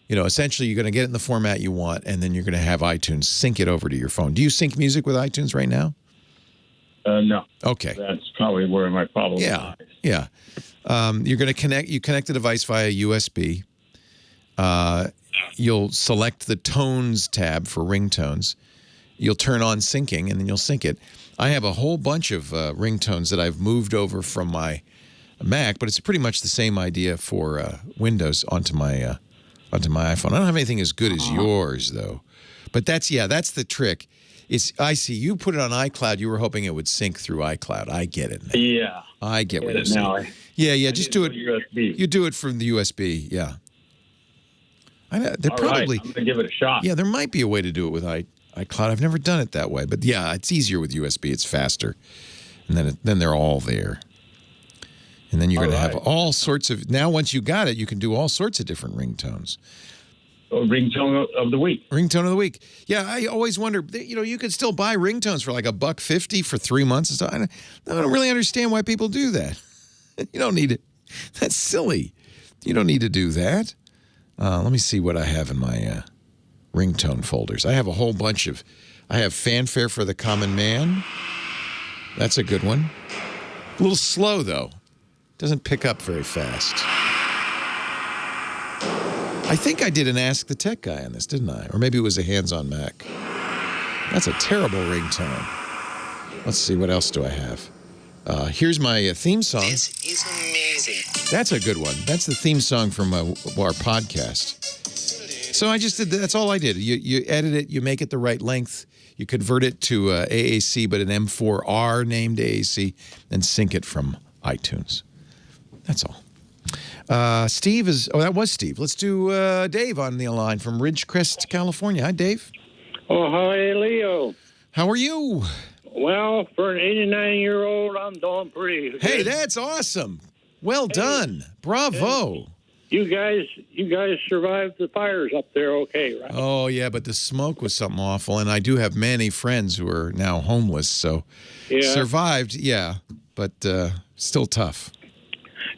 Essentially, you're going to get it in the format you want, and then you're going to have iTunes sync it over to your phone. Do you sync music with iTunes right now? No. Okay. That's probably where my problem lies. Yeah. You're going to connect the device via USB. You'll select the Tones tab for ringtones. You'll turn on syncing, and then you'll sync it. I have a whole bunch of ringtones that I've moved over from my Mac, but it's pretty much the same idea for Windows onto my iPhone. I don't have anything as good as yours, though. But that's the trick. I see you put it on iCloud. You were hoping it would sync through iCloud. I get it now. Yeah. I get what you're saying. Yeah. Just do it. USB. You do it from the USB. Yeah. They're probably. I'm gonna give it a shot. Yeah, there might be a way to do it with iCloud. I've never done it that way, but yeah, it's easier with USB. It's faster, and then they're all there. And then you're going to have all sorts of. Now, once you got it, you can do all sorts of different ringtones. Ringtone of the week. Ringtone of the week. Yeah, I always wonder. You could still buy ringtones for like $1.50 for 3 months and stuff. I don't really understand why people do that. You don't need it. That's silly. You don't need to do that. Let me see what I have in my ringtone folders. I have a whole bunch of. I have Fanfare for the Common Man. That's a good one. A little slow though. Doesn't pick up very fast. I think I did an Ask the Tech Guy on this, didn't I? Or maybe it was a Hands on Mac. That's a terrible ringtone. Let's see, what else do I have? Here's my theme song. This is amazing. That's a good one. That's the theme song from our podcast. So I just did, that's all I did. You edit it, you make it the right length, you convert it to AAC, but an M4R named AAC, and sync it from iTunes. That's all. Steve is, that was Steve. Let's do Dave on the line from Ridgecrest, California. Hi, Dave. Oh, hi, Leo. How are you? Well, for an 89-year-old, I'm doing pretty good. Hey, that's awesome. Well done. Bravo. You guys survived the fires up there okay, right? Oh, yeah, but the smoke was something awful, and I do have many friends who are now homeless, so survived, yeah, but still tough.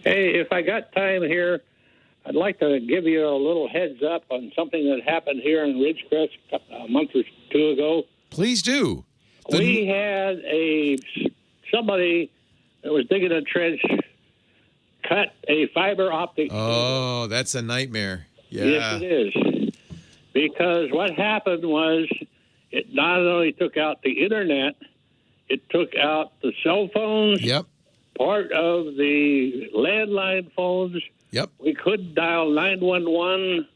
Hey, if I got time here, I'd like to give you a little heads up on something that happened here in Ridgecrest a month or two ago. Please do. We had somebody that was digging a trench cut a fiber optic. Oh, that's a nightmare. Yeah. Yes, it is. Because what happened was it not only took out the internet, it took out the cell phones. Yep. Part of the landline phones. Yep. We could dial 911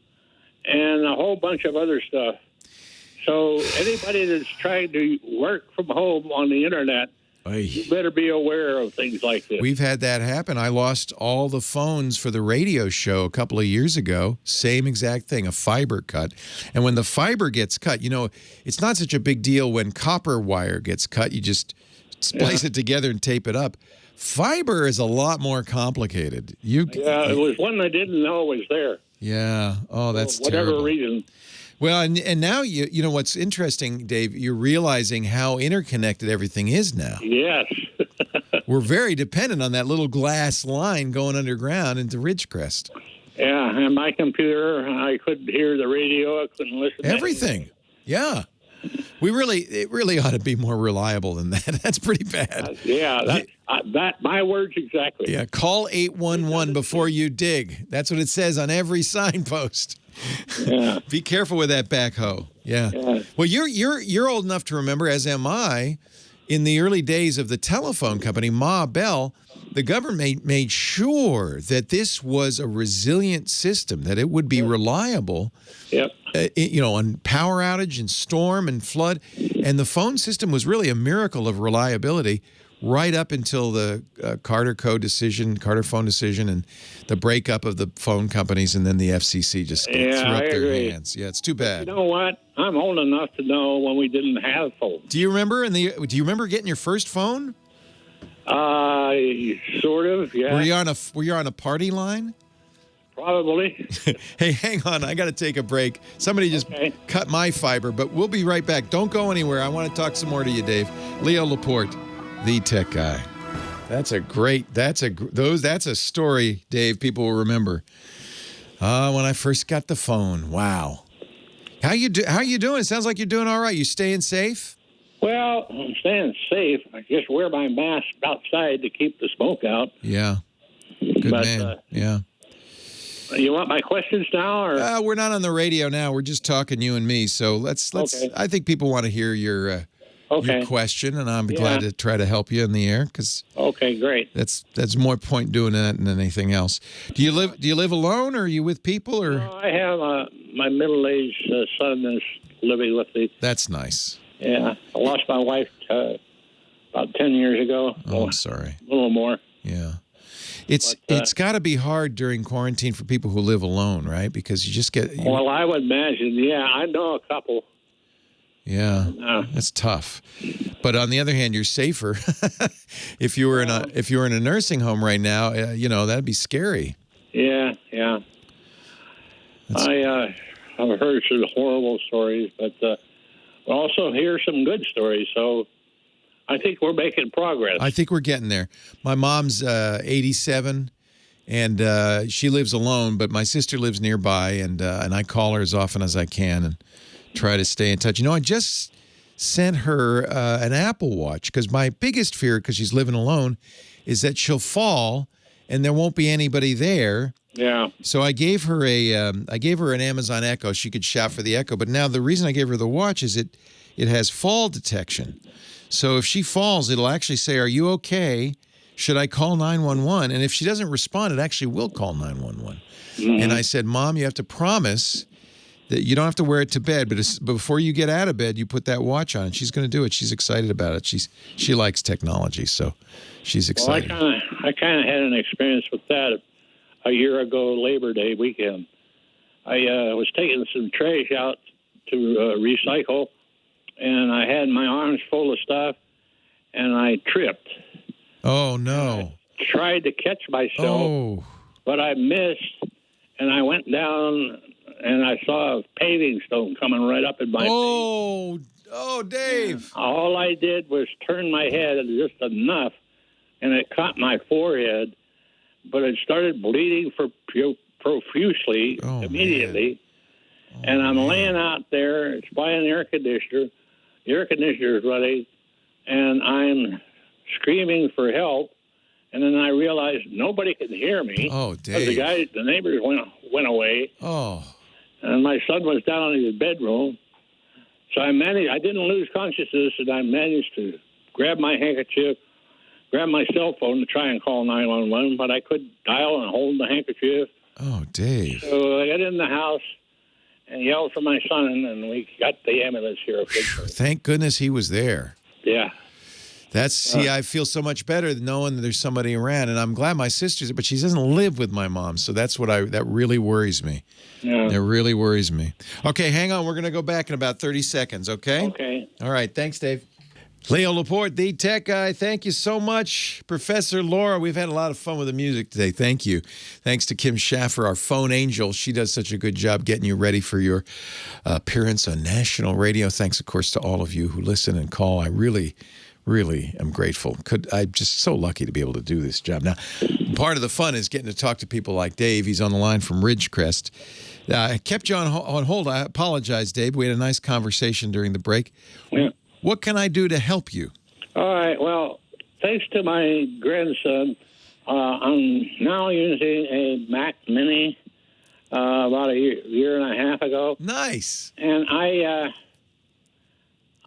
and a whole bunch of other stuff. So anybody that's trying to work from home on the internet, you better be aware of things like this. We've had that happen. I lost all the phones for the radio show a couple of years ago. Same exact thing, a fiber cut. And when the fiber gets cut, you know, it's not such a big deal when copper wire gets cut. You just splice it together and tape it up. Fiber is a lot more complicated. It was one I didn't know was there. Yeah. Oh, that's for whatever terrible. reason. Well, and now you know what's interesting, Dave, you're realizing how interconnected everything is now. Yes. We're very dependent on that little glass line going underground into Ridgecrest. Yeah, and my computer, I couldn't hear the radio, I couldn't listen to everything. Yeah. It really ought to be more reliable than that. That's pretty bad. My words exactly. Yeah, call 811 before you dig. That's what it says on every signpost. Yeah. Be careful with that backhoe. Yeah. Well, you're old enough to remember, as am I, in the early days of the telephone company, Ma Bell, the government made sure that this was a resilient system, that it would be reliable. Yep. On power outage and storm and flood. And the phone system was really a miracle of reliability right up until the Carter phone decision, and the breakup of the phone companies, and then the FCC just threw up their hands. Yeah, it's too bad. You know what? I'm old enough to know when we didn't have phones. Do you remember getting your first phone? Sort of, yeah. Were you on a party line? Probably. Hey, hang on. I got to take a break. Somebody just cut my fiber, but we'll be right back. Don't go anywhere. I want to talk some more to you, Dave. Leo Laporte, the tech guy. That's a story, Dave, people will remember. When I first got the phone. Wow. How you doing? It sounds like you're doing all right. You staying safe? Well, I'm staying safe. I just wear my mask outside to keep the smoke out. Yeah. Good man. Yeah. You want my questions now, or we're not on the radio now. We're just talking, you and me. So let's. Okay. I think people want to hear your question, and I'm glad to try to help you in the air because. Okay, great. That's more point doing that than anything else. Do you live alone, or are you with people, or? No, I have my middle-aged son is living with me. That's nice. Yeah, I lost my wife about 10 years ago. Oh, I'm sorry. A little more. Yeah. It's got to be hard during quarantine for people who live alone, right? Because you just get. Well, I would imagine. Yeah, I know a couple. Yeah, that's tough. But on the other hand, you're safer. If you were in a nursing home right now, that'd be scary. Yeah. I've heard some horrible stories, but we also hear some good stories. So I think we're making progress. I think we're getting there. My mom's 87, and she lives alone, but my sister lives nearby, and I call her as often as I can and try to stay in touch. I just sent her an Apple Watch because my biggest fear, because she's living alone, is that she'll fall and there won't be anybody there. Yeah. So I gave her an Amazon Echo. She could shop for the Echo, but now the reason I gave her the watch is it has fall detection. So if she falls, it'll actually say, "Are you okay? Should I call 911?" And if she doesn't respond, it actually will call 911. Mm-hmm. And I said, "Mom, you have to promise that you don't have to wear it to bed, but before you get out of bed, you put that watch on." And she's going to do it. She's excited about it. She likes technology, so she's excited. Well, I kind of had an experience with that a year ago, Labor Day weekend. I was taking some trash out to recycle, and I had my arms full of stuff, and I tripped. Oh, no. I tried to catch myself, but I missed, and I went down, and I saw a paving stone coming right up in my face. Oh, Dave. And all I did was turn my head just enough, and it caught my forehead, but it started bleeding profusely immediately. And I'm laying out there. It's by an air conditioner. The air conditioner is running, and I'm screaming for help. And then I realized nobody can hear me. Oh, Dave. The neighbors went away. Oh. And my son was down in his bedroom. So I didn't lose consciousness, and I managed to grab my handkerchief, grab my cell phone to try and call 911, but I couldn't dial and hold the handkerchief. Oh, Dave. So I got in the house and yelled for my son, and we got the ambulance here. Thank goodness he was there. Yeah. I feel so much better knowing that there's somebody around, and I'm glad my sister's there, but she doesn't live with my mom, so that really worries me. Yeah. That really worries me. Okay, hang on. We're going to go back in about 30 seconds, okay? Okay. All right. Thanks, Dave. Leo Laporte, the tech guy. Thank you so much. Professor Laura, we've had a lot of fun with the music today. Thank you. Thanks to Kim Schaffer, our phone angel. She does such a good job getting you ready for your appearance on national radio. Thanks, of course, to all of you who listen and call. I really am grateful. I'm just so lucky to be able to do this job. Now, part of the fun is getting to talk to people like Dave. He's on the line from Ridgecrest. I kept you on hold. I apologize, Dave. We had a nice conversation during the break. Yeah. What can I do to help you? All right. Well, thanks to my grandson, I'm now using a Mac Mini about a year and a half ago. Nice. And I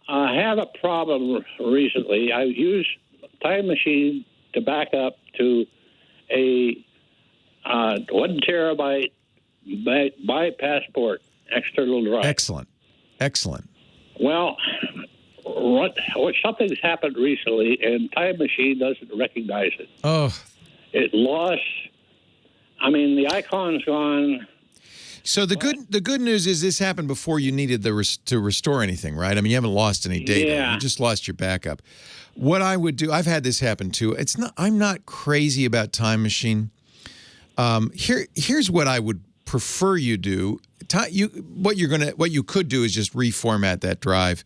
have a problem recently. I used Time Machine to back up to a 1 terabyte by passport external drive. Excellent. Well, something's happened recently, and Time Machine doesn't recognize it. Oh. It lost. I mean, the icon's gone. So the good news is this happened before you needed to restore anything, right? I mean, you haven't lost any data. Yeah. You just lost your backup. What I would do, I've had this happen too. I'm not crazy about Time Machine. Here's what I would prefer you do. What you could do is just reformat that drive.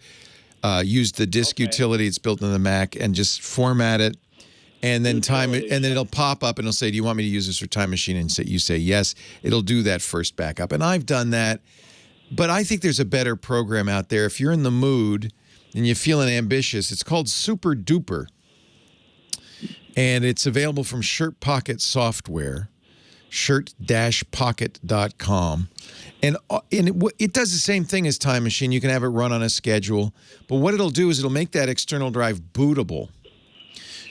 Use the disk utility. It's built in the Mac, and just format it. And then and then it'll pop up and it'll say, do you want me to use this for Time Machine? And you say yes. It'll do that first backup. And I've done that. But I think there's a better program out there. If you're in the mood and you're feeling ambitious, it's called Super Duper. And it's available from Shirt Pocket Software, shirt-pocket.com. And it does the same thing as Time Machine. You can have it run on a schedule. But what it'll do is it'll make that external drive bootable.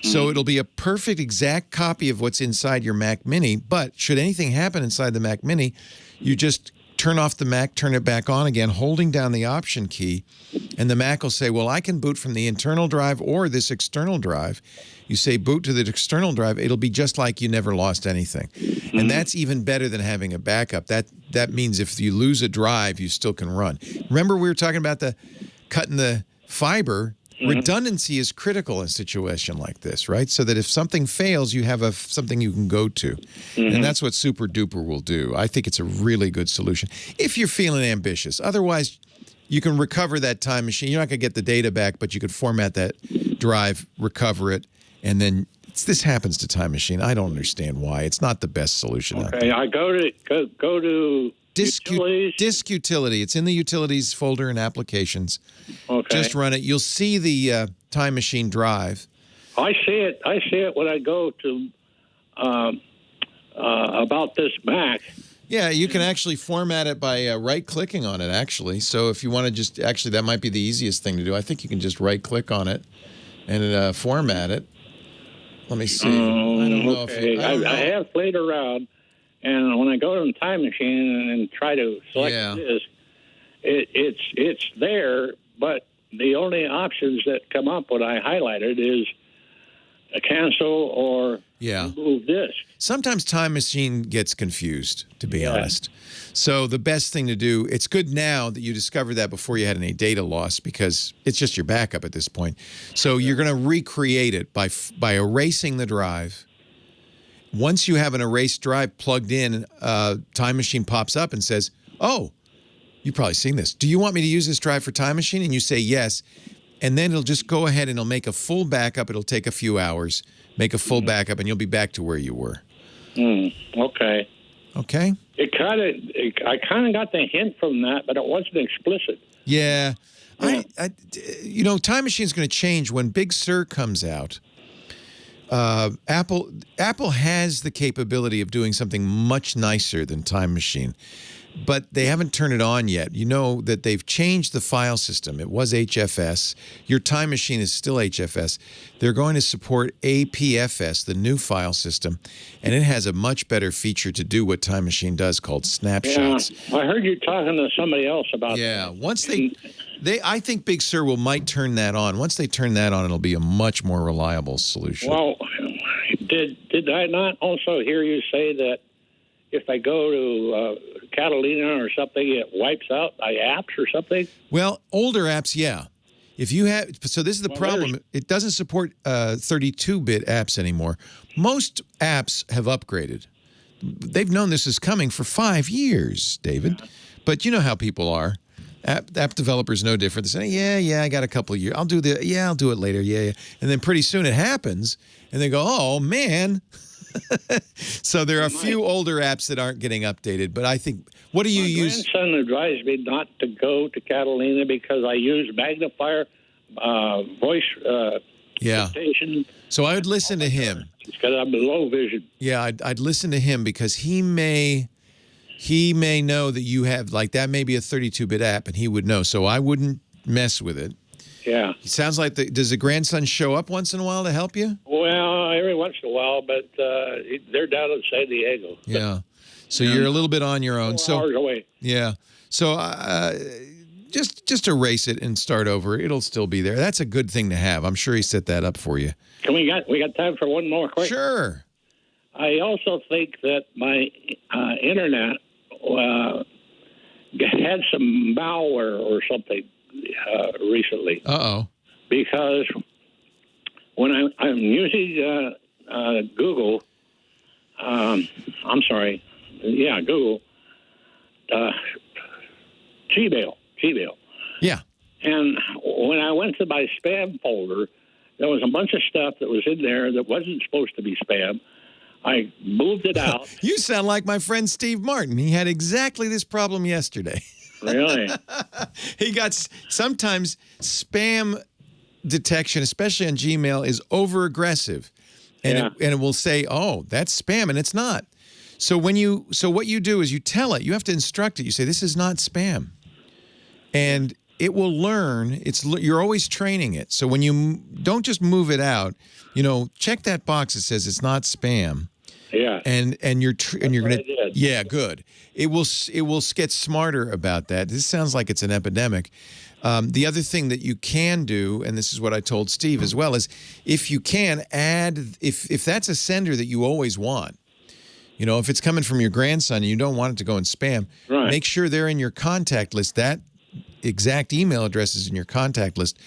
So it'll be a perfect exact copy of what's inside your Mac Mini, but should anything happen inside the Mac Mini, you just turn off the Mac, turn it back on again, holding down the Option key, and the Mac will say, well, I can boot from the internal drive or this external drive. You say boot to the external drive, it'll be just like you never lost anything. And that's even better than having a backup. That means if you lose a drive, you still can run. Remember we were talking about cutting the fiber. Redundancy is critical in a situation like this, right? So that if something fails, you have something you can go to. And that's what Super Duper will do. I think it's a really good solution if you're feeling ambitious. Otherwise, you can recover that Time Machine. You're not going to get the data back, but you could format that drive, recover it, and then this happens to Time Machine. I don't understand why. It's not the best solution out there. Okay, I go to utilities. Disk utility. It's in the utilities folder and applications. Okay. Just run it. You'll see the Time Machine drive. I see it. I see it when I go to about this Mac. Yeah, you can actually format it by right-clicking on it, actually. So if you want to that might be the easiest thing to do. I think you can just right-click on it and format it. Let me see. I don't know if you... I have played around. And when I go to the Time Machine and try to select this, it's there, but the only options that come up when I highlight it is a cancel or remove disk. Sometimes Time Machine gets confused, to be honest. So the best thing to do, it's good now that you discovered that before you had any data loss, because it's just your backup at this point. So you're going to recreate it by erasing the drive. Once you have an erased drive plugged in, Time Machine pops up and says, oh, you've probably seen this. Do you want me to use this drive for Time Machine? And you say yes. And then it'll just go ahead and it'll make a full backup. It'll take a few hours, make a full backup, and you'll be back to where you were. Okay. Okay? I kind of got the hint from that, but it wasn't explicit. Yeah. Time Machine's going to change when Big Sur comes out. Apple has the capability of doing something much nicer than Time Machine. but they haven't turned it on yet. You know that they've changed the file system. It was HFS. Your Time Machine is still HFS. They're going to support APFS, the new file system, and it has a much better feature to do what Time Machine does called snapshots. Yeah, I heard you talking to somebody else about that. Yeah, once I think Big Sur might turn that on. Once they turn that on, it'll be a much more reliable solution. Well, did I not also hear you say that if I go to Catalina or something, it wipes out my apps or something? Well, older apps, yeah. If you have, so this is the problem. It doesn't support 32-bit apps anymore. Most apps have upgraded. They've known this is coming for 5 years, David. But you know how people are. App developers no different. They say, yeah, I got a couple of years. I'll do it later. Yeah. And then pretty soon it happens, and they go, oh, man. So there are a few older apps that aren't getting updated, but I think, what do you use? My grandson advised me not to go to Catalina because I use magnifier, voice dictation. So I would listen to him. It's because I'm low vision. Yeah, I'd listen to him because he may know that you have, like, that may be a 32-bit app, and he would know. So I wouldn't mess with it. Yeah. It sounds like does the grandson show up once in a while to help you? Well, every once in a while, but they're down in San Diego. Yeah. So you're a little bit on your own. 4 hours away. Yeah. So just erase it and start over. It'll still be there. That's a good thing to have. I'm sure he set that up for you. We got time for one more question? Sure. I also think that my internet had some malware or something recently. Uh-oh. Because when I'm using Google, Google, Gmail. Yeah. And when I went to my spam folder, there was a bunch of stuff that was in there that wasn't supposed to be spam. I moved it out. You sound like my friend Steve Martin. He had exactly this problem yesterday. Really? He got sometimes spam detection, especially on Gmail, is over aggressive, and it will say, "Oh, that's spam," and it's not. So what you do is you tell it. You have to instruct it. You say, "This is not spam," and it will learn. You're always training it. So when you don't just move it out, check that box that says it's not spam. Yeah. And you're gonna good. It will get smarter about that. This sounds like it's an epidemic. The other thing that you can do, and this is what I told Steve as well, is if you can add, if that's a sender that you always want, if it's coming from your grandson and you don't want it to go in spam, make sure they're in your contact list. That exact email address is in your contact list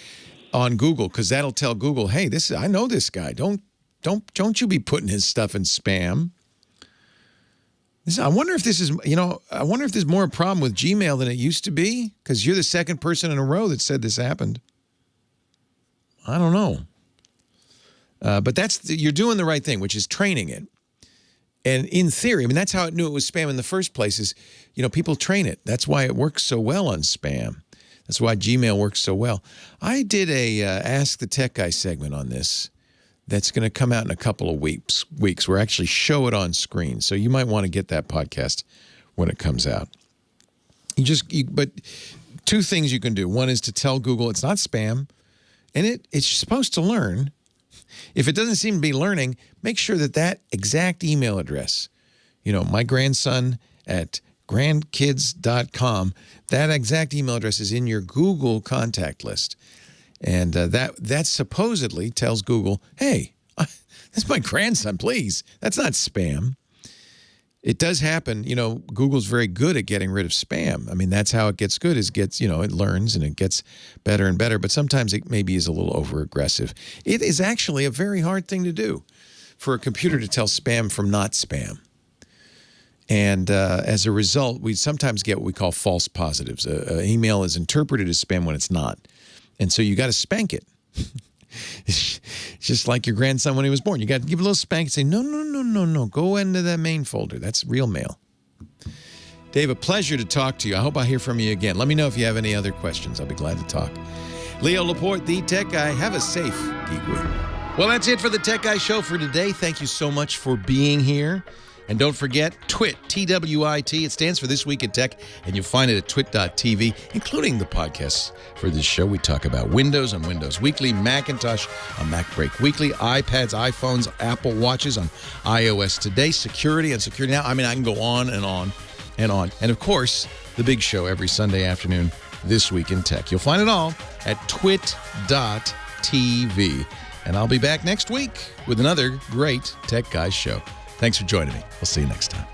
on Google, because that'll tell Google, hey, I know this guy. Don't you be putting his stuff in spam. I wonder if this is, I wonder if there's more a problem with Gmail than it used to be, because you're the second person in a row that said this happened. I don't know. But you're doing the right thing, which is training it. And in theory, that's how it knew it was spam in the first place is, people train it. That's why it works so well on spam. That's why Gmail works so well. I did a Ask the Tech Guy segment on this. That's going to come out in a couple of weeks. We'll actually show it on screen. So you might want to get that podcast when it comes out. But two things you can do. One is to tell Google it's not spam, and it's supposed to learn. If it doesn't seem to be learning, make sure that exact email address, my grandson at grandkids.com, that exact email address is in your Google contact list. And that supposedly tells Google, hey, that's my grandson, please. That's not spam. It does happen. Google's very good at getting rid of spam. That's how it gets good, it learns and it gets better and better. But sometimes it maybe is a little over-aggressive. It is actually a very hard thing to do for a computer to tell spam from not spam. And as a result, we sometimes get what we call false positives. An email is interpreted as spam when it's not. And so you got to spank it. It's just like your grandson when he was born. You got to give a little spank and say, no, go into that main folder. That's real mail. Dave, a pleasure to talk to you. I hope I hear from you again. Let me know if you have any other questions. I'll be glad to talk. Leo Laporte, the Tech Guy. Have a safe Geek Week. Well, that's it for the Tech Guy Show for today. Thank you so much for being here. And don't forget TWiT, T-W-I-T. It stands for This Week in Tech, and you'll find it at twit.tv, including the podcasts for this show. We talk about Windows on Windows Weekly, Macintosh on MacBreak Weekly, iPads, iPhones, Apple Watches on iOS Today, security on Security Now. I mean, I can go on and on and on. And, of course, the big show every Sunday afternoon, This Week in Tech. You'll find it all at twit.tv. And I'll be back next week with another great Tech Guys show. Thanks for joining me. We'll see you next time.